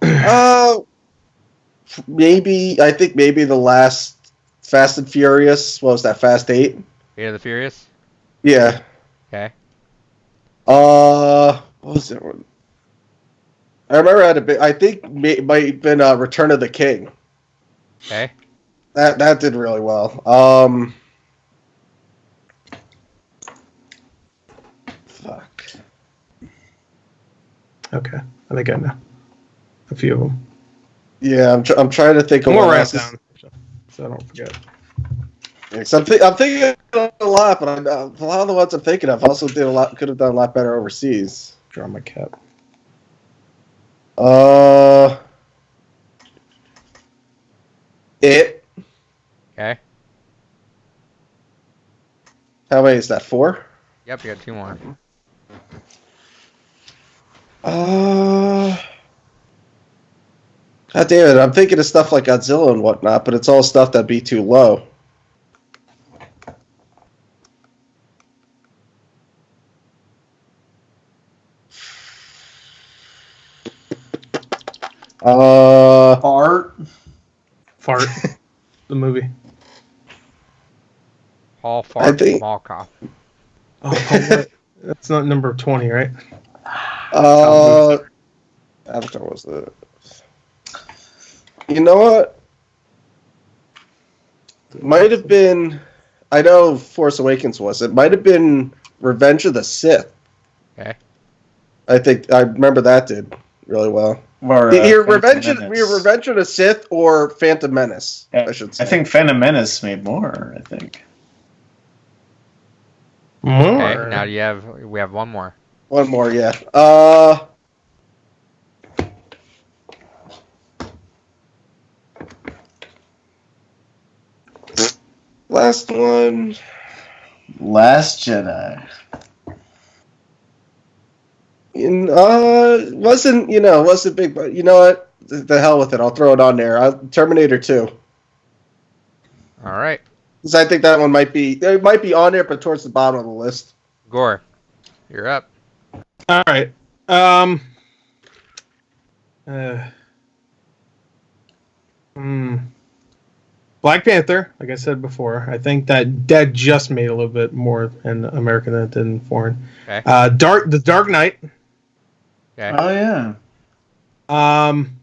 I think maybe the last Fast and Furious. What was that? Fast 8. Fate of the Furious. Yeah. Okay. What was that one? I remember I think it might have been Return of the King. Okay. That did really well. Fuck. Okay, I think I know a few of them. Yeah, I'm trying to think of more what write else down so I don't forget. Yeah, so I'm thinking a lot, but a lot of the ones I'm thinking of also could have done a lot better overseas. Draw my cap. It. Okay. How many is that? 4? Yep, you got 2 more. God damn it, I'm thinking of stuff like Godzilla and whatnot, but it's all stuff that'd be too low. Fart. The movie. Paul Fart Mall Cop. Oh, that's not number 20, right? Avatar was the... You know what? Might have been... I know Force Awakens was. It might have been Revenge of the Sith. Okay. I remember that did really well. Or, Revenge of the Sith or Phantom Menace, I should say. I think Phantom Menace made more, I think. More? Okay, now we have one more. One more, yeah. Last one. Last Jedi. Wasn't big, but you know what? The hell with it. I'll throw it on there. Terminator 2. All right. Because I think that one might be on there, but towards the bottom of the list. Gore, you're up. All right. Black Panther, like I said before, I think that just made a little bit more in American than it did in foreign. Okay. The Dark Knight. Okay. Oh yeah. I'm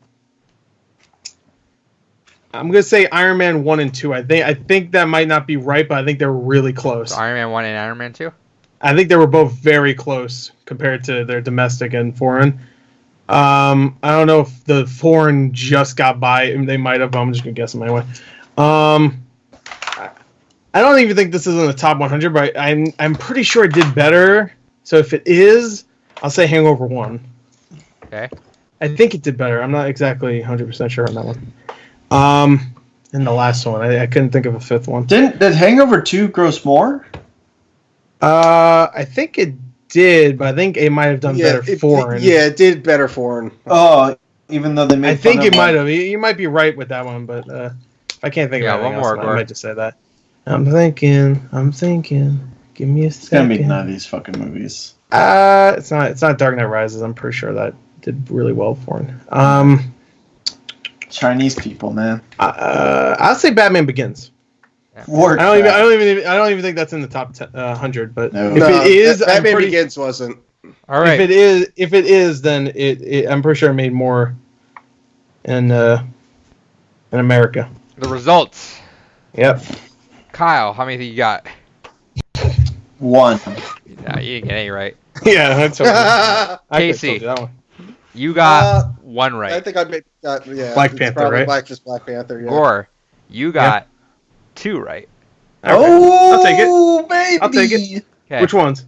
gonna say Iron Man 1 and 2. I think that might not be right, but I think they're really close. So Iron Man 1 and Iron Man 2? I think they were both very close compared to their domestic and foreign. I don't know if the foreign just got by. They might have. I'm just gonna guess them anyway. I don't even think this is in the top 100, but I'm pretty sure it did better. So if it is, I'll say Hangover 1. Okay. I think it did better. I'm not exactly 100% sure on that one. And the last one, I couldn't think of a fifth one. Did Hangover 2 gross more? I think it did, but I think it might have done better foreign. It did better foreign. Oh, even though they made. I think it might have. You might be right with that one, but I can't think of anything one more. else. I might just say that. I'm thinking. Give me a second. It's gonna be none of these fucking movies. It's not Dark Knight Rises. I'm pretty sure that did really well foreign. Chinese people, man. I'll say Batman Begins. I don't even think that's in the top 100. But No. if it is, Batman Begins wasn't. All right. If it is, then I'm pretty sure it made more in America. The results. Yep. Kyle, how many do you got? 1. Nah, you didn't get any right. Yeah, that's okay. Casey, that one. You got 1 right. I think I made Black Panther, right? Just Black Panther. Yeah. Or you got 2 right. Okay. I'll take it. Baby. I'll take it. Okay. Which ones?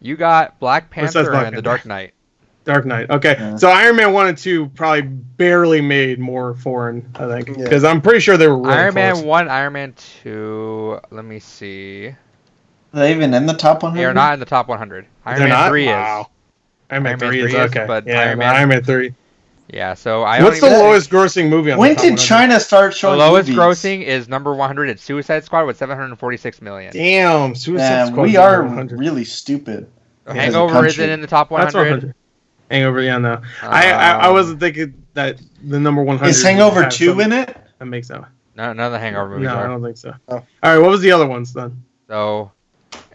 You got Black Panther Black and The Panther? Dark Knight. Dark Knight. Okay, Yeah. so Iron Man 1 and 2 probably barely made more foreign, I think, Yeah. because I'm pretty sure they were really Iron close. Man 1, Iron Man 2. Let me see. Are they even in the top 100? They are not in the top 100. Iron They're Man not? 3 Wow. is. Iron Man 3 is 3 is, okay. but Yeah, Iron Iron Man- Man 3. Yeah, so I What's don't the even lowest grossing movie on When the top did 100? China start The showing lowest movies? grossing is number 100 at Suicide Squad with 746 million. Damn, Suicide Man, Squad. we is are 100. really stupid. as a Hangover country. isn't in the top That's 100. 100. Hangover, yeah, no. I wasn't thinking that the number 100. Is Hangover would have 2 something- in it? That makes sense. No, none of the Hangover movies No, I are. don't think so. Oh. All right, what was the other ones then? So,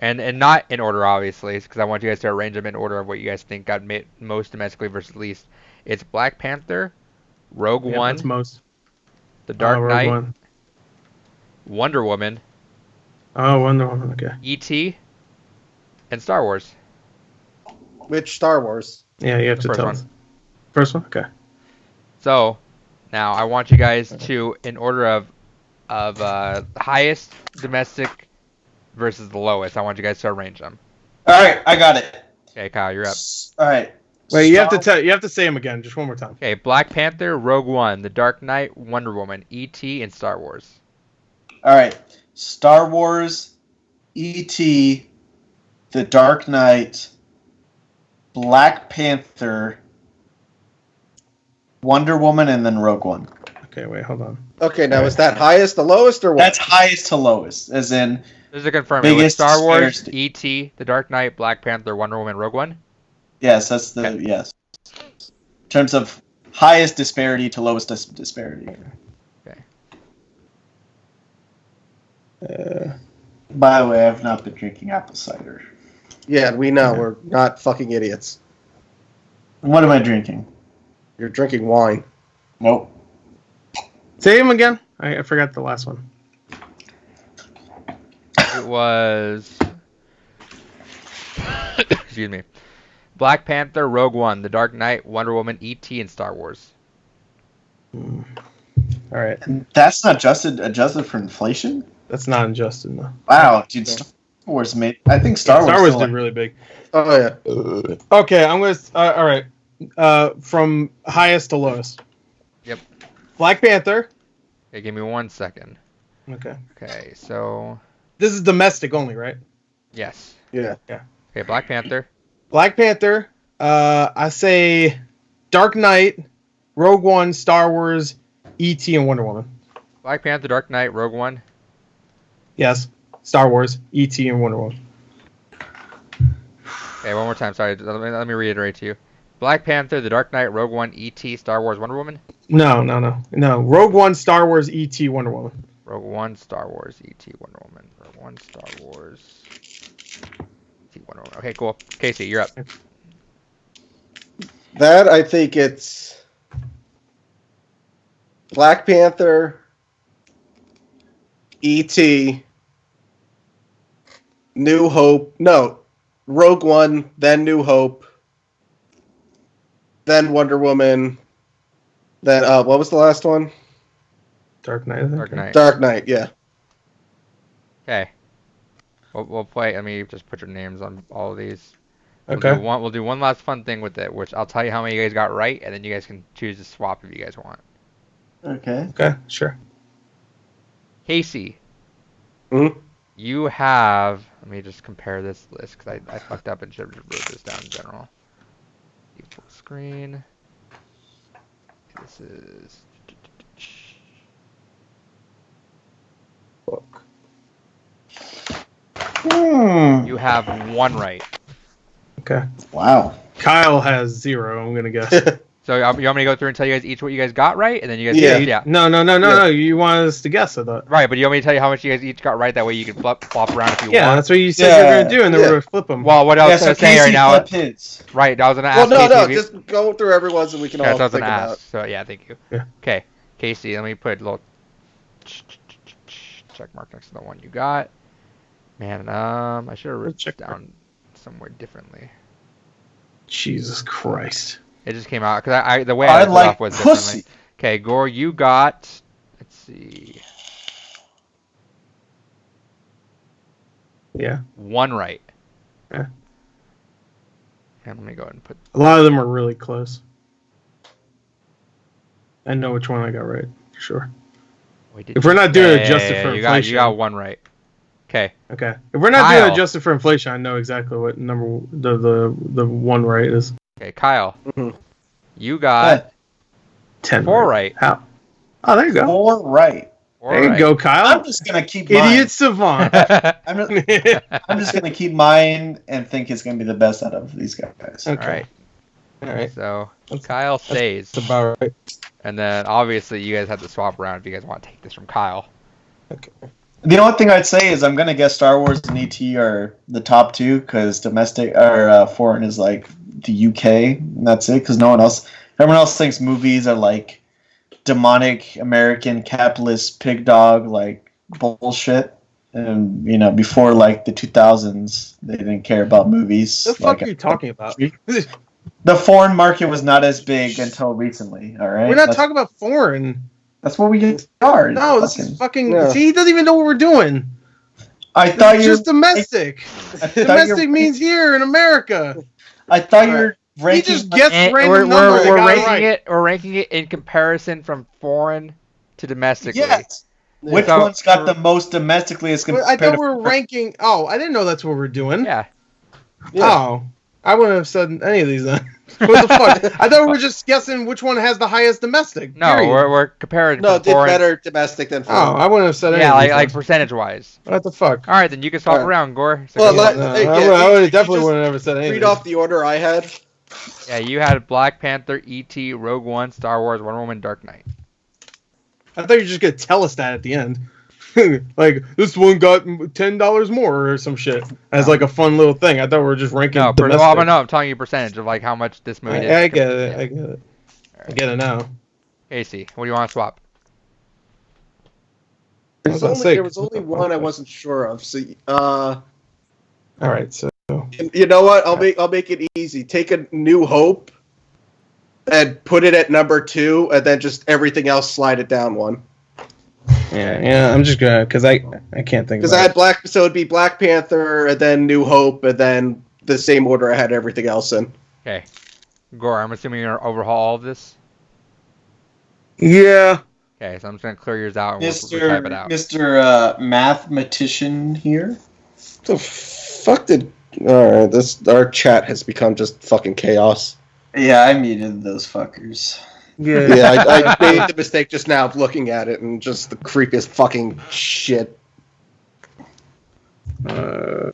and not in order, obviously, because I want you guys to arrange them in order of what you guys think got made most domestically versus least. It's Black Panther, Rogue Yeah, One, that's most. The Dark Rogue Knight, One. Wonder Woman, Oh, Wonder Woman. Okay. E.T., and Star Wars. Which Star Wars? Yeah, you have The to first tell one. us. First one. Okay. So, now I want you guys to, in order of highest domestic versus the lowest, I want you guys to arrange them. All right, I got it. Okay, Kyle, you're up. All right. Wait, you have to say them again, just one more time. Okay, Black Panther, Rogue One, The Dark Knight, Wonder Woman, E.T., and Star Wars. All right. Star Wars, E.T., The Dark Knight, Black Panther, Wonder Woman, and then Rogue One. Okay, wait, hold on. Okay, now is that highest to lowest or what? That's highest to lowest, as in. This is confirmed. It was Star Wars, E.T., The Dark Knight, Black Panther, Wonder Woman, Rogue One? Yes, that's the yes. In terms of highest disparity to lowest disparity. Okay. By the way, I've not been drinking apple cider. Yeah, we know. We're not fucking idiots. What am I drinking? You're drinking wine. Nope. Say him again. I forgot the last one. It was... Excuse me. Black Panther, Rogue One, The Dark Knight, Wonder Woman, E.T., and Star Wars. All right. And that's not adjusted for inflation? That's not adjusted, no. Wow, dude, Star Wars made... I think Star Wars did really big. Oh, yeah. Okay, I'm going to... all right. From highest to lowest. Yep. Black Panther. Okay, give me 1 second. Okay. Okay, so... This is domestic only, right? Yes. Yeah. Okay, Black Panther. Black Panther. I say Dark Knight, Rogue One, Star Wars, E.T., and Wonder Woman. Black Panther, Dark Knight, Rogue One. Yes. Star Wars, E.T., and Wonder Woman. Okay, one more time. Sorry, let me reiterate to you. Black Panther, The Dark Knight, Rogue One, E.T., Star Wars, Wonder Woman? No. Rogue One, Star Wars, E.T., Wonder Woman. Rogue One, Star Wars, E.T., Wonder Woman. Rogue One, Star Wars, E.T., Wonder Woman. Okay, cool. Casey, you're up. That, I think it's Black Panther, E.T., New Hope. No, Rogue One, then New Hope, then Wonder Woman, then, what was the last one? Dark Knight, I think. Dark Knight. Dark Knight, yeah. Okay. We'll play. Let me just put your names on all of these. Okay. We'll do one last fun thing with it, which I'll tell you how many you guys got right, and then you guys can choose to swap if you guys want. Okay. Okay, sure. Casey. Mm-hmm. You have... Let me just compare this list, because I fucked up and should have wrote this down in general. Full screen. This is... Book. You have one right. Okay. Wow. Kyle has 0, I'm going to guess. So you want me to go through and tell you guys each what you guys got right, and then you guys Yeah. No. You want us to guess, I thought. Right, but you want me to tell you how much you guys each got right? That way you can flop around if you want. Yeah, that's what you said you were going to do, and then we're going to flip them. Well, what I was going to say right now... His. Right, I was going to ask Well, Casey... just go through everyone's and we can all that's think what I was about. going to ask. So, yeah, thank you. Yeah. Okay, Casey, let me put a little check mark next to the one you got. Man, I should have written it down somewhere differently. Jesus Christ. It just came out, because the way I looked it up was differently. Okay, Gore, you got... Let's see... Yeah. One right. Yeah. And let me go ahead and put... A lot of them are really close. I know which one I got right, for sure. If we're not doing adjusted for inflation... You got one right. Okay. Okay. If we're not doing adjusted for inflation, I know exactly what number the one right is. Okay, Kyle. Mm-hmm. You got 10. 4 right. How? Oh, there you go. 4 right. There you go, Kyle. I'm just gonna keep mine. Idiot savant. I'm just gonna keep mine and think it's gonna be the best out of these guys. Okay. All right. So Kyle stays. That's about right. And then obviously you guys have to swap around if you guys want to take this from Kyle. Okay. The only thing I'd say is I'm gonna guess Star Wars and ET are the top 2 because domestic or foreign is like the UK. And that's it because everyone else thinks movies are like demonic American capitalist pig dog like bullshit. And before like the 2000s, they didn't care about movies. What the fuck are you talking about? The foreign market was not as big until recently. All right, we're not talking about foreign. That's what we are. No, this is fucking. Yeah. See, he doesn't even know what we're doing. I thought you just domestic. Domestic means here in America. I thought you were ranking. He just guessed random numbers. We're ranking it in comparison from foreign to domestically. Yes. Which one's got the most domestically as compared I thought we were ranking. Oh, I didn't know that's what we're doing. Yeah. Oh. I wouldn't have said any of these then. What the fuck? I thought we were just guessing which one has the highest domestic. No, we're comparing. No, did better domestic than foreign. Oh, I wouldn't have said any. Yeah, like percentage-wise. What the fuck? All right, then you can swap around, Gore. So I definitely wouldn't have ever said anything. Read off the order I had. Yeah, you had Black Panther, E.T., Rogue One, Star Wars, Wonder Woman, Dark Knight. I thought you were just gonna tell us that at the end. Like, this one got $10 more or some shit as like a fun little thing. I thought we were just ranking. No, I'm telling you percentage of like how much this movie did. I get it. Yeah. I get it. Right. I get it now. AC, what do you want to swap? There was only one I wasn't sure of. So, all right. So you know what? I'll make it easy. Take A New Hope and put it at number 2, and then just everything else slide it down one. Yeah. I'm just gonna because I can't think. Because I had so it'd be Black Panther, and then New Hope, and then the same order I had everything else in. Okay, Gore, I'm assuming you're gonna overhaul all of this. Yeah. Okay, so I'm just gonna clear yours out and we'll type it out. Mr. Mathematician here. What the fuck did? All right, our chat has become just fucking chaos. Yeah, I muted those fuckers. Yeah, I made the mistake just now of looking at it and just the creepiest fucking shit. I'm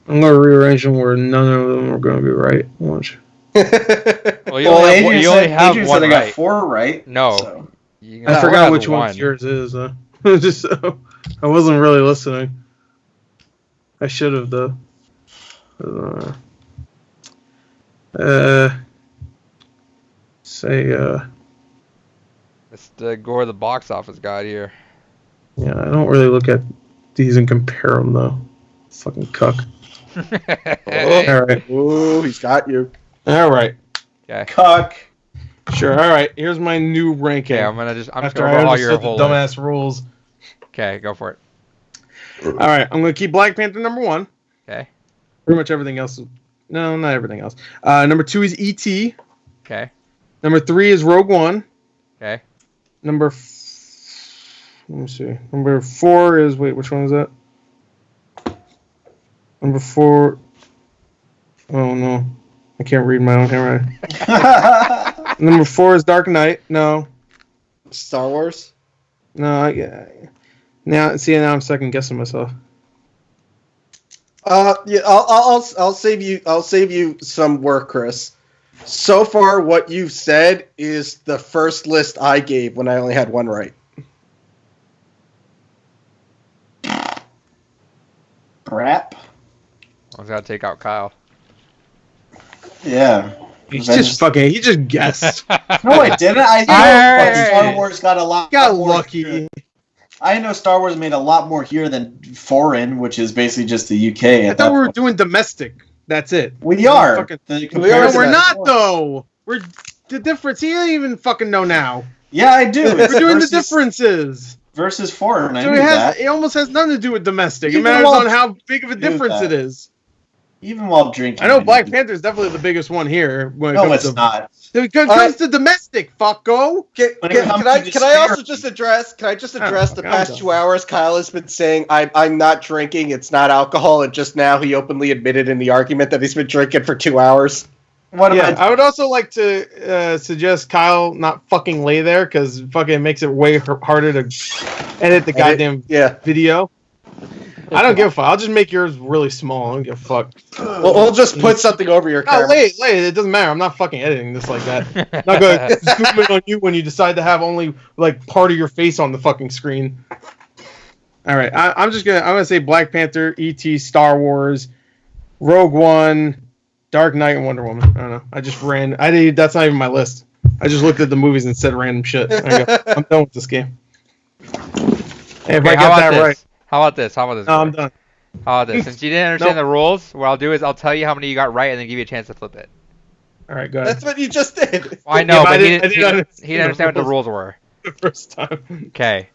gonna rearrange them where none of them are gonna be right. Watch. Well, you only have Adrian one said I right. got 4 right. No. So. I forgot which one yours is. Just I wasn't really listening. I should have though. It's the Gore the box office guide here. Yeah, I don't really look at these and compare them though. Fucking cuck. All right. Ooh, he's got you. All right. Okay. Cuck. Sure. All right. Here's my new ranking. Okay, I'm just gonna after overhaul I your whole the dumbass rules. Okay, go for it. All right. I'm gonna keep Black Panther number 1. Okay. Pretty much everything else. No, not everything else. Number 2 is E.T. Okay. Number 3 is Rogue One. Okay. Let me see. Number 4 is which one is that? Number 4. Oh no, I can't read my own handwriting. Number 4 is Dark Knight. No. Star Wars. No. Now I'm second guessing myself. Yeah, I'll save you some work, Chris. So far, what you've said is the first list I gave when I only had one right. Crap. I was gonna take out Kyle. Yeah. He just guessed. No, I didn't. I know Star Wars got a lot. Got lucky. Here. I know Star Wars made a lot more here than foreign, which is basically just the UK. I thought we were doing domestic. That's it. We are. We're not though. We're the difference. You don't even fucking know now. Yeah, I do. We're doing the differences versus foreign. So it almost has nothing to do with domestic. It matters on how big of a difference it is. Even while drinking. I know Black Panther is definitely the biggest one here. No, it's not. It comes to domestic, fucko. Can I just address the past 2 hours Kyle has been saying I'm not drinking, it's not alcohol, and just now he openly admitted in the argument that he's been drinking for 2 hours. I would also like to suggest Kyle not fucking lay there because fucking makes it way harder to edit the goddamn video. I don't give a fuck. I'll just make yours really small. I don't give a fuck. We'll just put something over your camera. Lay it. It doesn't matter. I'm not fucking editing this like that. I'm not going to zoom in on you when you decide to have only like part of your face on the fucking screen. All right. I'm gonna say Black Panther, E.T., Star Wars, Rogue One, Dark Knight, and Wonder Woman. I don't know. I just ran. That's not even my list. I just looked at the movies and said random shit. I'm done with this game. Hey, if I get that right. How about this? No, I'm done. How about this? Since you didn't understand the rules, what I'll do is I'll tell you how many you got right and then give you a chance to flip it. All right, go ahead. That's what you just did. Well, I know, but he didn't understand what the rules were. The first time. Okay.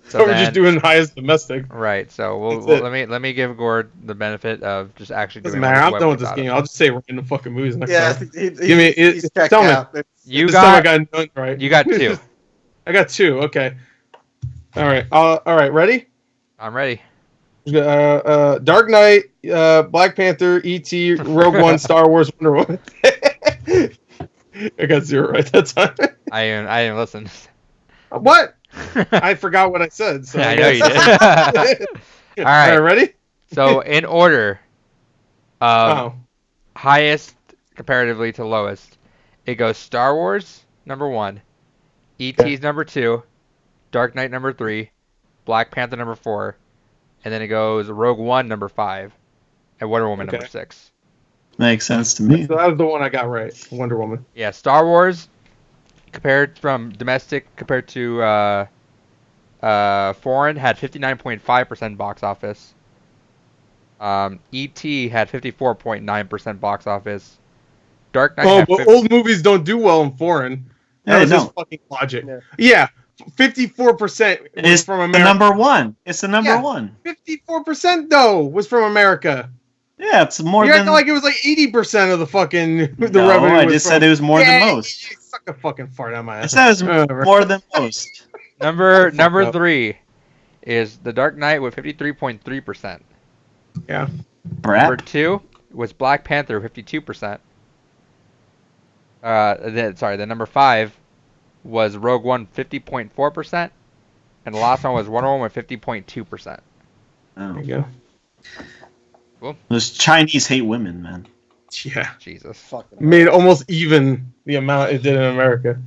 So we're just doing highest domestic. Right. So let me give Gord the benefit of just actually doing. Doesn't matter. I'm done with this game. I'll just say random fucking movies next time. He's tell me. You got none right. You got 2. I got 2. Okay. All right. Ready? I'm ready. Dark Knight, Black Panther, E.T., Rogue One, Star Wars, Wonder Woman. I got 0 right that time. I didn't listen. What? I forgot what I said. So I know you did. All right, ready? So in order, highest comparatively to lowest, it goes Star Wars number 1, E.T.'s number 2, Dark Knight number 3, Black Panther number 4, and then it goes Rogue One number 5, and Wonder Woman number 6. Makes sense to me. So that was the one I got right, Wonder Woman. Yeah, Star Wars compared from domestic compared to foreign had 59.5% box office. E.T. had 54.9% box office. Dark Knight. But old movies don't do well in foreign. That was just fucking logic. Yeah, 54% was from America. The number one. It's the number one. 54% though was from America. Yeah, it's more You're than. acting like it was like 80% of the fucking the no, revenue. I just said it was more than most. You suck a fucking fart out my ass. I said it was more than most. Number 3 is The Dark Knight with 53.3%. Yeah. Number 2 was Black Panther, 52%. The number 5 was Rogue One, 50.4%, and the last one was Wonder Woman, 50.2%. Oh. There you go. Cool. Those Chinese hate women, man. Yeah. Jesus. Fucking Made almost even the amount it did in America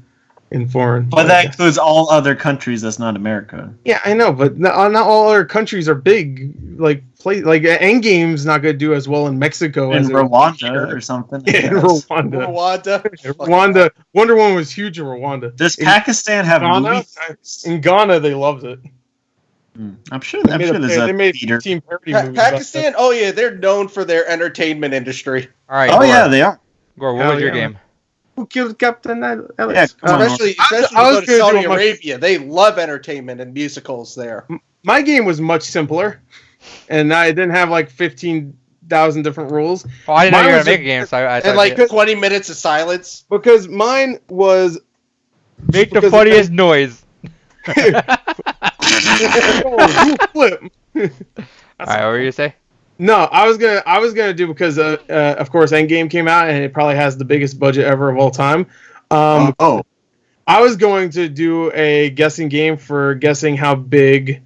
in foreign. But that includes all other countries that's not America. Yeah, I know, but not all other countries are big. Like Endgame's not going to do as well in Mexico In as Rwanda or something. in Rwanda. Wonder Woman was huge in Rwanda. Does Pakistan have movies? In Ghana, they loved it. I'm sure there's a theater. Team parody movies Pakistan, oh yeah, they're known for their entertainment industry. All right. Oh yeah, they are. Gore, what was your game? Who killed Captain Alex? Yeah, Especially when you go to Saudi Arabia, they love entertainment and musicals there. My game was much simpler, and I didn't have like 15,000 different rules. Oh, I didn't know you were going to make a game, so I and like 20 minutes of silence. Because mine was... Make the funniest noise. You flip. All right, what were you going to say? No, I was gonna do because of course Endgame came out and it probably has the biggest budget ever of all time. I was going to do a guessing game for guessing how big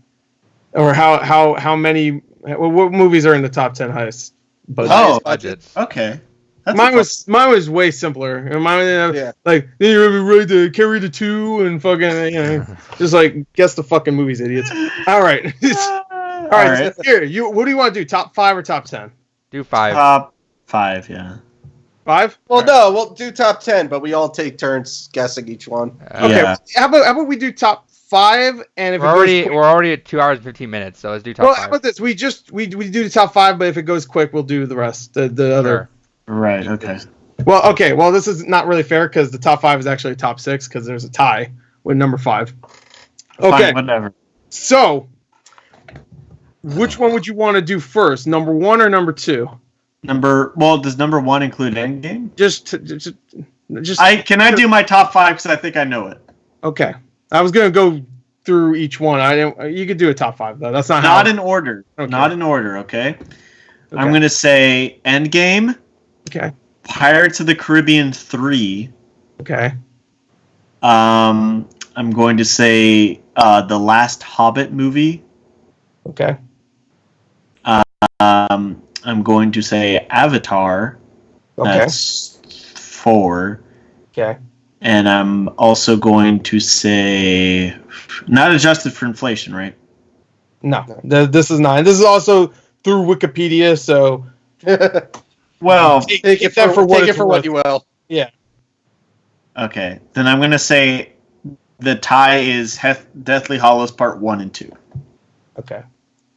or how many what movies are in the top 10 highest budget. Budgets. Okay. Mine was way simpler. And mine like you carry the 2 and fucking just like guess the fucking movies, idiots. All right. All right. So here, what do you want to do? Top 5 or top 10? Do 5. Top 5, yeah. 5? Well, no, we'll do top 10, but we all take turns guessing each one. Okay. Yeah. How about we do top 5? And if we're already at 2 hours and 15 minutes, so let's do top 5. How about this? We do the top 5, but if it goes quick, we'll do the rest. The other. Right. Okay. Well, okay. Well, this is not really fair because the top 5 is actually top 6 because there's a tie with number 5. Okay. Fine, whatever. So, which one would you want to do first? Number 1 or number 2? Does number 1 include Endgame? Just. Can I do my top 5 because I think I know it. Okay. I was gonna go through each one. You could do a top 5 though. That's not in order. Okay. Not in order. Okay. I'm gonna say Endgame. Okay. Pirates of the Caribbean 3. Okay. I'm going to say the last Hobbit movie. Okay. I'm going to say Avatar. Okay. That's 4. Okay. And I'm also going to say not adjusted for inflation, right? No. This is 9. This is also through Wikipedia, so well, take it for what you will. Yeah. Okay. Then I'm going to say the tie is Deathly Hallows Part 1 and 2. Okay.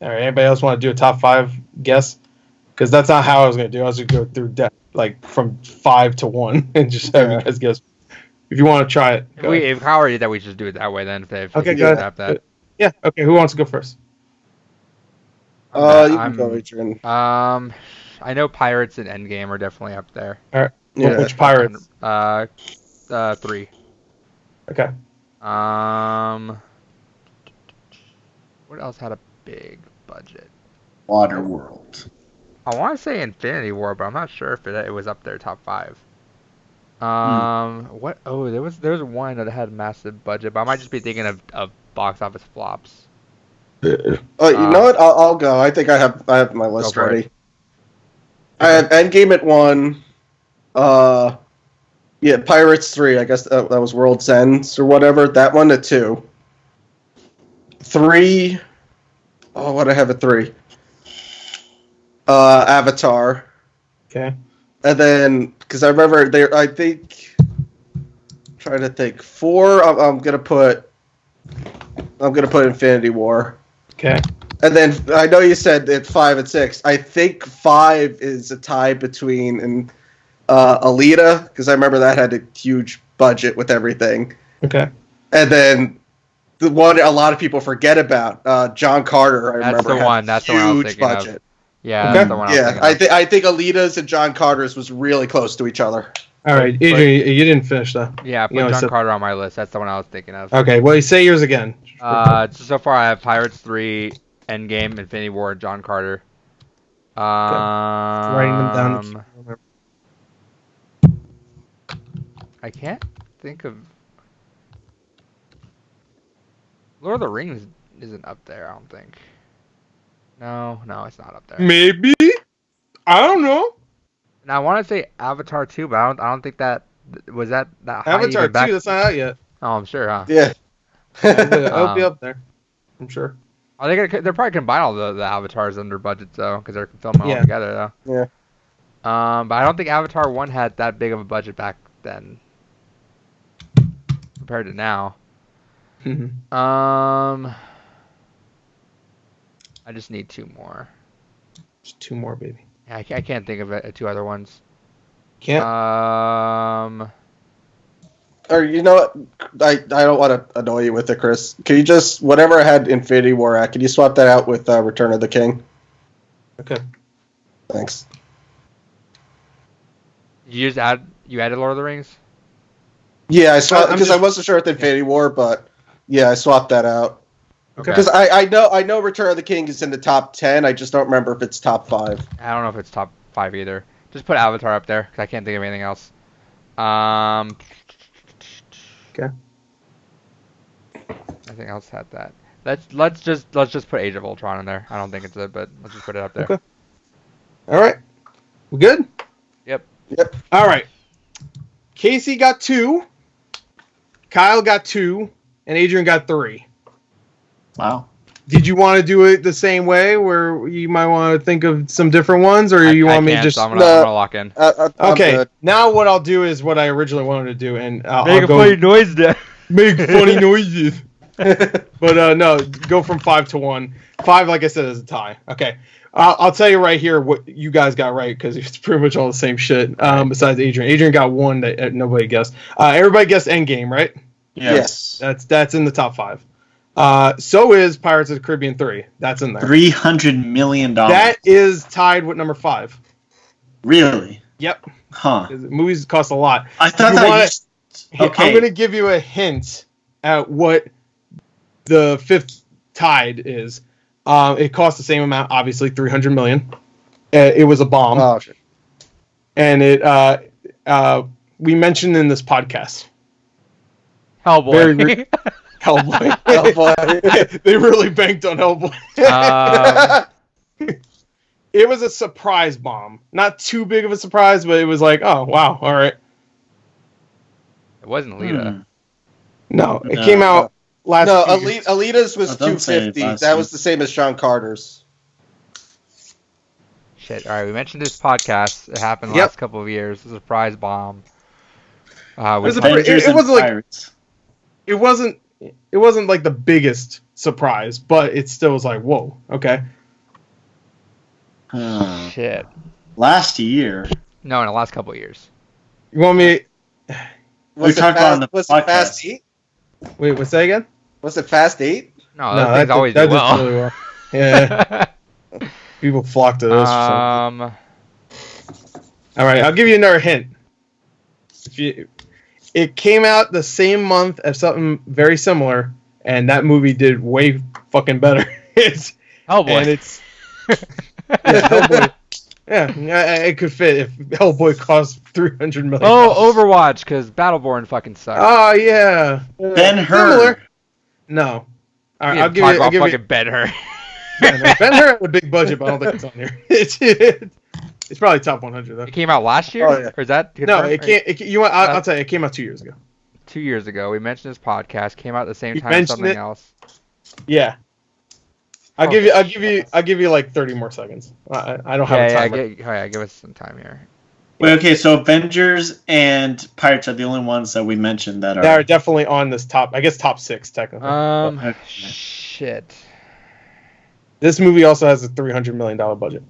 All right. Anybody else want to do a top 5 guess? Because that's not how I was going to do it. I was going to go through like from 5 to 1 and just have you guys guess. If you want to try it. If Howard did that, we should do it that way then. Okay, go ahead. That. Yeah. Okay. Who wants to go first? You can go, Adrian. I know Pirates and Endgame are definitely up there. All right. Yeah. Which Pirates? 3. Okay. What else had a big budget? Waterworld. I want to say Infinity War, but I'm not sure if it was up there top 5. What? Oh, there was one that had massive budget, but I might just be thinking of box office flops. You know what? I'll go. I think I have my list ready. Okay. I have Endgame at 1. Pirates 3. I guess that was World's Ends or whatever. That one at 2. 3. Oh, what I have at 3? Avatar. Okay. And then, because I remember there, I think. Trying to think. 4. I'm gonna put Infinity War. Okay. And then I know you said that 5 and 6. I think 5 is a tie between Alita, because I remember that had a huge budget with everything. Okay. And then the one a lot of people forget about, John Carter. That's the one I was thinking budget. of. Yeah, that's the one I was thinking of. I think Alita's and John Carter's was really close to each other. All right, Adrian, you didn't finish though. Yeah, I put John Carter on my list. That's the one I was thinking of. Okay, well, you say yours again. So far I have Pirates 3, Endgame, Infinity War, John Carter. Writing them down. I can't think of. Lord of the Rings isn't up there, I don't think. No, it's not up there. Maybe. I don't know. And I want to say Avatar 2, but I don't think that was that high. Avatar 2, back... that's not out yet. Oh, I'm sure, huh? Yeah. It'll be up there. I'm sure. They're probably combine all the Avatars under budget though, because they're filming all together though. Yeah. But I don't think Avatar 1 had that big of a budget back then compared to now. I just need 2 more. Just 2 more, baby. Yeah, I can't think of 2 other ones. Can't. Or you know what? I don't want to annoy you with it, Chris. Can you just whatever I had Infinity War at? Can you swap that out with Return of the King? Okay. Thanks. You added Lord of the Rings? Yeah, I swapped because I wasn't sure with Infinity War, but yeah, I swapped that out. Okay. Because I know Return of the King is in the top 10. I just don't remember if it's top 5. I don't know if it's top 5 either. Just put Avatar up there because I can't think of anything else. Okay. Nothing else had that. Let's just put Age of Ultron in there. I don't think it's it, but let's just put it up there. Okay. All right. We good? Yep. All right. Casey got 2. Kyle got 2, and Adrian got 3. Wow. Did you want to do it the same way, where you might want to think of some different ones, or you want me to just? So I'm gonna lock in. Okay. Now what I'll do is what I originally wanted to do, and make a funny noise there. Make funny noises. But no, go from 5 to 1. 5, like I said, is a tie. Okay. I'll tell you right here what you guys got right, because it's pretty much all the same shit. Besides Adrian. Adrian got 1 that nobody guessed. Everybody guessed Endgame, right? Yes. That's in the top 5. So is Pirates of the Caribbean 3. That's in there. $300 million. That is tied with number 5. Really? Yep. Huh. Movies cost a lot. I thought okay. I'm going to give you a hint at what the 5th tied is. It cost the same amount, obviously, $300 million. It was a bomb. Oh, shit. And we mentioned in this podcast. Hellboy. Hellboy. They really banked on Hellboy. It was a surprise bomb. Not too big of a surprise, but it was like, oh, wow, all right. It wasn't Alita. No, it came out last year. Alita's was $250. That was the same as Sean Carter's. Shit, all right, we mentioned this podcast. It happened the last couple of years. It was a surprise bomb. It wasn't like the biggest surprise, but it still was like, whoa, okay. Shit. Last year? No, in the last couple of years. You want me? Was it Fast 8? Wait, what's that again? Was it Fast 8? No, those things always do well. Really well. Yeah. People flock to those. All right, I'll give you another hint. It came out the same month as something very similar, and that movie did way fucking better. Hellboy. And Hellboy. Yeah, it could fit if Hellboy cost $300 million. Oh, Overwatch, because Battleborn fucking sucks. Oh yeah. Ben-Hur. No. All right, I'll give you fucking Ben-Hur. Ben-Hur had a big budget, but I don't think it's on here. It's probably top 100 though. It came out last year, or is that no? It can't. I'll tell you, it came out 2 years ago. 2 years ago. We mentioned this podcast. Came out at the same time as something else. Yeah. I'll give you like 30 more seconds. I don't have time. Give us some time here. Wait, okay, so Avengers and Pirates are the only ones that we mentioned that are definitely on this top. I guess top 6 technically. Shit. This movie also has a $300 million budget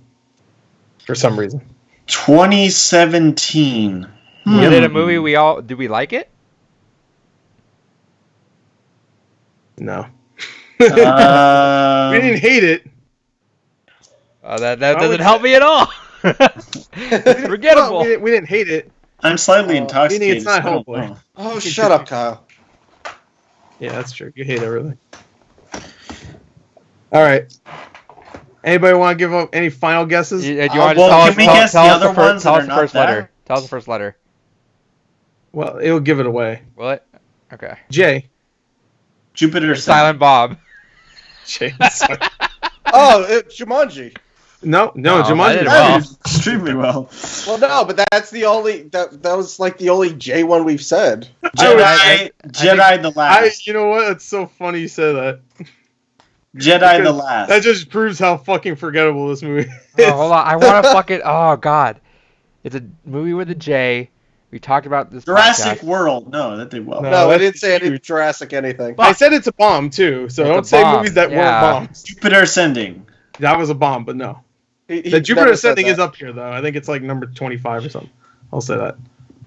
for some reason. 2017. Is it a movie do we like it? No. We didn't hate it. That doesn't help me at all. Forgettable. Well, we didn't hate it. I'm slightly intoxicated. It's not Hellboy. Oh, shut up, Kyle. Yeah, that's true. You hate everything. All right. Anybody want to give up any final guesses? Do you want to can we guess the other ones that are not letter? Tell us the first letter. Well, it'll give it away. Will it? Okay. J. Jupiter Silent Bob. J. Jumanji. No, Jumanji. Well. Extremely well. Well, no, but that's the only that was like the only J one we've said. Jedi the Last. You know what? It's so funny you say that. Jedi the Last. That just proves how fucking forgettable this movie is. Oh, hold on. I want to fucking... Oh, God. It's a movie with a J. We talked about this Jurassic podcast. World. No, that did well. No, I didn't say any Jurassic anything. I said it's a bomb, too. So don't say movies that weren't bombs. Jupiter Ascending. That was a bomb, but no. The Jupiter Ascending is up here, though. I think it's like number 25 or something. I'll say that.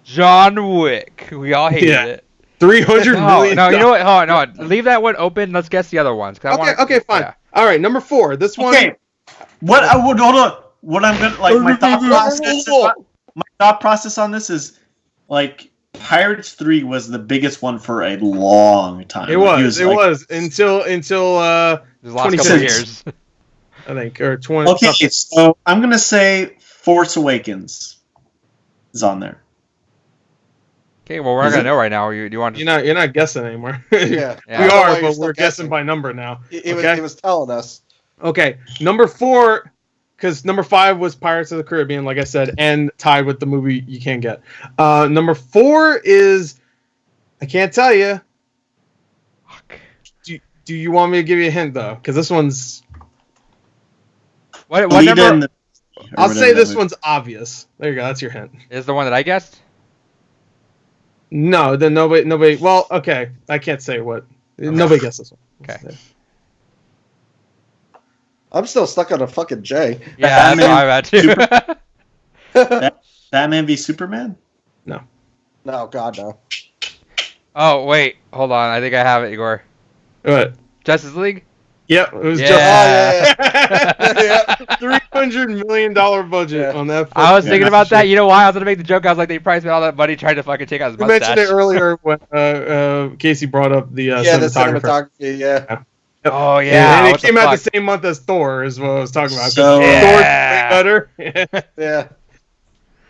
John Wick. We all hated it. $300 million. No, you know what? Hold on. Leave that one open. Let's guess the other ones. Okay, fine. Yeah. All right, number 4. This one. Okay. Hold on. What I'm gonna like my thought process on this is like Pirates 3 was the biggest one for a long time. It was until the last couple of years. I think, or 20. Okay, so I'm gonna say Force Awakens is on there. Okay, well we're not gonna know right now. You want? You're not guessing anymore. Yeah, we are, but we're guessing by number now. It was telling us. Okay, number 4, because number 5 was Pirates of the Caribbean, like I said, and tied with the movie you can't get. Number 4 is I can't tell you. Fuck. Do you want me to give you a hint though? Because this one's. What number? I'll say this one's obvious. There you go. That's your hint. Is the one that I guessed? No, then nobody. Well, okay. I can't say what. Nobody guessed this one. Okay. I'm still stuck on a fucking J. Yeah, that's what I'm at too. Batman v Superman? No. No, God, no. Oh, wait. Hold on. I think I have it, Igor. What? Justice League? Yep, it was yeah. $300 million budget on that. I was thinking about that. You know why I was gonna make the joke? I was like, they probably spent all that money trying to fucking take out his mustache. You mentioned it earlier when Casey brought up the cinematography. Yeah. Oh yeah, and it came out the same month as Thor, is what I was talking about. So, Thor's way better. Yeah.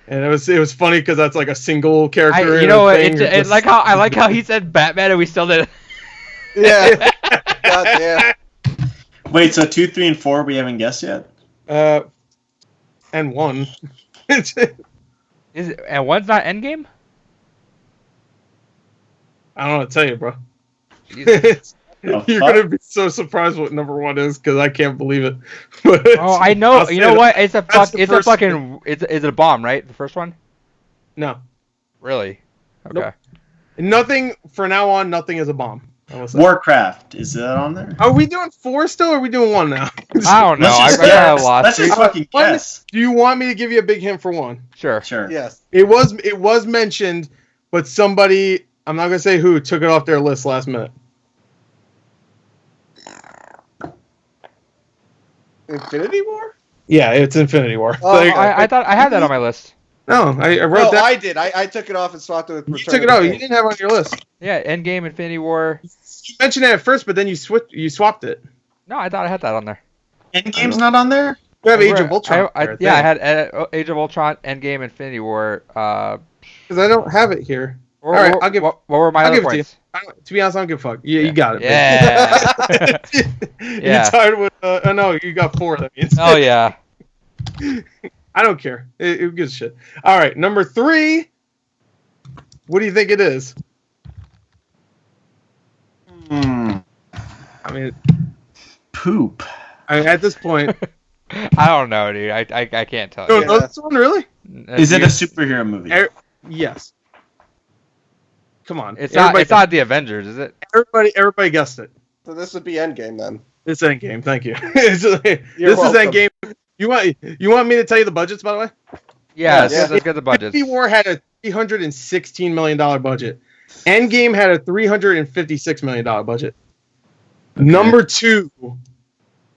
And it was funny because that's like a single character. You know what? It's like I like how he said Batman and we still did it. Yeah. God damn. Wait, so 2, 3, and 4 we haven't guessed yet? And 1. Is it, and 1's not Endgame? I don't know what to tell you, bro. You're gonna be so surprised what number 1 is because I can't believe it. Oh, I know. You know what? It's a bomb, right? The first one? No. Really? Okay. Nope. Nothing from now on. Nothing is a bomb. Warcraft, is that on there? Are we doing 4 still, or are we doing 1 now? I don't know. I lost. Let's just fucking guess. Do you want me to give you a big hint for 1? Sure. Yes. It was mentioned, but somebody, I'm not gonna say who, took it off their list last minute. Infinity War? Yeah, it's Infinity War. I thought I had that on my list. No, I wrote that. I did. I took it off and swapped it with Return. You took it off. You didn't have it on your list. Yeah, Endgame, Infinity War. You mentioned it at first, but then you swapped it. No, I thought I had that on there. Endgame's not on there? You have Age of Ultron. I had Age of Ultron, Endgame, Infinity War. Because I don't have it here. All right, I'll give. What were my other points? To be honest, I don't give a fuck. Yeah, you got it. Yeah. You tied with? Oh no, you got 4. That means. Oh yeah. I don't care. It gives a shit. All right, number 3. What do you think it is? I mean, poop. I mean, at this point, I don't know, dude. I can't tell. No, this one really? Is it a superhero movie? Yes. Come on. It's not the Avengers, is it? Everybody guessed it. So this would be Endgame then. It's Endgame. Thank you. This is Endgame. You want me to tell you the budgets, by the way? Yeah, let's get the budgets. Infinity War had a $316 million budget. Endgame had a $356 million budget. Okay. Number 2.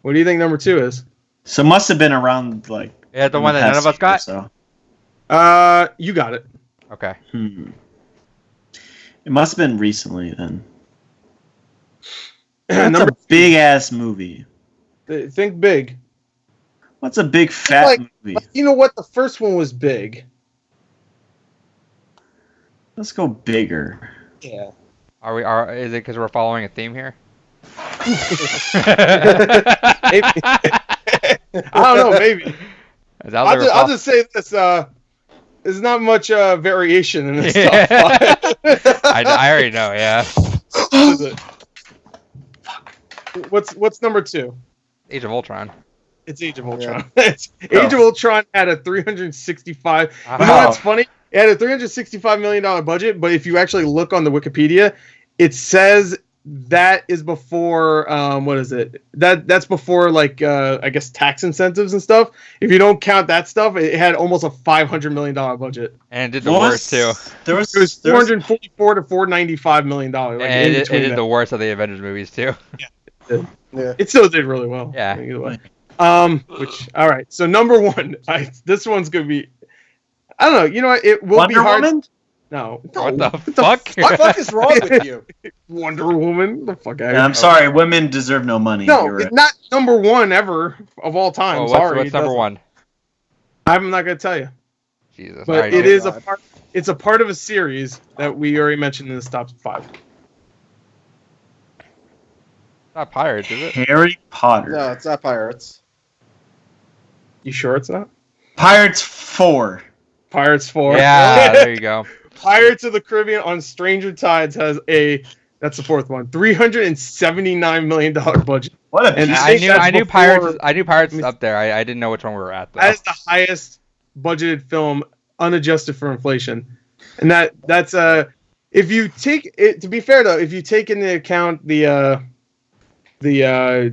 What do you think number 2 is? So it must have been around the one that none of us got. So. You got it. Okay. It must have been recently then. That's a big ass movie. Think big. What's a big fat movie? You know what? The first one was big. Let's go bigger. Yeah. Is it because we're following a theme here? Maybe. I don't know. Maybe. I'll just say this. There's not much variation in this stuff. I already know. Yeah. What is it? What's number 2? Age of Ultron. It's Age of Ultron. Yeah. Age of Ultron had a $365. You know what's funny? It had a $365 million budget, but if you actually look on the Wikipedia, it says that is before what is it? That's before I guess tax incentives and stuff. If you don't count that stuff, it had almost a $500 million budget. And it did the worst too. It was $444 to $495 million. And it did the worst of the Avengers movies too. Yeah. It still did really well. Yeah. Either way. All right. So number 1, this one's gonna be. I don't know. You know what? It will be hard. Woman? No. What the fuck? What the fuck is wrong with you? Wonder Woman? The fuck out of here. I'm sorry. Women deserve no money. No, it's not number 1 ever of all time. Well, sorry. What's number 1? I'm not gonna tell you. Jesus. But it is a part. It's a part of a series that we already mentioned in the top 5. Not Pirates, is it? Harry Potter. No, it's not Pirates. You sure it's not? Pirates 4. Pirates 4. Yeah, there you go. Pirates of the Caribbean on Stranger Tides has that's the 4th one. $379 million budget. What a I knew Pirates. I knew Pirates was up there. I didn't know which one we were at though. That is the highest budgeted film, unadjusted for inflation, and that's if you take it. To be fair though, if you take into account the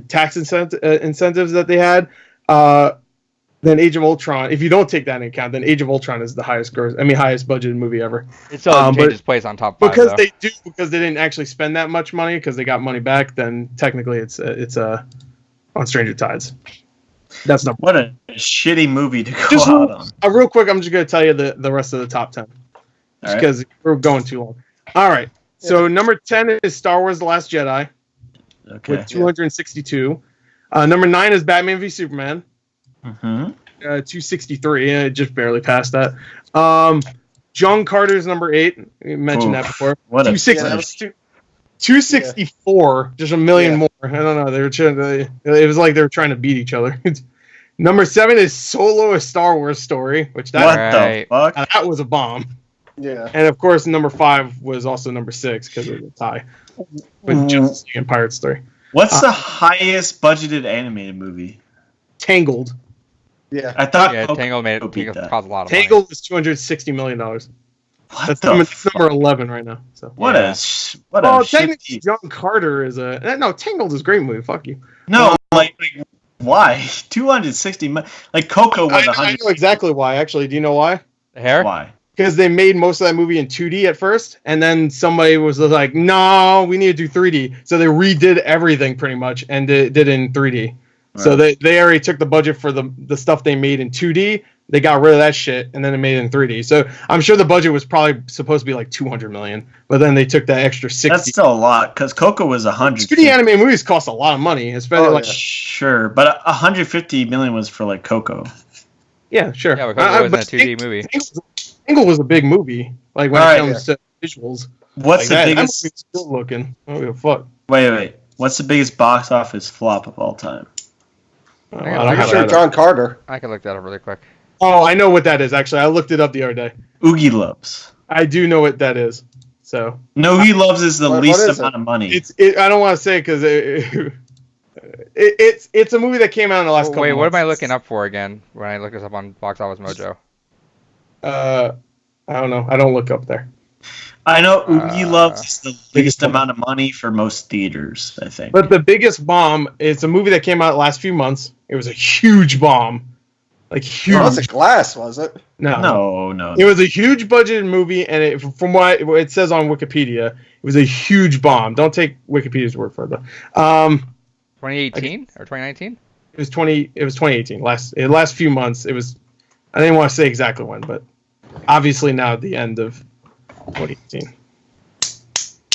tax incentives that they had, then Age of Ultron. If you don't take that into account, then Age of Ultron is the highest budgeted movie ever. It still doesn't change its place on top 5 because though. because they didn't actually spend that much money because they got money back. Then technically it's on Stranger Tides. That's number. What a shitty movie to go out on. Real quick, I'm just gonna tell you the rest of the top 10 because we're going too long. All right. So number 10 is Star Wars: The Last Jedi. Okay. With 262. Number 9 is Batman v Superman. 263. Just barely passed that. John Carter's number 8. We mentioned that before. What 264. Just a million more. I don't know. They were it was like they were trying to beat each other. Number 7 is Solo: A Star Wars Story, which the fuck? That was a bomb. Yeah. And of course, number 5 was also number 6 because of the tie with Justice League and Pirates 3. What's the highest budgeted animated movie? Tangled. Yeah. I thought Tangled caused a lot of Tangled was $260 million. That's number 11 right now. So technically John Carter is Tangled is a great movie. Fuck you. No, why? 260 like Coco was 100. I know exactly why. Actually, do you know why? The hair? Why? Because they made most of that movie in 2D at first, and then somebody was like, "No, we need to do 3D." So they redid everything pretty much and did it in 3D. Right. So they already took the budget for the stuff they made in 2D, They got rid of that shit, and then they made it in 3D. So I'm sure the budget was probably supposed to be like $200 million, but then they took that extra 60. That's still a lot, because Coco was 100. 2D animated movies cost a lot of money, especially sure, but 150 million was for like Coco. Yeah, sure. Yeah, but Coco wasn't a 2D movie. Tangled was a big movie, like when it comes to visuals. What's the biggest? That movie's still looking. I don't give a fuck. Wait. What's the biggest box office flop of all time? I'm sure John Carter. I can look that up really quick. Oh, I know what that is, actually. I looked it up the other day. Oogie Loves. I do know what that is. So. No, Oogie Loves is the least amount of money. I don't want to say because it's a movie that came out in the last couple months. Wait, what am I looking up for again when I look this up on Box Office Mojo? I don't know. I don't look up there. I know Oogie Loves is the least amount of money for most theaters, I think. But the biggest bomb, it's a movie that came out last few months. It was a huge bomb. Like huge. It wasn't Glass, was it? No. It was a huge budgeted movie, and from what it says on Wikipedia, it was a huge bomb. Don't take Wikipedia's word for it, though. 2018 or 2019? It was 2018. Last few months. It was. I didn't want to say exactly when, but obviously now at the end of 2018.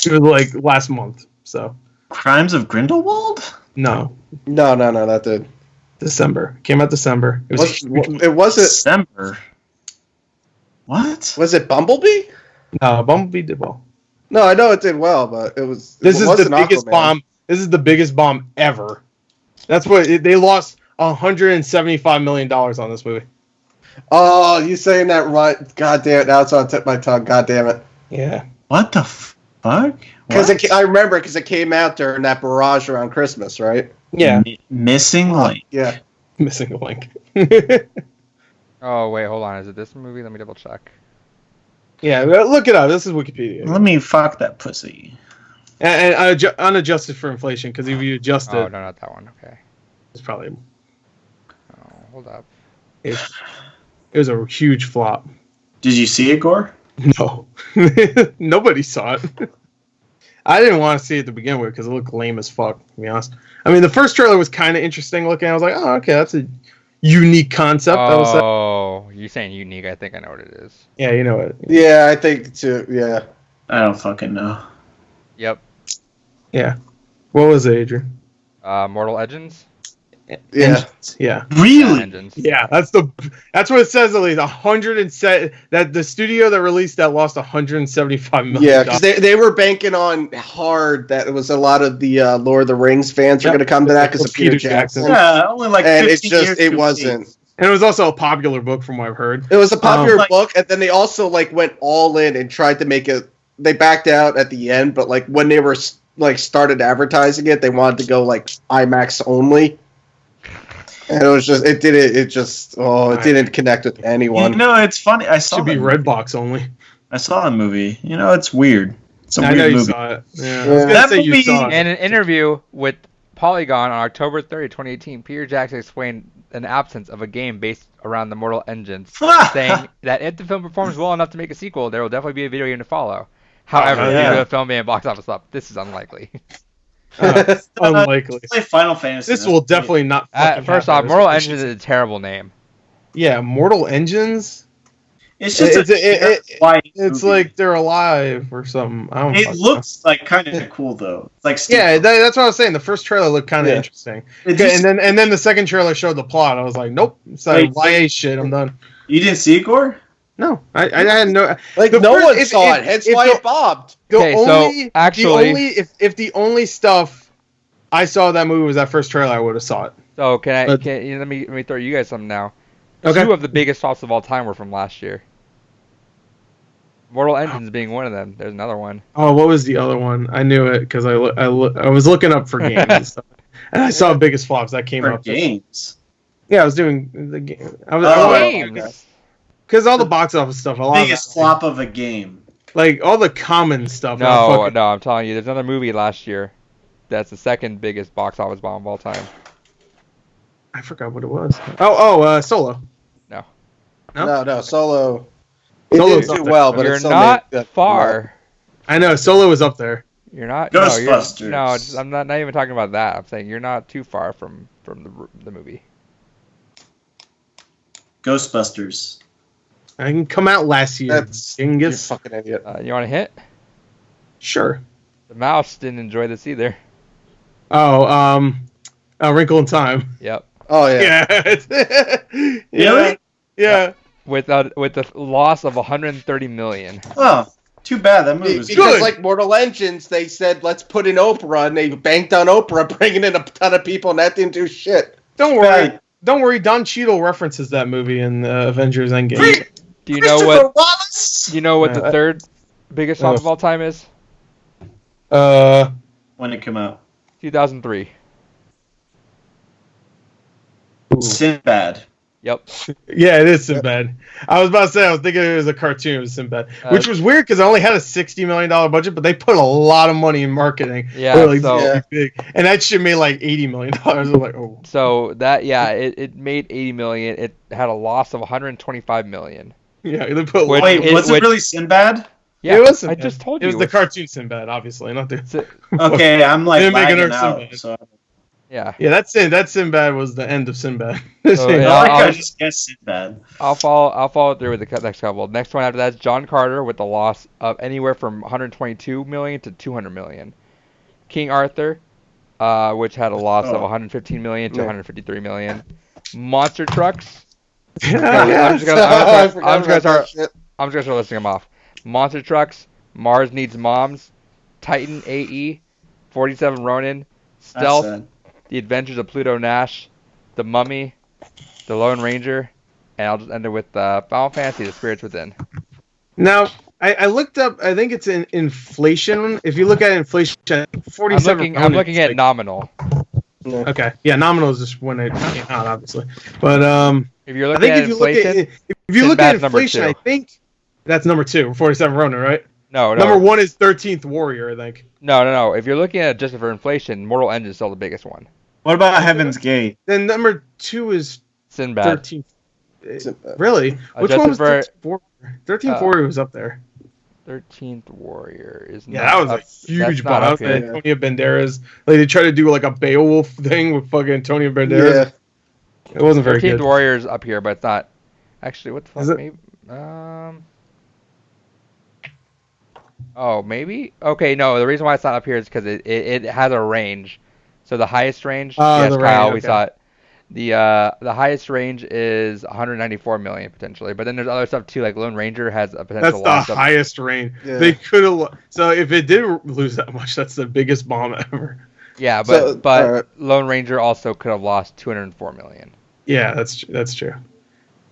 It was like last month. So. Crimes of Grindelwald? No, that did. December. Came out December. It wasn't December. What? Was it Bumblebee? No, Bumblebee did well. No, I know it did well, but it was. This is the biggest bomb. This is the biggest bomb ever. That's what they lost $175 million on this movie. Oh, you saying that right? God damn it! Now it's on the tip of my tongue. God damn it! Yeah. What the fuck? Because I remember because it came out during that barrage around Christmas, right? Yeah. Missing Link. Yeah. Missing a link. Oh wait, hold on. Is it this movie? Let me double check. Yeah, look it up. This is Wikipedia. Let me fuck that pussy. And unadjusted for inflation, because if you adjust it, Oh no, not that one. Okay. it's probably Oh, hold up. it was a huge flop. Did you see it, Gore? No, nobody saw it. I didn't want to see it to begin with because it looked lame as fuck, to be honest. I mean, the first trailer was kind of interesting looking. I was like, oh, okay, that's a unique concept. Oh, you're saying unique. I think I know what it is. Yeah, you know it. Yeah, I think too. Yeah. I don't fucking know. Yep. Yeah. What was it, Adrian? Mortal Engines? Yeah. Yeah. Really? Engines. Yeah, that's what it says at least. That the studio that released that lost $175 million. Yeah, because they were banking on hard that it was a lot of the Lord of the Rings fans are going to come to that because of Peter Jackson. Yeah, only like 15 years. It wasn't. And it was also a popular book from what I've heard. It was a popular book, and then they also went all in and tried to make it. They backed out at the end, but when they were started advertising it, they wanted to go IMAX only. And it didn't connect with anyone. It's funny. I saw it should be Redbox only. I saw the movie. It's weird. It's a weird movie. You saw it. Yeah. That movie. You saw it. In an interview with Polygon on October 30, 2018, Peter Jackson explained an absence of a game based around the Mortal Engines, saying that if the film performs well enough to make a sequel, there will definitely be a video game to follow. However, due to the film being box office up, this is unlikely. Unlikely. Play Final Fantasy. This will definitely not. First off, Mortal Engines is a terrible name. Yeah, Mortal Engines. It's just it's like they're alive or something. It looks kind of cool though. It's that's what I was saying. The first trailer looked kind of interesting, and then the second trailer showed the plot. I was like, nope, it's like YA shit. I'm done. You didn't see it, Gore? No, I had no. No one saw it. That's why it bobbed. If the only stuff I saw that movie was that first trailer, I would have saw it. So let me throw you guys something now. Okay. 2 of the biggest flops of all time were from last year. Mortal Engines being one of them. There's another one. Oh, what was the other one? I knew it because I was looking up for games and stuff, and I saw biggest flops that came up. Games. Yeah, I was doing the game. Games. Because all the box office stuff. Biggest flop of a game. All the common stuff. No, I'm telling you, there's another movie last year that's the second biggest box office bomb of all time. I forgot what it was. Solo. No, Solo. It didn't do well, but you're not far. I know Solo was up there. You're not. Ghostbusters. No, I'm not even talking about that. I'm saying you're not too far from the movie. Ghostbusters. I can come out last year. You're a fucking idiot. You want to hit? Sure. The mouse didn't enjoy this either. Oh, A Wrinkle in Time. Yep. Oh yeah. Yeah. Really? Yeah. With the loss of 130 million. Oh, too bad. That movie was Because good. like Mortal Engines, they said let's put in Oprah, and they banked on Oprah, bringing in a ton of people, and that didn't do shit. Don't worry. Don Cheadle references that movie in Avengers Endgame. Do you know what? Wallace? Do you know what the third biggest flop of all time is? when it came out. 2003. Sinbad. Yep. Yeah, it is Sinbad. I was about to say, I was thinking it was a cartoon of Sinbad, which was weird because it only had a $60 million budget, but they put a lot of money in marketing. Yeah, big. And that shit made like $80 million. I was like, oh. So that, it made 80 million. It had a loss of 125 million. Yeah, they put. Wait, was it really Sinbad? Yeah, it was Sinbad. I just told you. It was the cartoon Sinbad, obviously, not the. Okay, I'm like Didn't make lagging it out. Sinbad. So. Yeah. Yeah, that Sinbad was the end of Sinbad. So, I just guessed Sinbad. I'll follow through with the next couple. Next one after that is John Carter with a loss of anywhere from 122 million to 200 million. King Arthur, which had a loss of 115 million to 153 million. Monster Trucks. I'm just gonna start listing them off. Monster Trucks, Mars Needs Moms, Titan AE, 47 Ronin, Stealth, The Adventures of Pluto Nash, The Mummy, The Lone Ranger, and I'll just end it with Final Fantasy: The Spirits Within. Now, I looked up. I think it's in inflation. If you look at inflation, 47. I'm looking at nominal. Okay, yeah, nominal is just when it came out, obviously. But if you're looking at inflation, if you look at inflation, I think that's number 2, 47 Ronin, right? No. Number 1 is 13th Warrior, I think. No. If you're looking at just for inflation, Mortal Engine is still the biggest one. What about Heaven's Gate? Then number 2 is Sinbad. 13th. Really? Which one was 13th Warrior? 13th Warrior was up there. 13th Warrior is not that was a huge bomb. Antonio Banderas. Like, they tried to do like a Beowulf thing with fucking Antonio Banderas. Yeah. It wasn't very good. 13th Warrior is up here, but it's not. Actually, what the fuck? Is it? Maybe, oh, maybe? Okay, no, the reason why it's not up here is because it has a range. So the highest range, yes, Kyle, we saw it. The highest range is 194 million potentially, but then there's other stuff too. Like Lone Ranger has a potential. That's the highest range. Yeah. They could have. So if it did lose that much, that's the biggest bomb ever. Yeah, but Lone Ranger also could have lost 204 million. Yeah, that's true.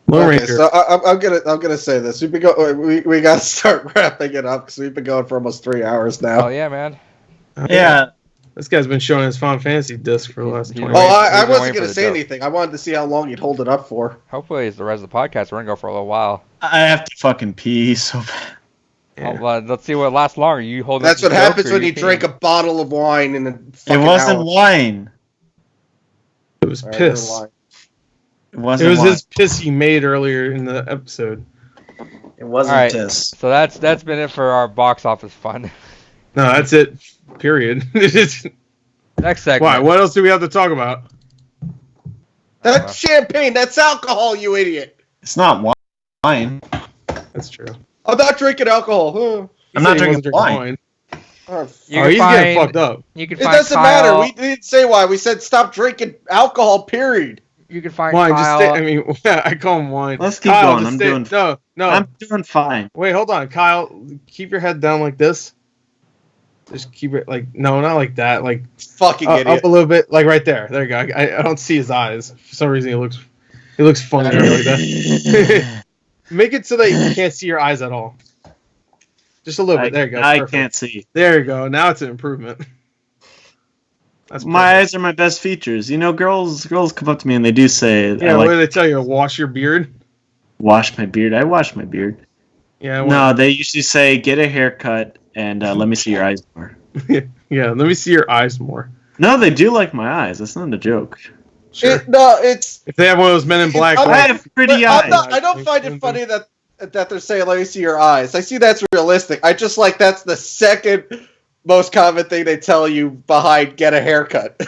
Lone Ranger. So I'm gonna say this. We gotta start wrapping it up because we've been going for almost 3 hours now. Oh yeah, man. Yeah. This guy's been showing his Final Fantasy disc for the last 20 minutes. I wasn't going to say anything. I wanted to see how long you'd hold it up for. Hopefully, it's the rest of the podcast. We're going to go for a little while. I have to fucking pee so bad. Yeah. Well, let's see what lasts longer. You hold. That's what happens when you drink a bottle of wine in a fucking It wasn't wine. It was piss. It wasn't. It was his piss he made earlier in the episode. It wasn't piss. So that's been it for our box office fun. No, that's it. Period. Next segment. Why? What else do we have to talk about? That's champagne. That's alcohol, you idiot. It's not wine. That's true. I'm not drinking alcohol. I'm not drinking wine. He's getting fucked up. It doesn't matter. We didn't say why. We said stop drinking alcohol, period. You can find wine. Kyle. I call him wine. Let's keep Kyle, going. No. I'm doing fine. Wait, hold on, Kyle. Keep your head down like this. Just keep it like not like that. Like fucking idiot. Up a little bit, like right there. There you go. I don't see his eyes for some reason. He looks funny like that. Make it so that you can't see your eyes at all. Just a little bit. There you go. I can't see. There you go. Now it's an improvement. That's my eyes are my best features. You know, girls come up to me and they do say, "Yeah, what do they tell you? Wash your beard." Wash my beard. I wash my beard. Yeah. No, they usually say, "Get a haircut and let me see your eyes more." Yeah, let me see your eyes more. No, they do like my eyes. That's not a joke. Sure. It's if they have one of those Men in Black. I have pretty eyes. I don't find it funny that they're saying, "Let me see your eyes." I see that's realistic. I just like that's the second most common thing they tell you behind "get a haircut."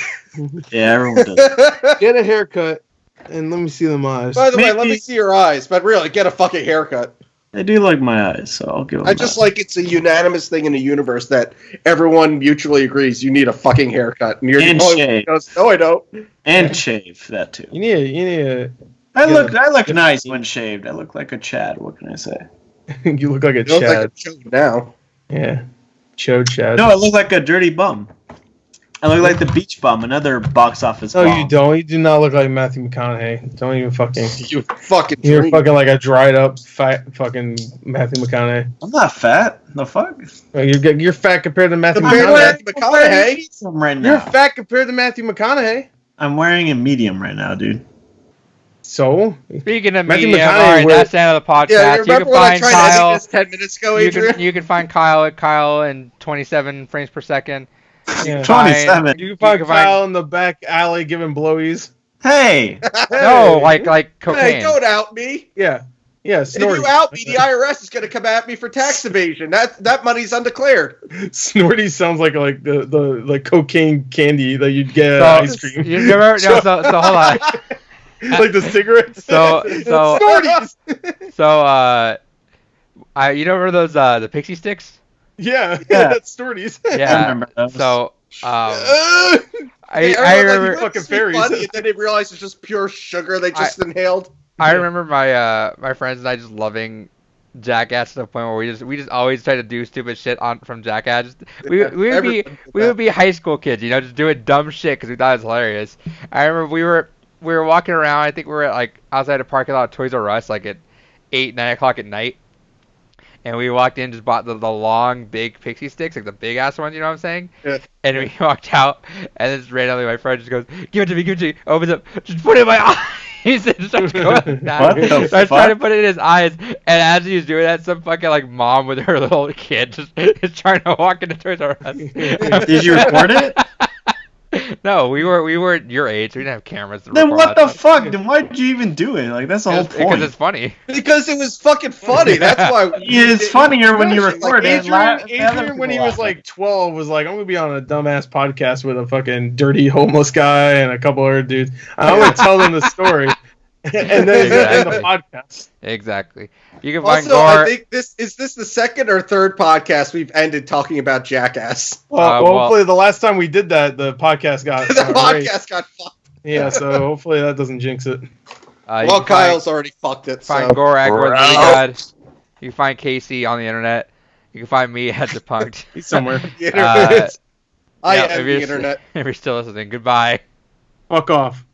Yeah, everyone does. Get a haircut And let me see them eyes. By the way, let me see your eyes, but really, get a fucking haircut. I do like my eyes, so I'll give them I just like it's a unanimous thing in the universe that everyone mutually agrees you need a fucking haircut. And you're and shave. Goes, no, I don't. And shave, that too. You need a I look nice when shaved. I look like a Chad. What can I say? you look like a You look Chad. like a chode now. Yeah. Chad. No, I look like a dirty bum. I look like the beach bum, another box office No, bomb. you don't. You do not look like Matthew McConaughey. Don't even fucking. You're fucking like a dried up fat fucking Matthew McConaughey. I'm not fat. The fuck? You're fat compared to Matthew McConaughey. Right now. You're fat compared to Matthew McConaughey. I'm wearing a medium right now, dude. So speaking of Matthew medium, McConaughey, all right, that's the end of the podcast. Yeah, you remember when I tried to edit this 10 minutes ago, Adrian? You can find Kyle at Kyle in 27 frames per second. Yeah. 27. You can find Kyle in the back alley giving blowies. Hey. No, like cocaine. Hey, don't out me. Yeah. Yeah, If Snorty. you out me, the IRS is going to come at me for tax evasion. That money's undeclared. Snorty sounds like the like cocaine candy that you'd get at ice cream. You remember? No, so hold on. Like the cigarettes. So Snorties. you remember those the pixie sticks? Yeah, that's Snorties. Yeah. I remember those. So I remember fucking fairies. Funny, and then they realized it's just pure sugar they just inhaled. I remember my friends and I just loving Jackass to the point where we just always try to do stupid shit from Jackass. We would be high school kids, just doing dumb shit because we thought it was hilarious. I remember we were walking around. I think we were at, like outside a parking lot of Toys R Us, like at 9 o'clock at night. And we walked in, just bought the long, big pixie sticks, like the big ass ones, you know what I'm saying? Yeah. And we walked out, and then just randomly my friend just goes, give it to me, opens up, just put it in my eyes, and starts going down. What the I was trying to put it in his eyes, and as he was doing that, some fucking like mom with her little kid just is trying to walk into Toys R Us. Did you record it? No, we were your age. We didn't have cameras. Then what the fuck? Then why'd you even do it? Like, that's the whole point. Because it's funny. Because it was fucking funny. That's why. It's funnier when you record it. Adrian, when he was like 12, was like, I'm gonna be on a dumbass podcast with a fucking dirty homeless guy and a couple other dudes. I'm gonna tell them the story, and then end the podcast. Exactly. You can find also, I think this is the second or third podcast we've ended talking about Jackass. Well, hopefully the last time we did that, the podcast got got fucked. Yeah, so hopefully that doesn't jinx it. Kyle's already fucked it. Find Gore at GorTheMovieGod. You can find Casey on the internet. You can find me at Depunked. He's somewhere. The internet. I am the internet. If you're still listening, goodbye. Fuck off.